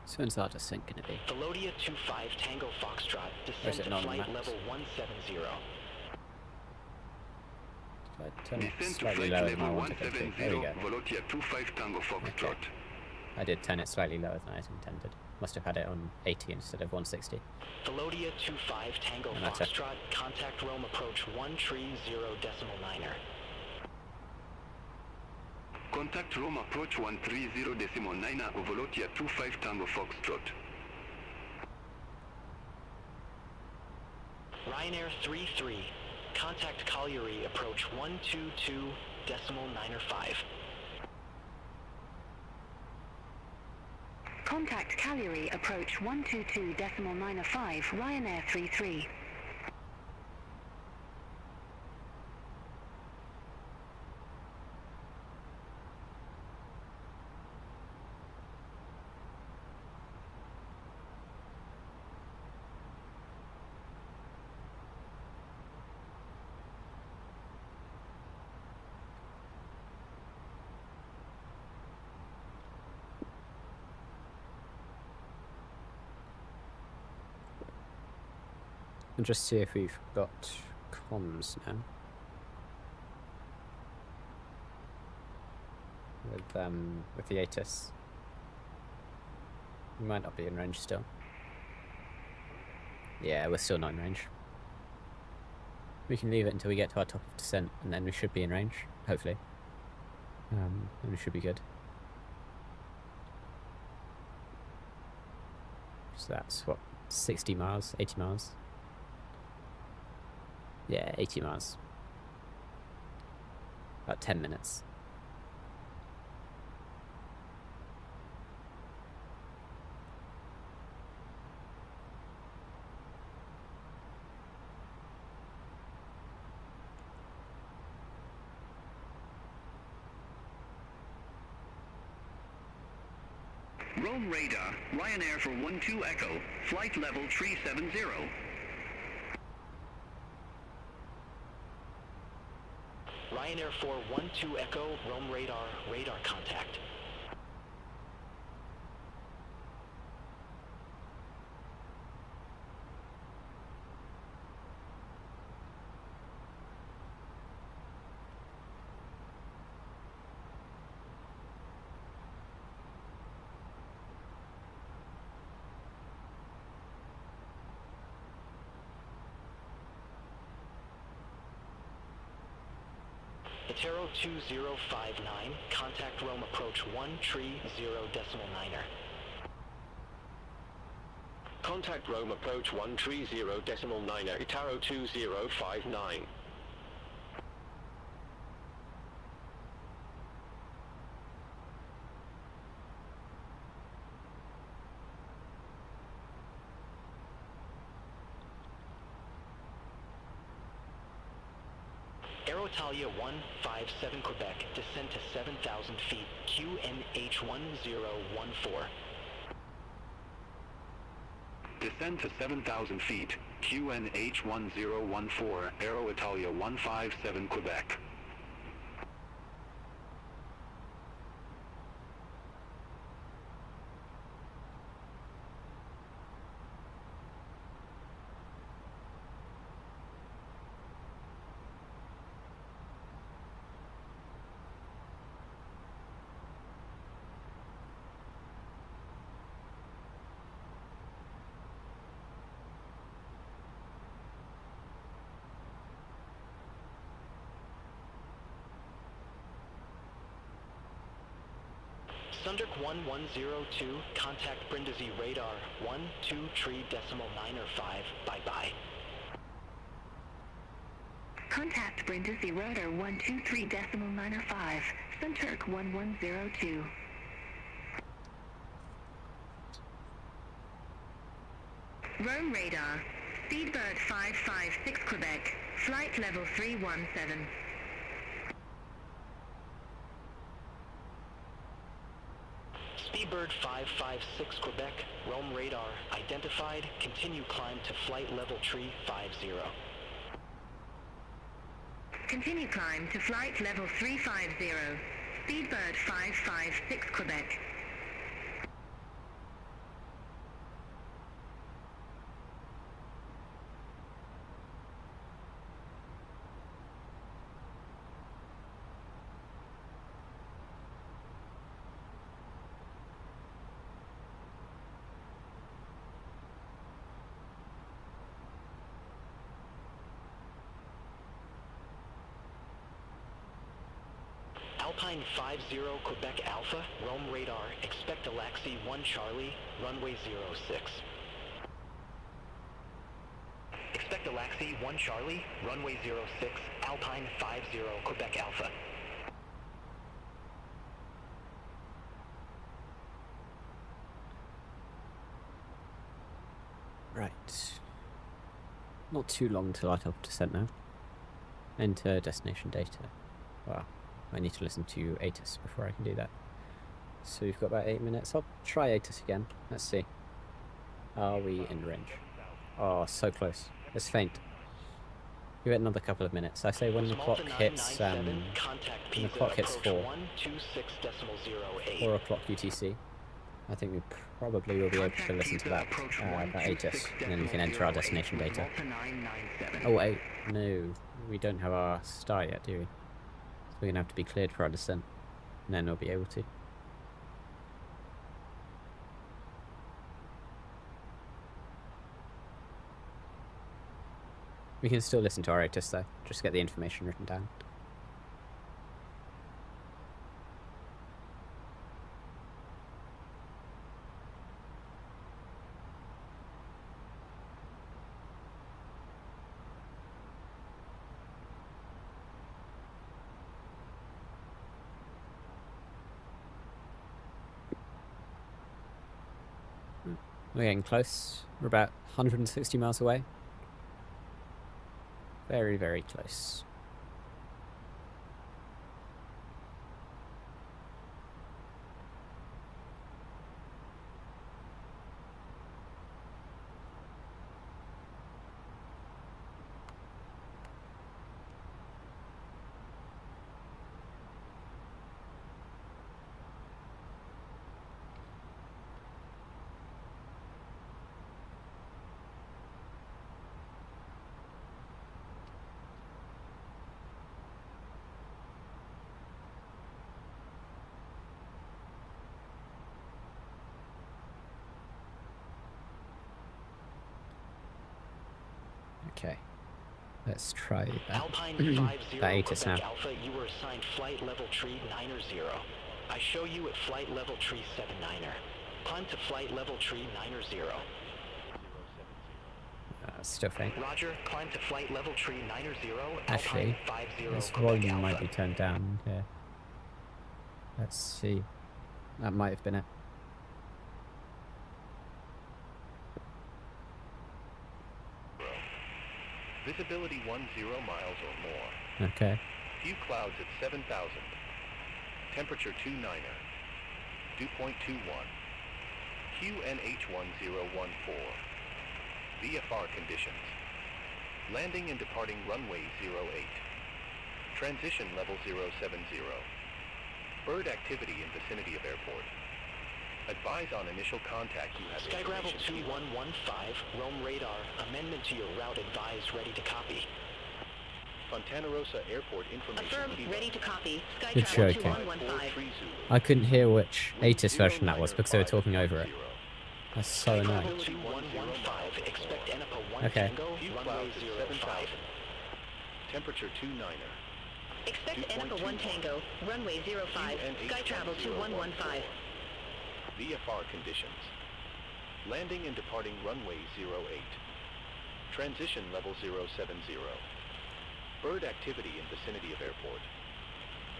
So when's our descent going to be? Velodia 25 Tango Foxtrot, Or is descend it to not on the flight maps? level 170. So I turn it Descend to slightly flight lower than I level wanted it to. There we 170, go. Volotia 25 Tango Foxtrot. Okay. I did turn it slightly lower than I intended. Must have had it on 80 instead of 160. Velodia 25 Tango No matter. Foxtrot, contact Rome approach 130.9er. Contact Rome approach 130.9 Volotia 25 Tango Foxtrot. Ryanair 33, contact Colliery approach 122.905. Contact Cagliari approach 122.95 Ryanair 33. And just see if we've got comms now. With the ATIS. We might not be in range still. Yeah, we're still not in range. We can leave it until we get to our top of descent, and then we should be in range, hopefully. And we should be good. So that's what, 60 miles, 80 miles? Yeah, 80 miles. About 10 minutes. Rome radar, Ryanair for 12 Echo, flight level 370. Ryanair 412 Echo, Rome radar, radar contact. Itero 2059, contact Rome approach 130.9er. Contact Rome approach 130.9er, Itaro 2059. Italia 157 Quebec, descend to 7,000 feet, QNH 1014. Descend to 7,000 feet, QNH 1014, Aero Italia 157 Quebec. Sunduk 1102, contact Brindisi radar 123.905, bye-bye. Contact Brindisi radar 123.905, Sunturk 1102. Rome radar, Speedbird 556 Quebec, flight level 317. Speedbird 556 Quebec, Rome radar, identified, continue climb to flight level tree 50. Continue climb to flight level 350, Speedbird 556 Quebec. Alpine 50 Quebec Alpha, Rome radar, expect a LICC 1 Charlie, runway 06. Expect a LICC 1 Charlie, runway 06, Alpine 50 Quebec Alpha. Right. Not too long till I top descent now. Enter destination data. Well, I need to listen to ATIS before I can do that. So we've got about 8 minutes. I'll try ATIS again. Let's see. Are we in range? Oh, so close. It's faint. Give it another couple of minutes. I say when the clock hits 4 o'clock UTC, I think we probably will be able to listen to that ATIS, and then we can enter our destination data. Oh wait, no, we don't have our star yet, do we? So we're gonna have to be cleared for our descent, and then we'll be able to. We can still listen to our ATIS though, just get the information written down. We're getting close. We're about 160 miles away. Very, very close. Okay, let's try that. Alpine 50 that ATIS now. Alpha, you were assigned flight level tree 90. I show you at flight level tree 79er. Climb to flight level tree 90. Still faint. Roger, climb to flight level tree 90. Actually, Alpine 50 this Quebec volume Alpha. might be turned down here. Let's see. That might have been it. Visibility 10 miles or more. Okay. Few clouds at 7,000. Temperature 29er. Dew point 21. QNH1014. VFR conditions. Landing and departing runway 08. Transition level 070. Bird activity in vicinity of airport. Advise on initial contact you have Skygravel information. 2115, Rome radar. Amendment to your route advised, ready to copy. Fontana Rossa Airport information. Affirm, kilo. ready to copy. Good Skytravel joking. 2115. I couldn't hear which ATIS version that was because they were talking over it. That's so annoying. Skytravel 2115, expect ENIPA 1 Okay. Tango, Few runway clouds at 05. 7,000. Temperature 29er. Expect ENIPA 1 Tango, runway 05, Skytravel 2115. VFR conditions. Landing and departing runway 08. Transition level 070. Bird activity in vicinity of airport.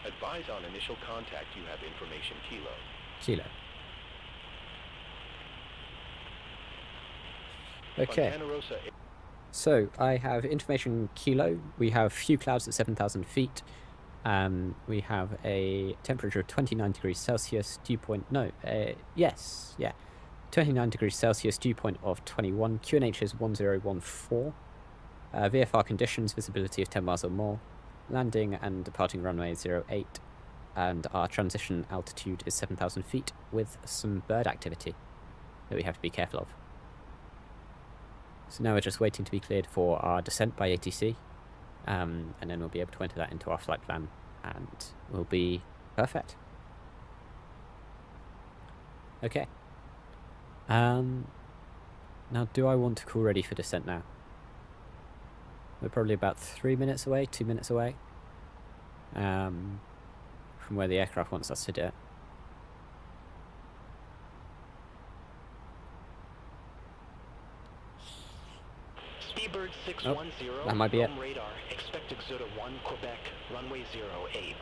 Advise on initial contact you have information kilo. Kilo. Okay. Fontana Rossa So I have information kilo. We have few clouds at 7,000 feet. We have a temperature of 29 degrees Celsius, dew point, no, yes, yeah, 29 degrees Celsius, dew point of 21, QNH is 1014, VFR conditions, visibility of 10 miles or more, landing and departing runway 08, and our transition altitude is 7,000 feet with some bird activity that we have to be careful of. So now we're just waiting to be cleared for our descent by ATC. And then we'll be able to enter that into our flight plan, and we'll be perfect. Okay. Now, do I want to call ready for descent now? We're probably about 3 minutes away, 2 minutes away, from where the aircraft wants us to do it. Speedbird 610, that might be it. Rome radar. Expect Exoda 1 Quebec, runway 08.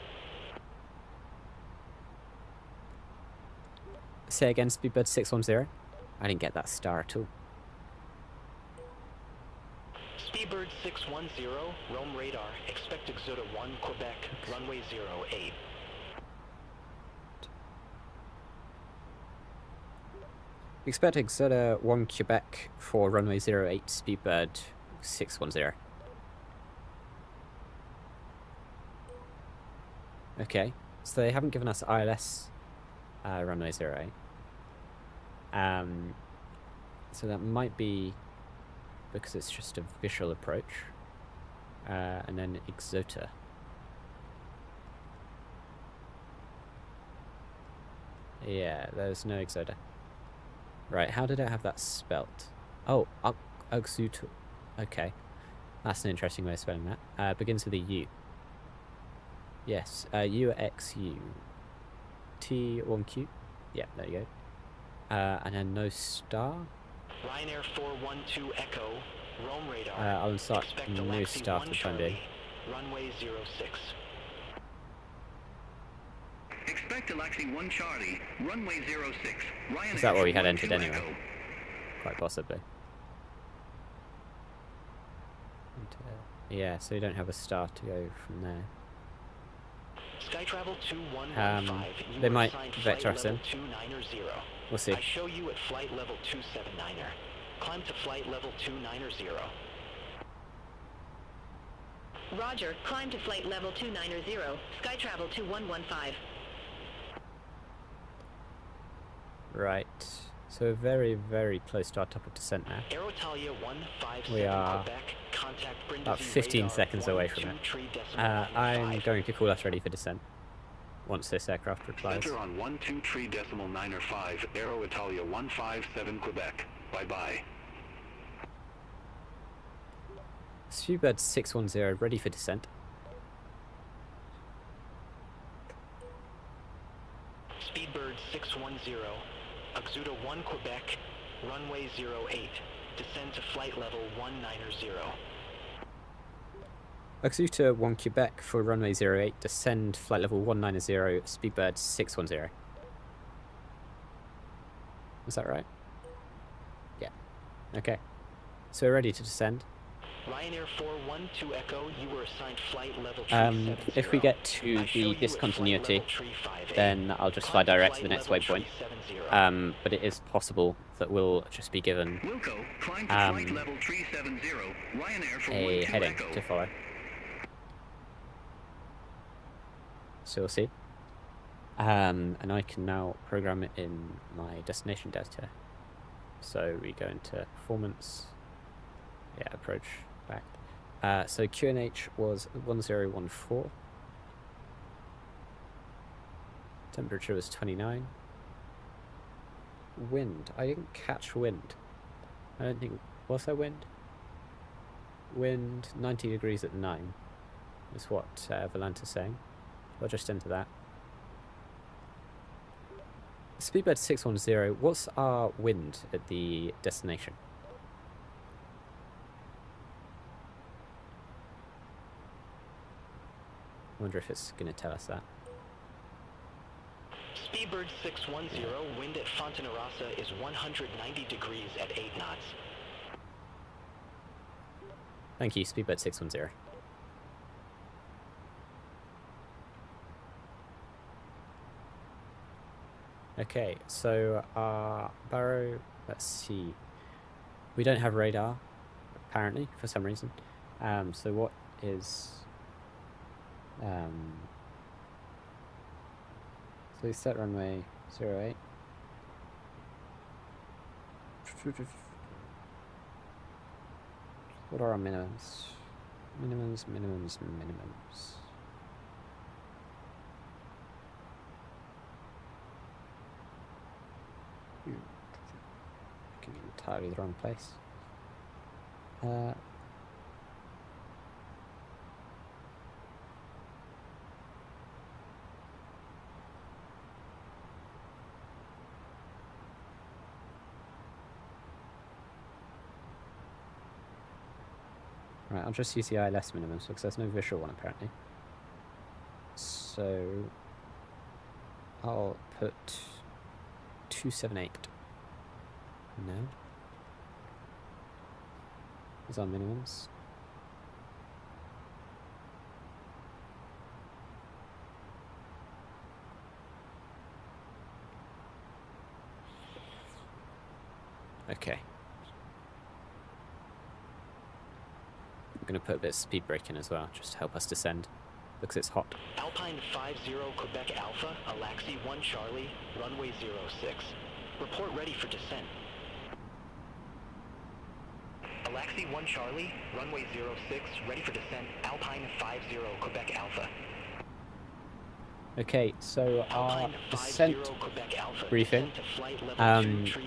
Say again, Speedbird 610. I didn't get that star at all. Speedbird 610, Rome radar, expect Exoda 1 Quebec, runway 08. Expect Exoda 1 Quebec for runway 08, Speedbird 610. Okay, so they haven't given us ILS runway 08. So that might be because it's just a visual approach. And then Exota. Yeah, there's no Exota. Right, how did I have that spelt? Oh, Exota. Okay, that's an interesting way of spelling that. Begins with a U. Yes, UXU. T1Q. Yeah, there you go. And then no star. Ryanair 412 Echo, Rome radar. I'll start expect no Alexi star 1 for the time being. Runway 06. Expect Alexi 1 Charlie, runway 06. Ryanair Is that what we had 412 entered anyway? Echo. Quite possibly. Yeah, so you don't have a star to go from there. Skytravel 2115. They might vector us in. 290. We'll see. I show you at flight level 279er. Climb to flight level 290. Roger, climb to flight level 290, Skytravel 2115. Right. So very, very close to our top of descent now. Aerotalia 157 We are Quebec. Contact about Brindisi 15 radar seconds away from it. 123.95. I'm going to call us ready for descent once this aircraft replies. Center on 123.95, Aero Italia 157 Quebec. Bye-bye. Speedbird 610 ready for descent. Speedbird 610, Exuda 1 Quebec, runway 08. Descend to flight level 190. Exuta 1 Quebec for runway 08, descend flight level 190, Speedbird 610. Is that right? Yeah. Okay. So we're ready to descend. Ryanair 412 Echo, you were assigned flight level 370. If we get to the discontinuity, then I'll just fly direct to the next waypoint. But it is possible that we'll just be given Wilco, climb to flight level 370. Ryanair for a 12 heading Echo. to follow. So we'll see. And I can now program it in my destination data. So we go into performance. Yeah, approach back. So QNH was 1014. Temperature was 29. Wind. I didn't catch wind. I don't think. Was there wind? Wind 90 degrees at 9 is what Volanta's saying. I'll just enter that. Speedbird 610, what's our wind at the destination? I wonder if it's going to tell us that. Speedbird 610, wind at Fontana Rossa is 190 degrees at 8 knots. Thank you, Speedbird 610. Okay, so our barrow, let's see. We don't have radar, apparently, for some reason. So what is... so we set runway 08. What are our minimums? Minimums. Looking entirely the wrong place. Right, I'll just use the ILS minimums because there's no visual one apparently. So I'll put 278. No. Those are minimums. Okay. I'm going to put a bit of speed brake in as well, just to help us descend, because it's hot. Alpine 50 Quebec Alpha, Alaxi 1 Charlie, runway 06. Report ready for descent. Alaxi 1 Charlie, runway 06, ready for descent, Alpine 50 Quebec Alpha. Okay, so our Alpine descent 50 Quebec Alpha, briefing. descent to flight level 230.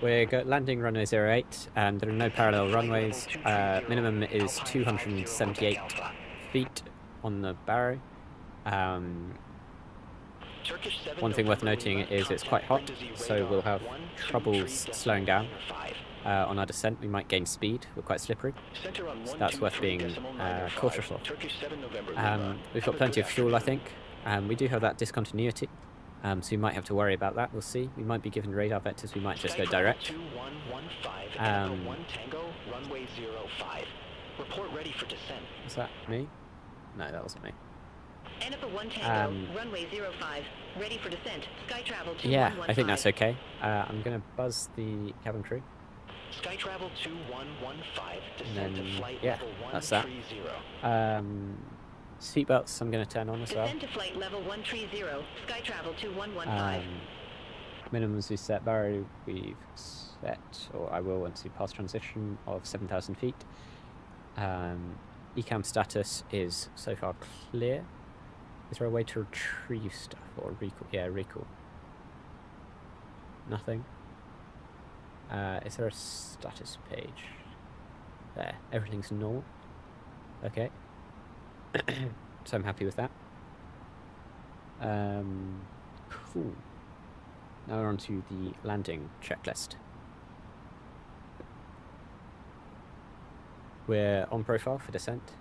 We're landing runway 08, and there are no parallel runways. Minimum is 278 feet on the barrow. One thing worth noting is it's quite hot, so we'll have troubles slowing down. On our descent, we might gain speed. We're quite slippery, so that's worth being cautious of. We've got plenty of fuel, I think. We do have that discontinuity, so we might have to worry about that. We'll see. We might be given radar vectors. We might just go direct. Runway 05. Report ready for descent. Was that me? No, that wasn't me. Enapa 1 Tango, runway 05, ready for descent. Sky travel 2115. Yeah, I think that's okay. I'm going to buzz the cabin crew. Sky travel 2115, descent And to then, flight yeah, level that's that. 130. Seatbelts I'm going to turn on as well. Descent to flight level 130, sky travel 2115. Minimums we set, barrow we've set, or I will once we pass transition, of 7,000 feet. ECAM status is so far clear. Is there a way to retrieve stuff or recall? Yeah, recall. Nothing. Is there a status page? There, everything's normal. Okay. So I'm happy with that. Cool. Now we're on to the landing checklist. We're on profile for descent,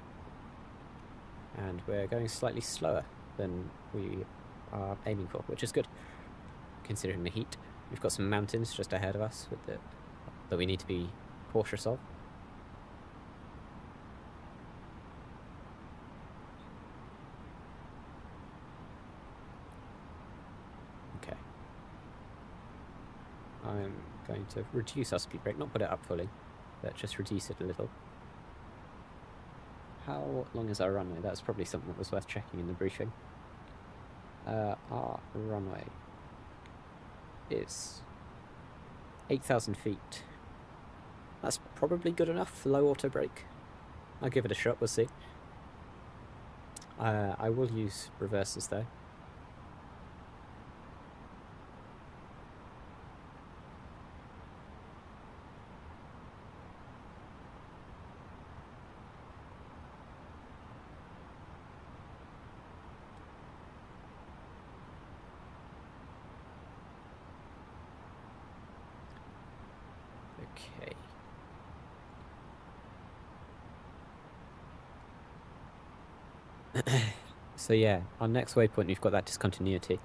and we're going slightly slower than we are aiming for, which is good, considering the heat. We've got some mountains just ahead of us that we need to be cautious of. Okay. I'm going to reduce our speed brake, not put it up fully, but just reduce it a little. How long is our runway? That's probably something that was worth checking in the briefing. Our runway is 8,000 feet. That's probably good enough for low auto brake. I'll give it a shot, we'll see. I will use reverses though. Okay. So yeah, our next waypoint we've got that discontinuity.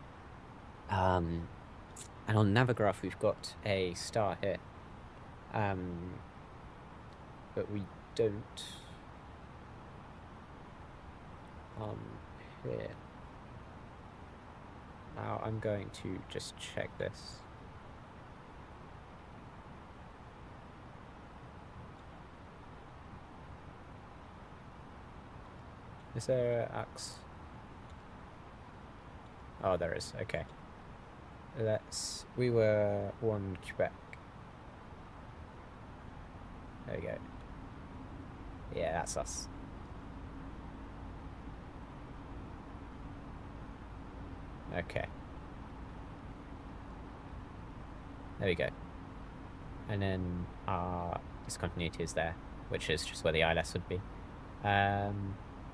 And on Navigraph we've got a star here. But we don't here. Now I'm going to just check this. Is there an axe? Oh, there is. Okay. We were 1 Quebec. There we go. Yeah, that's us. Okay. There we go. And then our discontinuity is there, which is just where the ILS would be.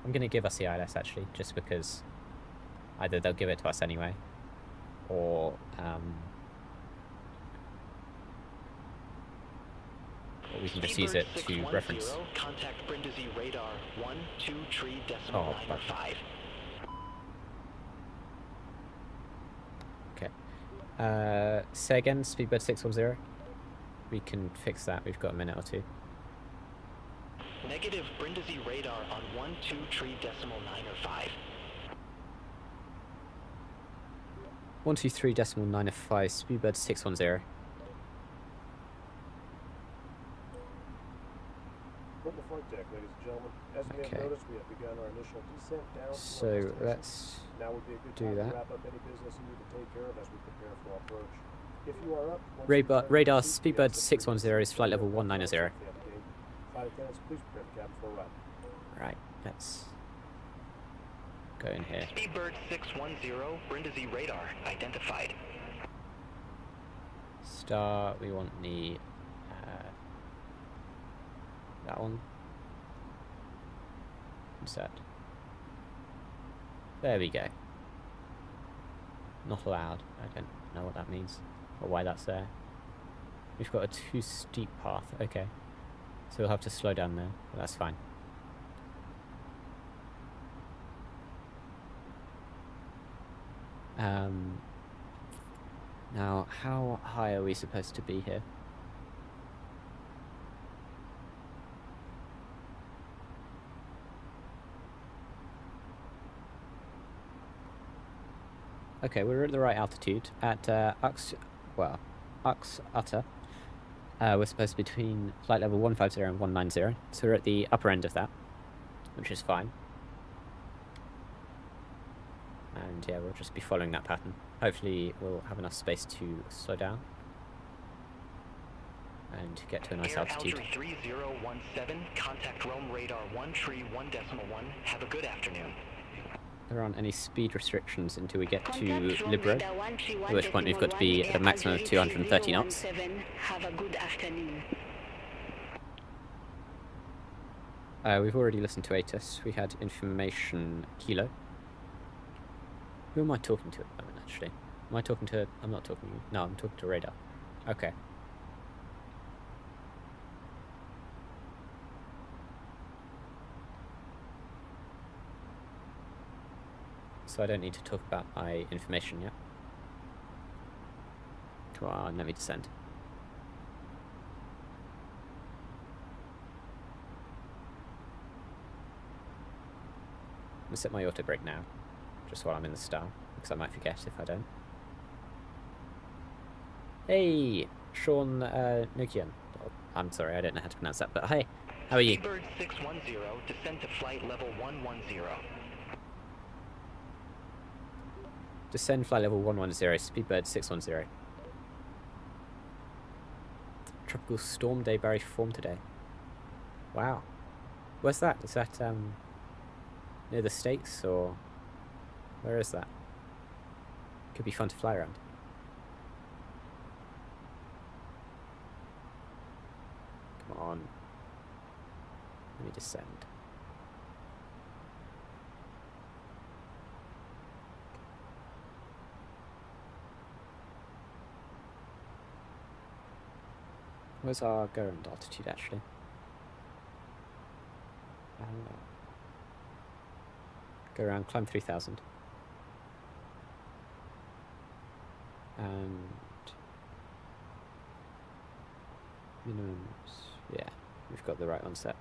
I'm going to give us the ILS actually, just because either they'll give it to us anyway, or we can just use it to reference. Contact Brindisi radar 123.9 or 5. Okay. Say again, Speedbird 610. We can fix that. We've got a minute or two. Negative Brindisi radar on 123.9 or 5. 123.9 or 5. Speedbird 610. flight deck, ladies and gentlemen. As you may Okay. have noticed, we have begun our initial descent down to our So destination. let's Now would be a good do time that. to wrap up any business you need to take care of as we prepare for our approach. If you are up, once you radar, return to radar your seat, we Speedbird ask that you 610 is remain flight seated level until 190. the gate. Flight attendants, please prepare the cabin for a ride. Right, let's go in here. Speedbird 610, Brindisi radar identified. Star, we want the that one. What's that? There we go. Not allowed. I don't know what that means or why that's there. We've got a too steep path. Okay, so we'll have to slow down there, but that's fine. Now, how high are we supposed to be here? Okay, we're at the right altitude at Uxutter. We're supposed to be between flight level 150 and 190, so we're at the upper end of that, which is fine. And yeah, we'll just be following that pattern. Hopefully we'll have enough space to slow down and get to a nice Air altitude. Algerie 3017, contact Rome radar 131.1. Have a good afternoon. There aren't any speed restrictions until we get to Contact Rome Libero, radar 131.1 at which point we've got to be at a maximum of 230 knots. 3017. Have a good afternoon. We've already listened to ATIS. We had information Kilo. Who am I talking to at the moment, actually? Am I talking to... I'm not talking to you. No, I'm talking to radar. Okay. So I don't need to talk about my information yet. Come on, let me descend. I'm gonna set my auto brake now, just while I'm in the star, because I might forget if I don't. Hey, Sean Nukian. Oh, I'm sorry, I don't know how to pronounce that, but hey, how are you? Speedbird 610, descend to flight level 110. Descend flight level 110, Speedbird 610. Tropical storm day Barry formed today. Wow. Where's that? Is that near the States, or where is that? Could be fun to fly around. Come on. Let me descend. Where's our current altitude, actually? Go around, climb 3000. And... minimums... yeah, we've got the right one set.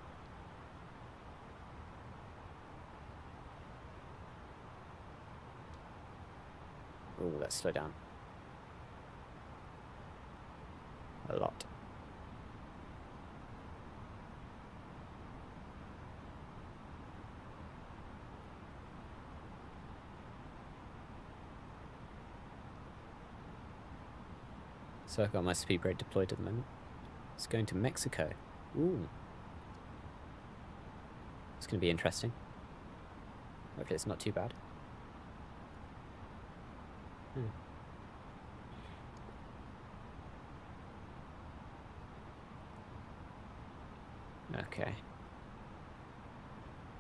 Oh, let's slow down. A lot. So I've got my speed brake deployed at the moment. It's going to Mexico. Ooh. It's going to be interesting. Hopefully it's not too bad. Okay.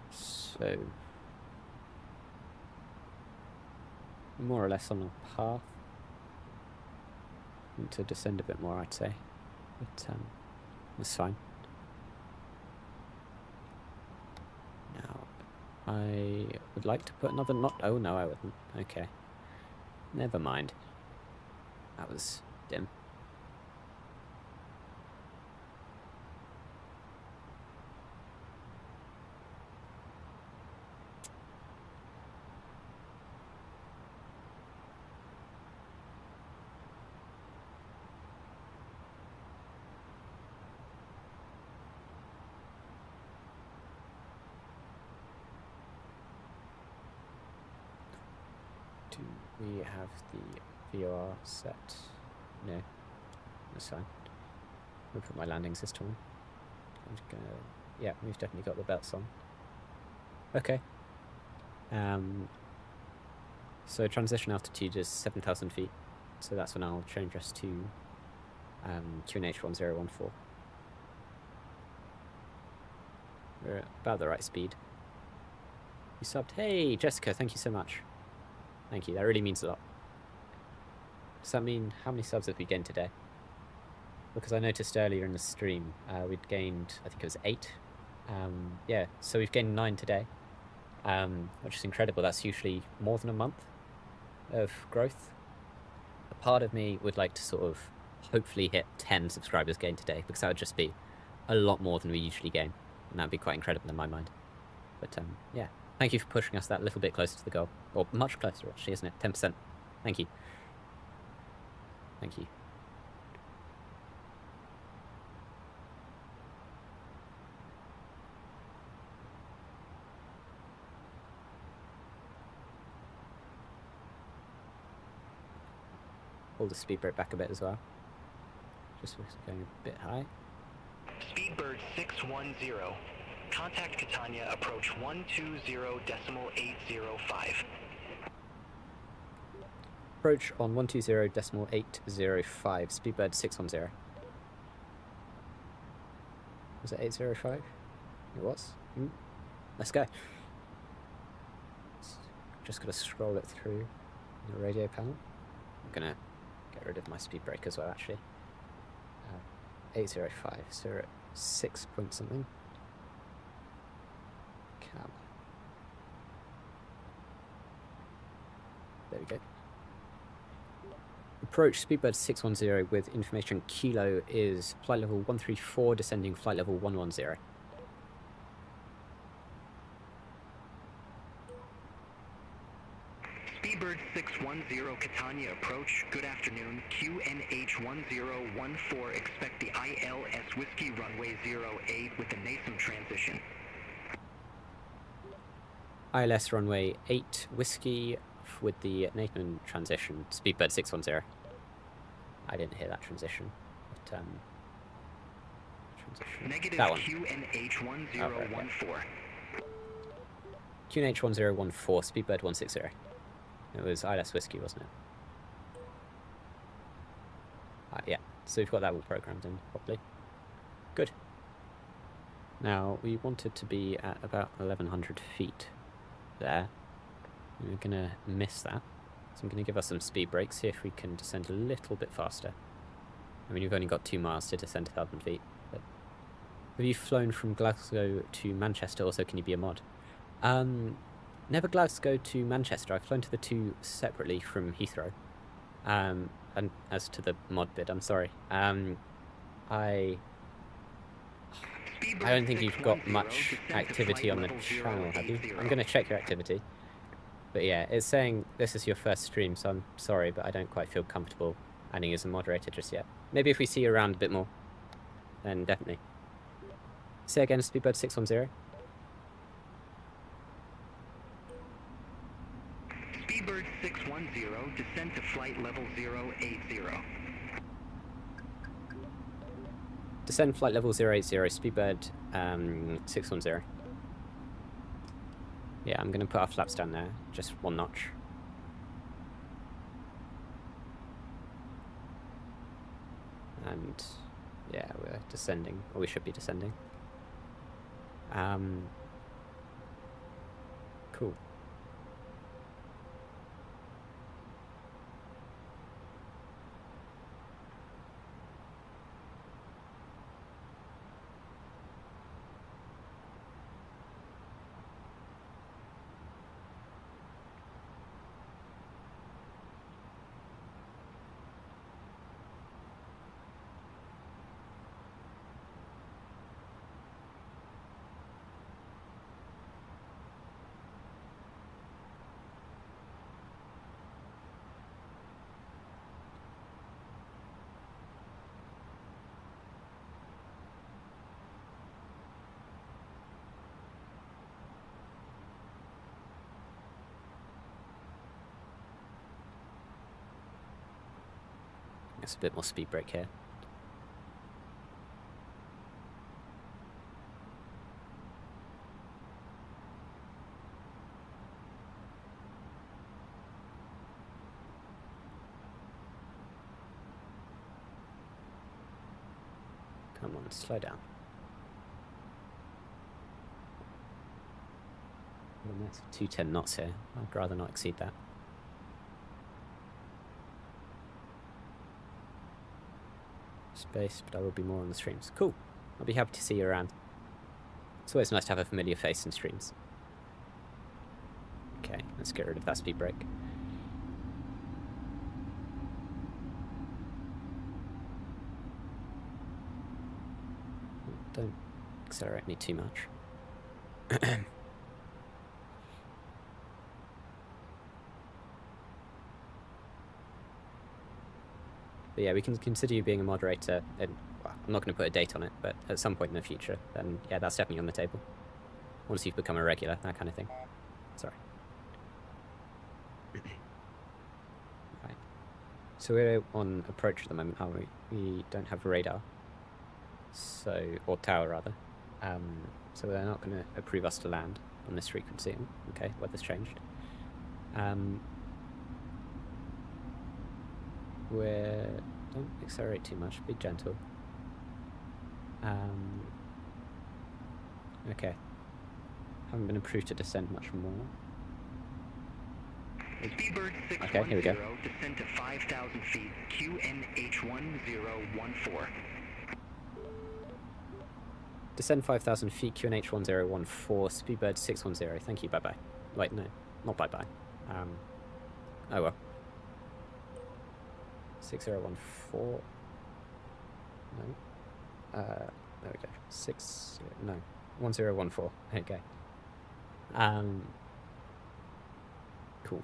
So... more or less on a path. Need to descend a bit more, I'd say. But, that's fine. Now, I would like to put another knot... oh, no, I wouldn't. Okay. Never mind. That was dim. Do we have the VOR set? No, that's fine. I'll put my landing system on. I'm just gonna, yeah, we've definitely got the belts on. Okay. So transition altitude is 7,000 feet. So that's when I'll change us to QNH 1014. We're about the right speed. You subbed. Hey, Jessica, thank you so much. Thank you, that really means a lot. Does that mean how many subs have we gained today? Because I noticed earlier in the stream we'd gained, I think it was 8. Yeah, so we've gained 9 today, which is incredible. That's usually more than a month of growth. A part of me would like to sort of hopefully hit 10 subscribers gained today, because that would just be a lot more than we usually gain, and that would be quite incredible in my mind. But yeah, thank you for pushing us that little bit closer to the goal, or much closer actually, isn't it? 10%. Thank you. Thank you. Hold the speed brake back a bit as well. Just going a bit high. Speedbird 610. Contact Catania, approach 120.805. Approach on 120.805, Speedbird 610. Was it 805? It was. Let's go. Just gotta scroll it through the radio panel. I'm gonna get rid of my speed brake as well, actually. 805, so we're at 6 point something. Cab. There we go. Approach Speedbird 610 with information Kilo is flight level 134, descending flight level 110. Speedbird 610 Catania approach. Good afternoon. QNH 1014. Expect the ILS Whiskey runway 08 with the NASM transition. ILS runway 8 Whiskey with the Nathan transition. Speedbird 610. I didn't hear that transition. But, transition. Negative That one. QNH 1014. Oh, right, QNH 1014, Speedbird 160. It was ILS Whiskey, wasn't it? Yeah, so we've got that all programmed in properly. Good. Now, we wanted to be at about 1,100 feet there. We're going to miss that. So I'm going to give us some speed brakes, see if we can descend a little bit faster. I mean, you've only got 2 miles to descend 1,000 feet. But have you flown from Glasgow to Manchester? Also, can you be a mod? Never Glasgow to Manchester. I've flown to the two separately from Heathrow. And as to the mod bit, I'm sorry. I don't think you've got much activity on the channel, have you? I'm going to check your activity. But yeah, it's saying this is your first stream, so I'm sorry, but I don't quite feel comfortable adding you as a moderator just yet. Maybe if we see you around a bit more, then definitely. Say again, Speedbird 610. Speedbird 610, descend to flight level 080. Descend flight level 080, Speedbird 610. Yeah, I'm going to put our flaps down there, just 1 notch. And yeah, we're descending, or we should be descending. Cool. That's a bit more speed brake here. Come on, slow down. Well, that's 210 knots here. I'd rather not exceed that. Space, but I will be more on the streams. Cool. I'll be happy to see you around. It's always nice to have a familiar face in streams. Okay, let's get rid of that speed brake. Don't accelerate me too much. But yeah, we can consider you being a moderator, and well, I'm not going to put a date on it, but at some point in the future, then yeah, that's definitely on the table. Once you've become a regular, that kind of thing. Sorry. Right. So we're on approach at the moment, aren't we? We don't have radar. So, or tower rather. So they're not going to approve us to land on this frequency. Okay, weather's changed. Don't accelerate too much, be gentle. Okay. Haven't been approved to descend much more. Speedbird 610, okay, here we go. descend to 5,000 feet, QNH1014. Descend 5,000 feet, QNH1014, Speedbird 610, thank you, bye-bye. Wait, no, not bye-bye. Oh well. 6014. No. There we go. 1014. Okay. Cool.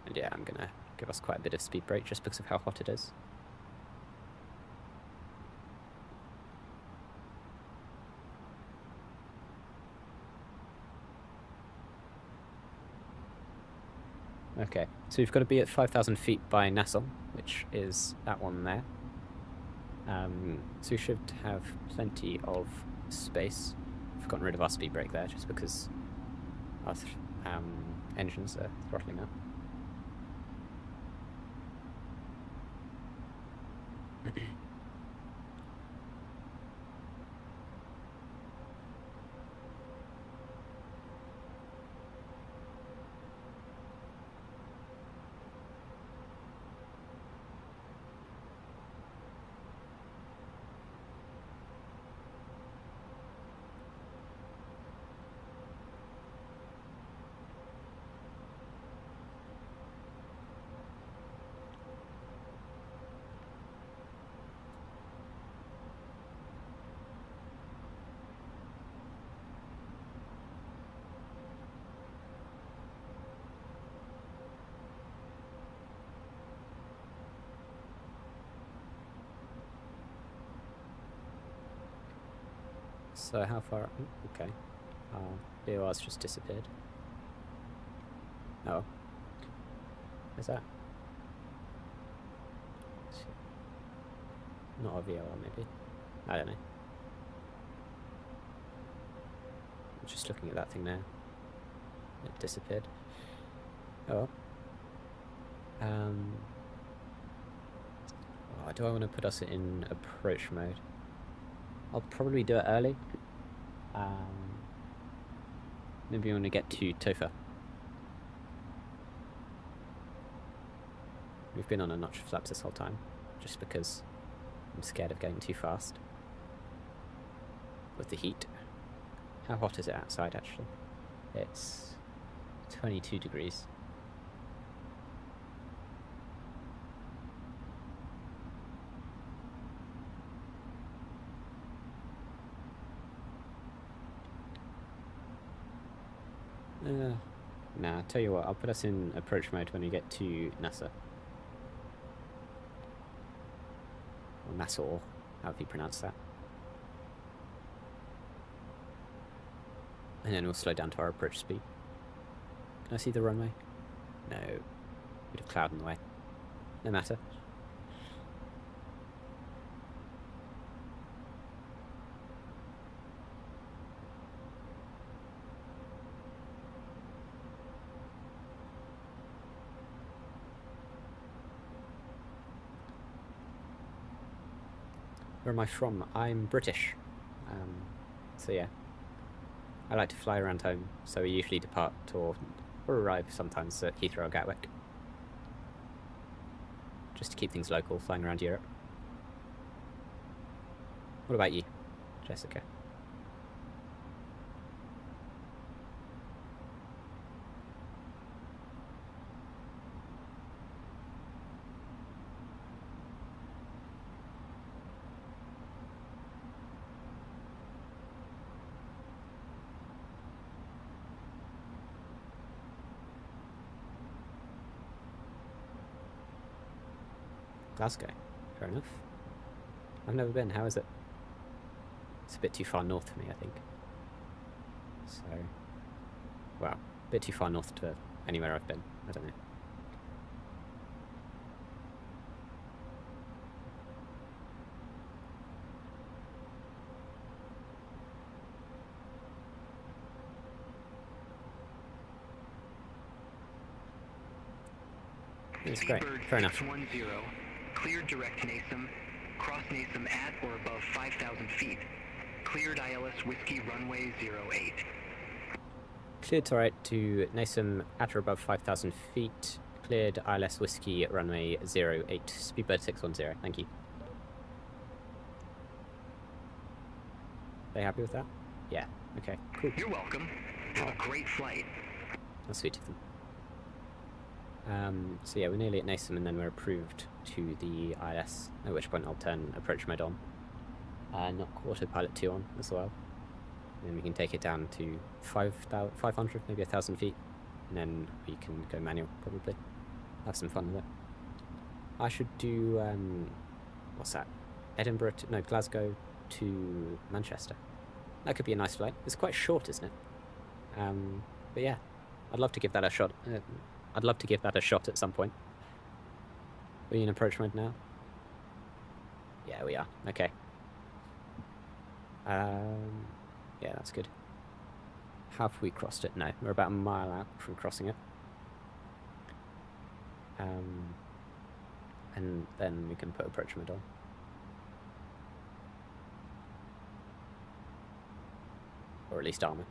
And yeah, I'm gonna give us quite a bit of speed brake just because of how hot it is. Okay, so we've got to be at 5,000 feet by Nassau, which is that one there. So we should have plenty of space. We've gotten rid of our speed brake there just because our engines are throttling up. So how far up? Okay. VOR's just disappeared. Oh. Is that? Not a VOR maybe. I don't know. I'm just looking at that thing now. It disappeared. Oh. Oh, do I want to put us in approach mode? I'll probably do it early. Maybe when we get to Tofa. We've been on a notch of flaps this whole time, just because I'm scared of going too fast with the heat. How hot is it outside actually? It's 22 degrees. Nah, tell you what, I'll put us in approach mode when we get to Nassau. Or Nassau, however you pronounce that. And then we'll slow down to our approach speed. Can I see the runway? No. Bit of cloud in the way. No matter. Where am I from? I'm British. So yeah. I like to fly around home, so we usually depart or arrive sometimes at Heathrow or Gatwick. Just to keep things local, flying around Europe. What about you, Jessica? Glasgow. Fair enough. I've never been. How is it? It's a bit too far north for me, I think. So, well, a bit too far north to anywhere I've been. I don't know. It's great. Fair enough. 610, cleared direct NASM, cross NASM at or above 5,000 feet. Cleared ILS Whiskey runway 08. Cleared to right to NASM at or above 5,000 feet. Cleared ILS Whiskey runway 08. Speedbird 610. Thank you. They happy with that? Yeah. Okay. Cool. You're welcome. Have a great flight. That's sweet of them. So yeah, we're nearly at NASM and then we're approved to the ILS, at which point I'll turn approach mode on. Knock autopilot 2 on as well. And then we can take it down to 500, maybe 1,000 feet. And then we can go manual, probably. Have some fun with it. I should do, what's that? Edinburgh to, no, Glasgow to Manchester. That could be a nice flight. It's quite short, isn't it? But yeah, I'd love to give that a shot. I'd love to give that a shot at some point. Are you in approach mode now? Yeah, we are. Okay. Yeah, that's good. Have we crossed it? No, we're about a mile out from crossing it. And then we can put approach mode on. Or at least armor.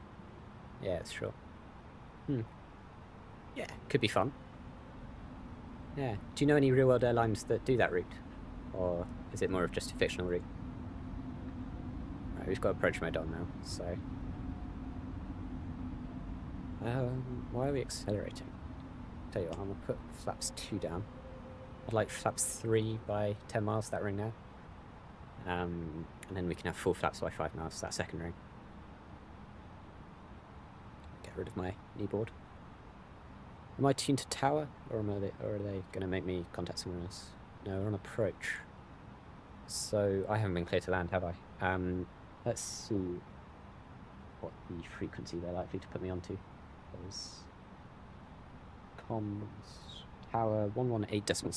Yeah, sure. Yeah, could be fun. Yeah. Do you know any real-world airlines that do that route? Or is it more of just a fictional route? Right, we've got approach mode on now, so... why are we accelerating? Tell you what, I'm going to put flaps 2 down. I'd like flaps 3 by 10 miles, that ring now. And then we can have full flaps by 5 miles, that second ring. Get rid of my kneeboard. Am I tuned to tower, or are they going to make me contact someone else? No, we're on approach. So I haven't been clear to land, have I? Let's see what the frequency they're likely to put me onto. There's comms tower 118.7.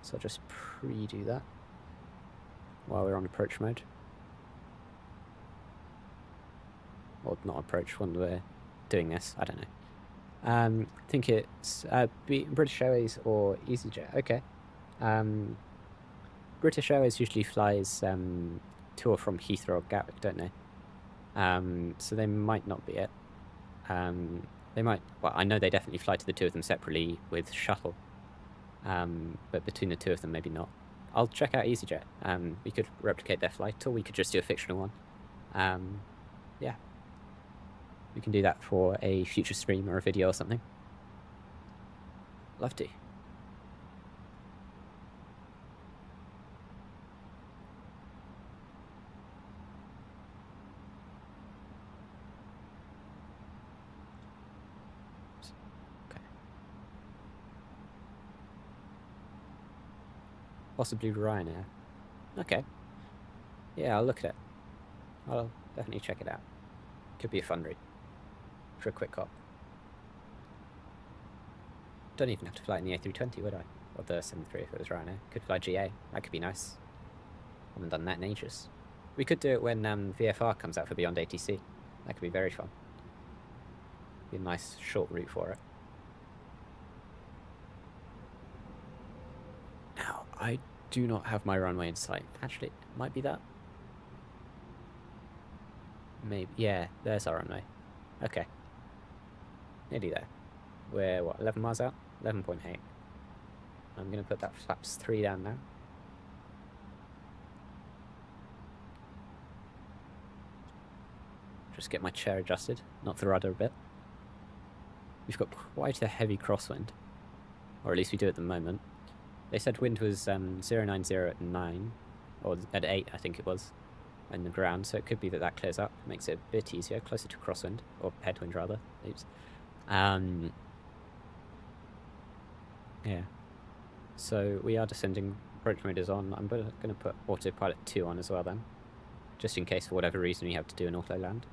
So I'll just pre-do that while we're on approach mode. Or not approach when we're doing this, I don't know. I think it's British Airways or EasyJet. Okay. British Airways usually flies to or from Heathrow or Gatwick, don't they? So they might not be it. They might. Well, I know they definitely fly to the two of them separately with shuttle. But between the two of them, maybe not. I'll check out EasyJet. We could replicate their flight, or we could just do a fictional one. Yeah. We can do that for a future stream or a video or something. Love to. Okay. Possibly Ryanair. Okay. Yeah, I'll look at it. I'll definitely check it out. Could be a fun read. For a quick hop. Don't even have to fly in the A320, would I? Or the 73 if it was Ryanair. Could fly GA. That could be nice. Haven't done that in ages. We could do it when VFR comes out for Beyond ATC. That could be very fun. Be a nice short route for it. Now, I do not have my runway in sight. Actually, it might be that. Maybe. Yeah, there's our runway. Okay. Nearly there. We're, what, 11 miles out? 11.8. I'm going to put that flaps 3 down now. Just get my chair adjusted, knock the rudder a bit. We've got quite a heavy crosswind. Or at least we do at the moment. They said wind was 090 at 9, or at 8 I think it was, in the ground, so it could be that that clears up, makes it a bit easier, closer to crosswind, or headwind rather. Oops. Yeah. So we are descending, approach mode is on. I'm going to put autopilot 2 on as well then, just in case for whatever reason we have to do an auto land.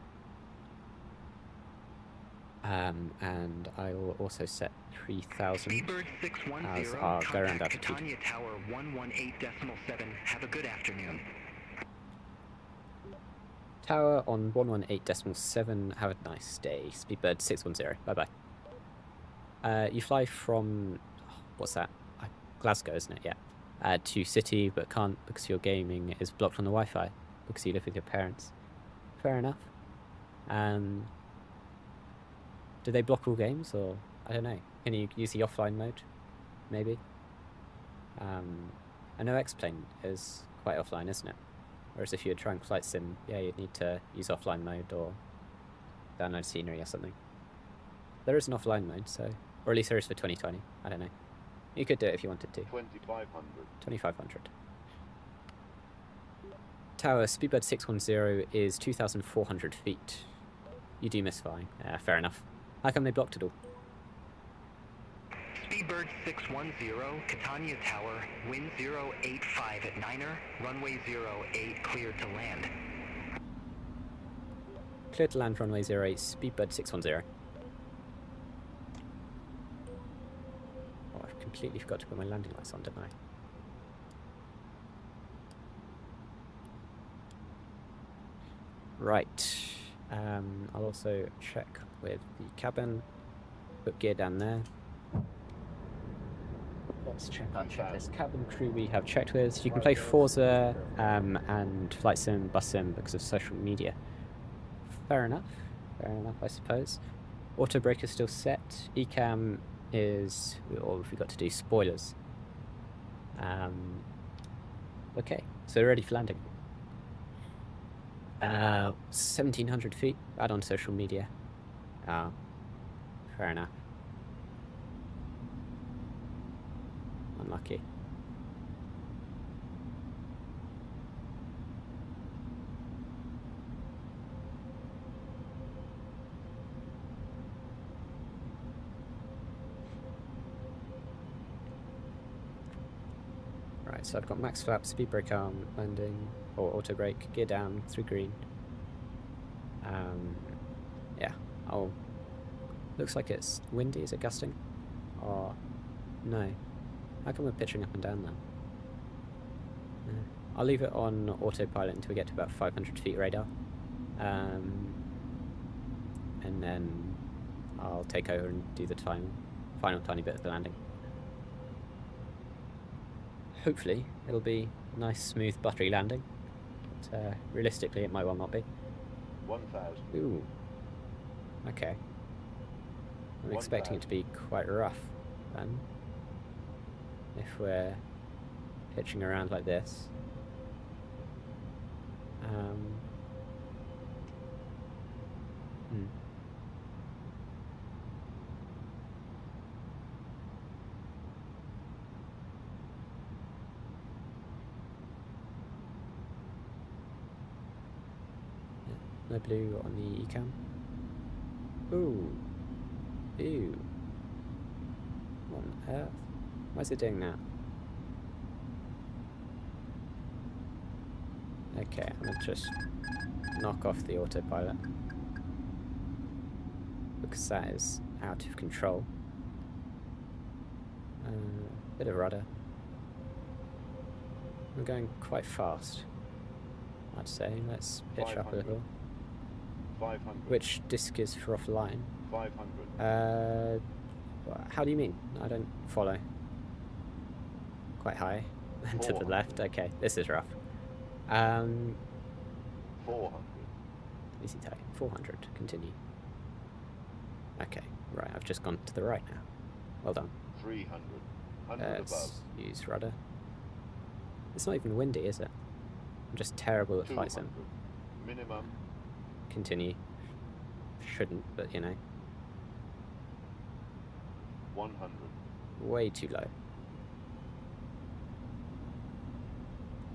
And I will also set 3000 as our go around altitude. Fontana Tower 118.7. Have a good afternoon. Tower on 118.7. Have a nice day. Speedbird 610. Bye bye. You fly from what's that? Glasgow, isn't it? Yeah. To City, but can't because your gaming is blocked on the Wi-Fi because you live with your parents. Fair enough. Do they block all games, or I don't know? Can you use the offline mode? Maybe. I know X-Plane is quite offline, isn't it? Whereas if you're trying flight sim, yeah, you'd need to use offline mode or download scenery or something. There is an offline mode, so, or at least there is for 2020. I don't know. You could do it if you wanted to. 2500. 2500. Tower Speedbird 610 is 2,400 feet. You do miss flying. Fair enough. How come they blocked it all? Speedbird 610, Catania Tower, wind 085 at Niner, runway 08 cleared to land. Clear to land runway 08, Speedbird 610. Oh, I've completely forgot to put my landing lights on, didn't I? Right. I'll also check with the cabin. Put gear down there. Let's check on checklist. Cabin crew we have checked with. You can play Forza and Flight Sim, Bus Sim because of social media. Fair enough. Fair enough, I suppose. Auto brake is still set. Ecam is... or we got to do spoilers. Okay, so we're ready for landing. 1,700 feet. Add on social media. Fair enough. Unlucky. Right, so I've got max flap, speed brake arm, landing, or auto brake, gear down, through green. Yeah, looks like it's windy. Is it gusting? Or no? How come we're pitching up and down then? I'll leave it on autopilot until we get to about 500 feet radar, and then I'll take over and do the final tiny bit of the landing. Hopefully it'll be a nice, smooth, buttery landing. But realistically, it might well not be. 1000. Ooh. Okay. I'm expecting it to be quite rough then. If we're pitching around like this. No blue on the ecam. Ooh. Ew. What on earth? Why is it doing that? Okay, I'm gonna just knock off the autopilot because that is out of control. Bit of rudder. We're going quite fast, I'd say. Let's pitch up a little. 500. Which disc is for offline? 500. How do you mean? I don't follow. Quite high. And to the left. Okay, this is rough. 400. Easy tag. 400. Continue. Okay, right. I've just gone to the right now. Well done. 300. 100 above. Let's use rudder. It's not even windy, is it? I'm just terrible at flight sim. 200. Minimum. Continue. Shouldn't, but you know. 100. Way too low.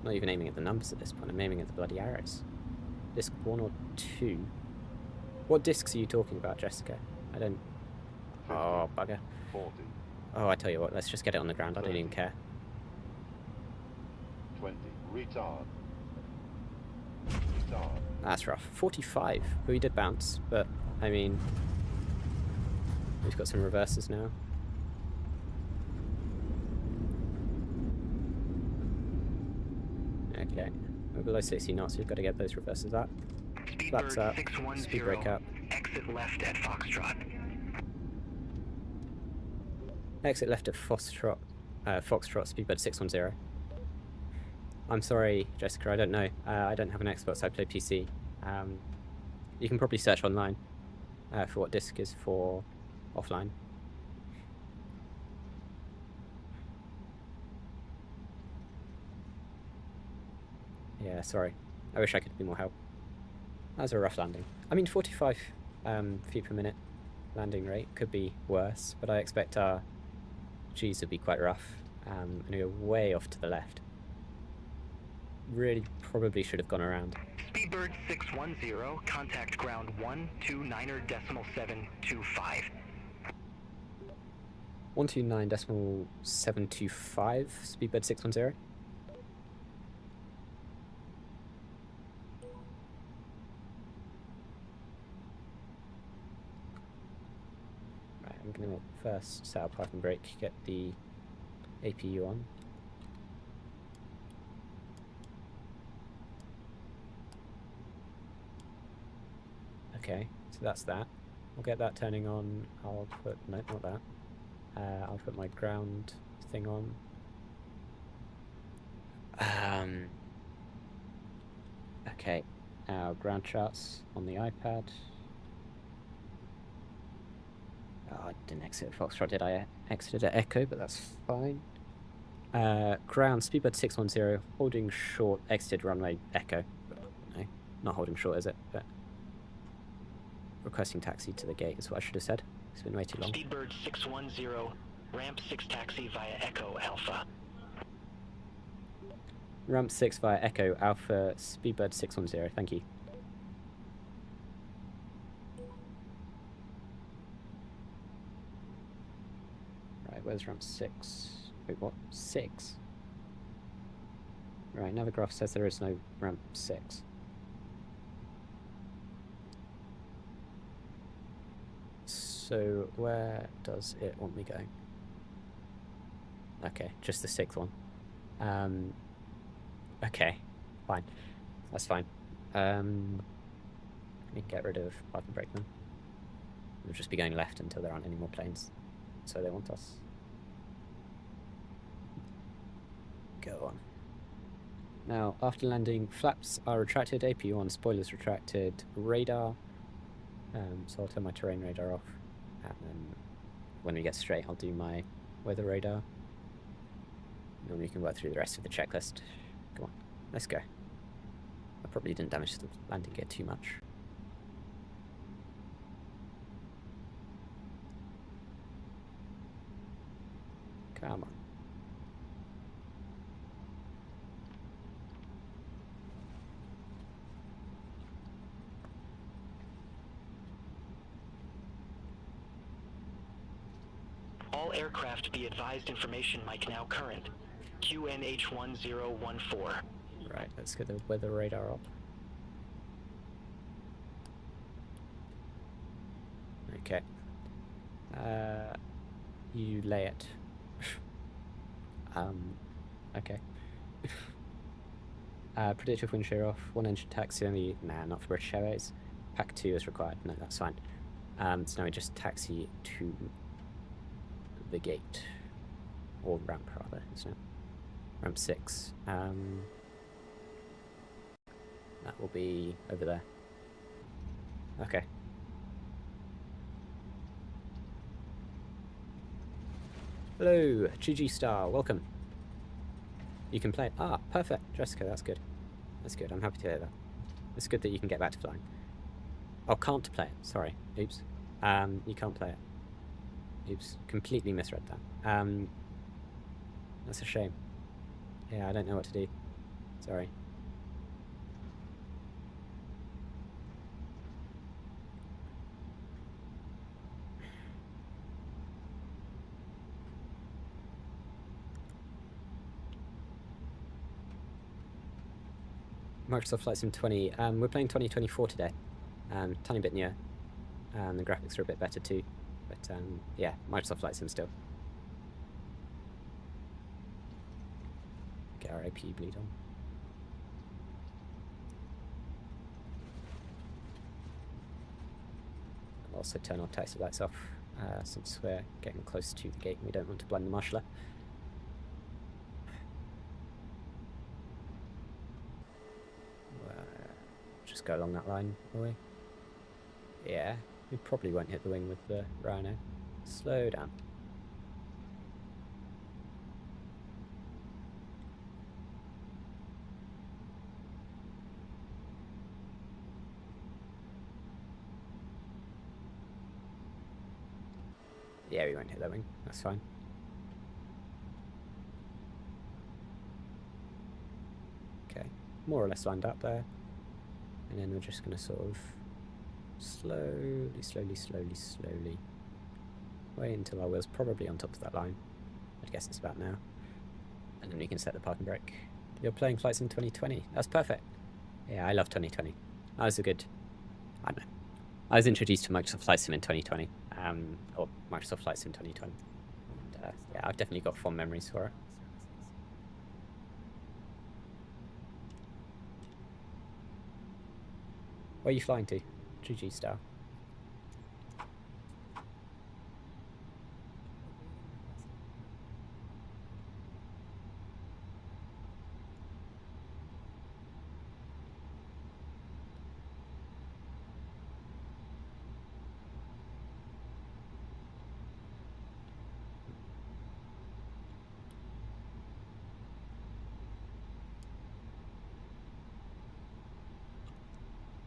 Not even aiming at the numbers at this point, I'm aiming at the bloody arrows. Disc 1 or 2? What discs are you talking about, Jessica? I don't... 50. Oh, bugger. 40. Oh, I tell you what, let's just get it on the ground, I don't even care. 20. Retard. Retard. That's rough. 45. We did bounce, but, I mean... We've got some reverses now. Okay. We're below 60 knots, we've got to get those reverses up. Flaps up. Speed brake up. Exit left at Foxtrot. Exit left at Foxtrot, speedbird 610. I'm sorry, Jessica, I don't know. I don't have an Xbox, I play PC. You can probably search online for what disc is for offline. Yeah, sorry. I wish I could be more help. That was a rough landing. I mean, 45 feet per minute landing rate could be worse, but I expect our G's would be quite rough and go way off to the left. Really probably should have gone around. Speedbird 610, contact ground 129.725. 129.725, speedbird 610. Right, I'm going to first set up parking brake, get the APU on. Okay, so that's that. I'll get that turning on. I'll put, no, not that. I'll put my ground thing on. Okay, our ground charts on the iPad. Oh, I didn't exit Foxtrot, did I? Exited at Echo, but that's fine. Ground, speedbird 610, holding short, exited runway Echo. No, not holding short, is it? But requesting taxi to the gate is what I should have said. It's been way too long. Speedbird 610, ramp 6 taxi via Echo Alpha. Ramp 6 via Echo Alpha, speedbird 610, thank you. Right, where's ramp 6? Wait, what? 6? Right, Navigraph says there is no ramp 6. So where does it want me going? Okay, just the 6th one. Okay, fine. That's fine. Let me get rid of parking brake then. We'll just be going left until there aren't any more planes. So they want us. Go on. Now, after landing, flaps are retracted, APU on, spoilers retracted, radar. So I'll turn my terrain radar off. And then when we get straight, I'll do my weather radar. And then we can work through the rest of the checklist. Come on, let's go. I probably didn't damage the landing gear too much. Come on. All aircraft be advised information mic now current. QNH1014. Right, let's get the weather radar up. Okay. You lay it. Okay. Predictive wind shear off. 1 engine taxi only. Nah, not for British Airways. Pack 2 is required. No, that's fine. So now we just taxi to the gate. Or ramp, rather, isn't it? Ramp 6. That will be over there. Okay. Hello, GG Star, welcome. You can play it. Ah, perfect, Jessica, that's good. That's good, I'm happy to hear that. It's good that you can get back to flying. Oh, can't play it, sorry. Oops. You can't play it. Oops, completely misread that. That's a shame. Yeah, I don't know what to do. Sorry. Microsoft Flight Sim 20. We're playing 2024 today. Tiny bit newer. The graphics are a bit better too. But yeah, Microsoft Flight Sim still. Get our AP bleed on. I'll also turn our taxi lights off since we're getting close to the gate and we don't want to blind the marshaller. Just go along that line, will we? Yeah, we probably won't hit the wing with the Rhino. Slow down. Yeah, we won't hit that wing. That's fine. Okay, more or less lined up there. And then we're just going to sort of slowly wait until our wheel's probably on top of that line. I guess it's about now. And then we can set the parking brake. You're playing Flight Sim 2020. That's perfect. Yeah, I love 2020. That was a good... I don't know. I was introduced to Microsoft Flight Sim in 2020. Or Microsoft Flight Sim 2020. And, yeah, I've definitely got fond memories for it. Where are you flying to? GG Star.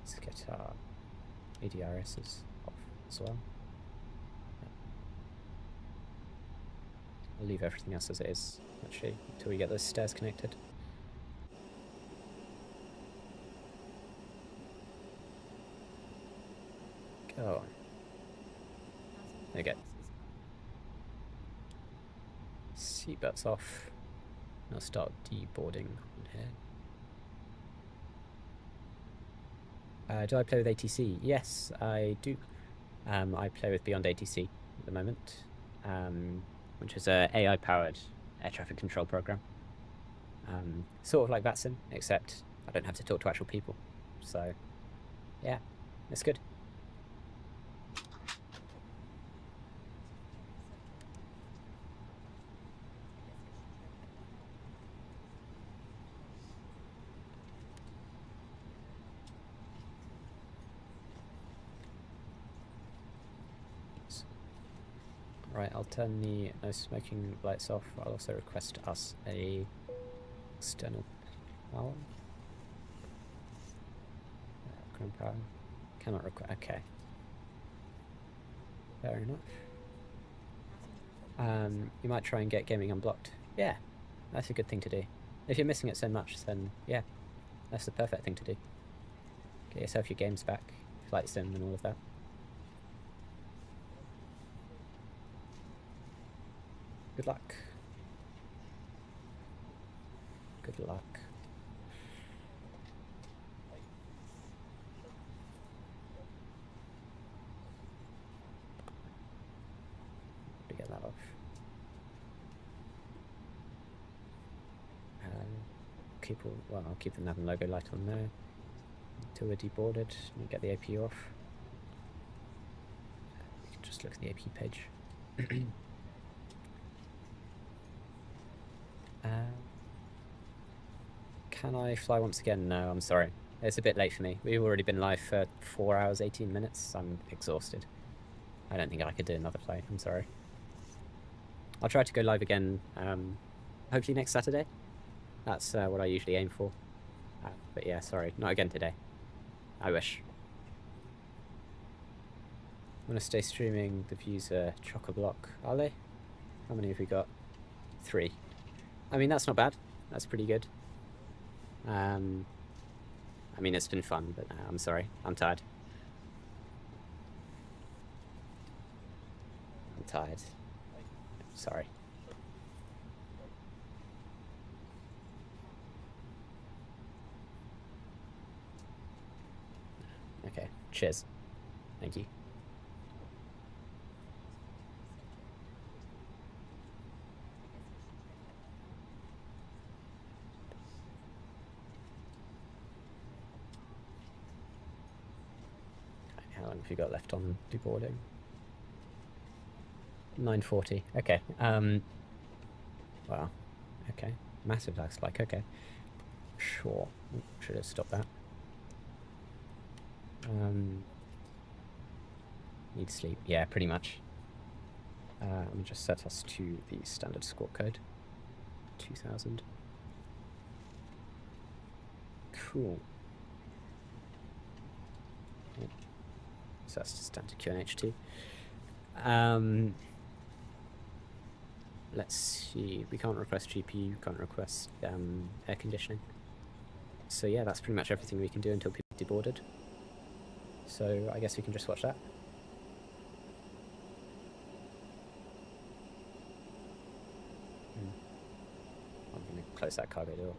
Let's get our ADRSs off as well. I'll leave everything else as it is, actually, until we get those stairs connected. Go on. There we go. Seatbelts off. I'll start deboarding on here. Do I play with ATC? Yes, I do. I play with Beyond ATC at the moment, which is a AI-powered air traffic control program. Sort of like VATSIM, except I don't have to talk to actual people. So, yeah, it's good. Right, I'll turn the no smoking lights off. I'll also request us a external power. Ground power. Cannot request. Okay. Fair enough. You might try and get gaming unblocked. Yeah, that's a good thing to do. If you're missing it so much, then yeah, that's the perfect thing to do. Get yourself your games back, Flight Sim and all of that. Good luck. Good luck. To get that off. keep all, well, I'll keep the nav and logo light on there until we're deboarded and get the AP off. We can just look at the AP page. Can I fly once again? No, I'm sorry. It's a bit late for me. We've already been live for 4 hours, 18 minutes. I'm exhausted. I don't think I could do another flight. I'm sorry. I'll try to go live again, hopefully next Saturday. That's what I usually aim for. But yeah, sorry, not again today. I wish. I'm going to stay streaming. The views are chock-a-block, are they? How many have we got? 3. I mean, that's not bad. That's pretty good. I mean, it's been fun, but I'm sorry. I'm tired. I'm tired. Sorry. Okay, cheers. Thank you. How long have you got left on deboarding? 9:40. Okay. Wow. Okay. Massive lag spike. Okay. Sure. Should have stopped that. Need sleep. Yeah, pretty much. Let me just set us to the standard squawk code. 2000. Cool. Yeah. So that's standard QNH2. Let's see. We can't request GPU, can't request air conditioning. So yeah, that's pretty much everything we can do until people are deboarded. So I guess we can just watch that. I'm going to close that cargo door.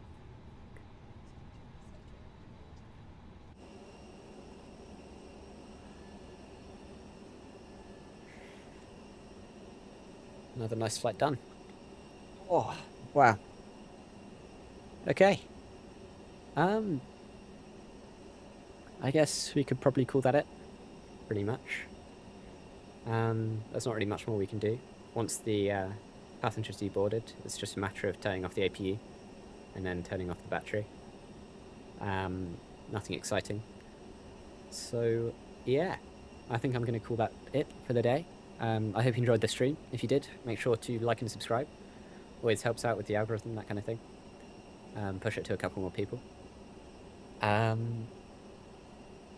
Another nice flight done. Oh, wow. Okay. I guess we could probably call that it, pretty much. There's not really much more we can do. Once the passenger's deboarded, it's just a matter of turning off the APU and then turning off the battery. Nothing exciting. So, yeah, I think I'm going to call that it for the day. I hope you enjoyed the stream. If you did, make sure to like and subscribe. Always helps out with the algorithm, that kind of thing. Push it to a couple more people.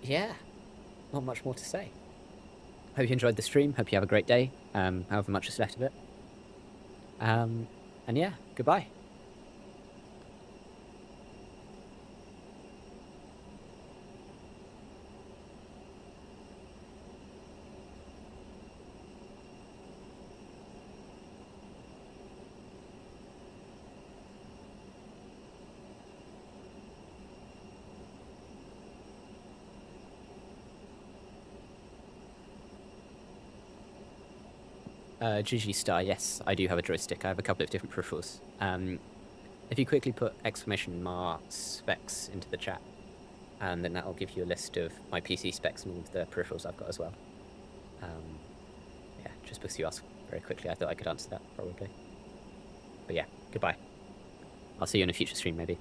Yeah, not much more to say. Hope you enjoyed the stream. Hope you have a great day, however much is left of it. And yeah, goodbye. GG Star, yes, I do have a joystick. I have a couple of different peripherals. If you quickly put exclamation mark specs into the chat, and then that'll give you a list of my PC specs and all of the peripherals I've got as well. Yeah, just because you asked very quickly, I thought I could answer that, probably. But yeah, goodbye. I'll see you in a future stream, maybe.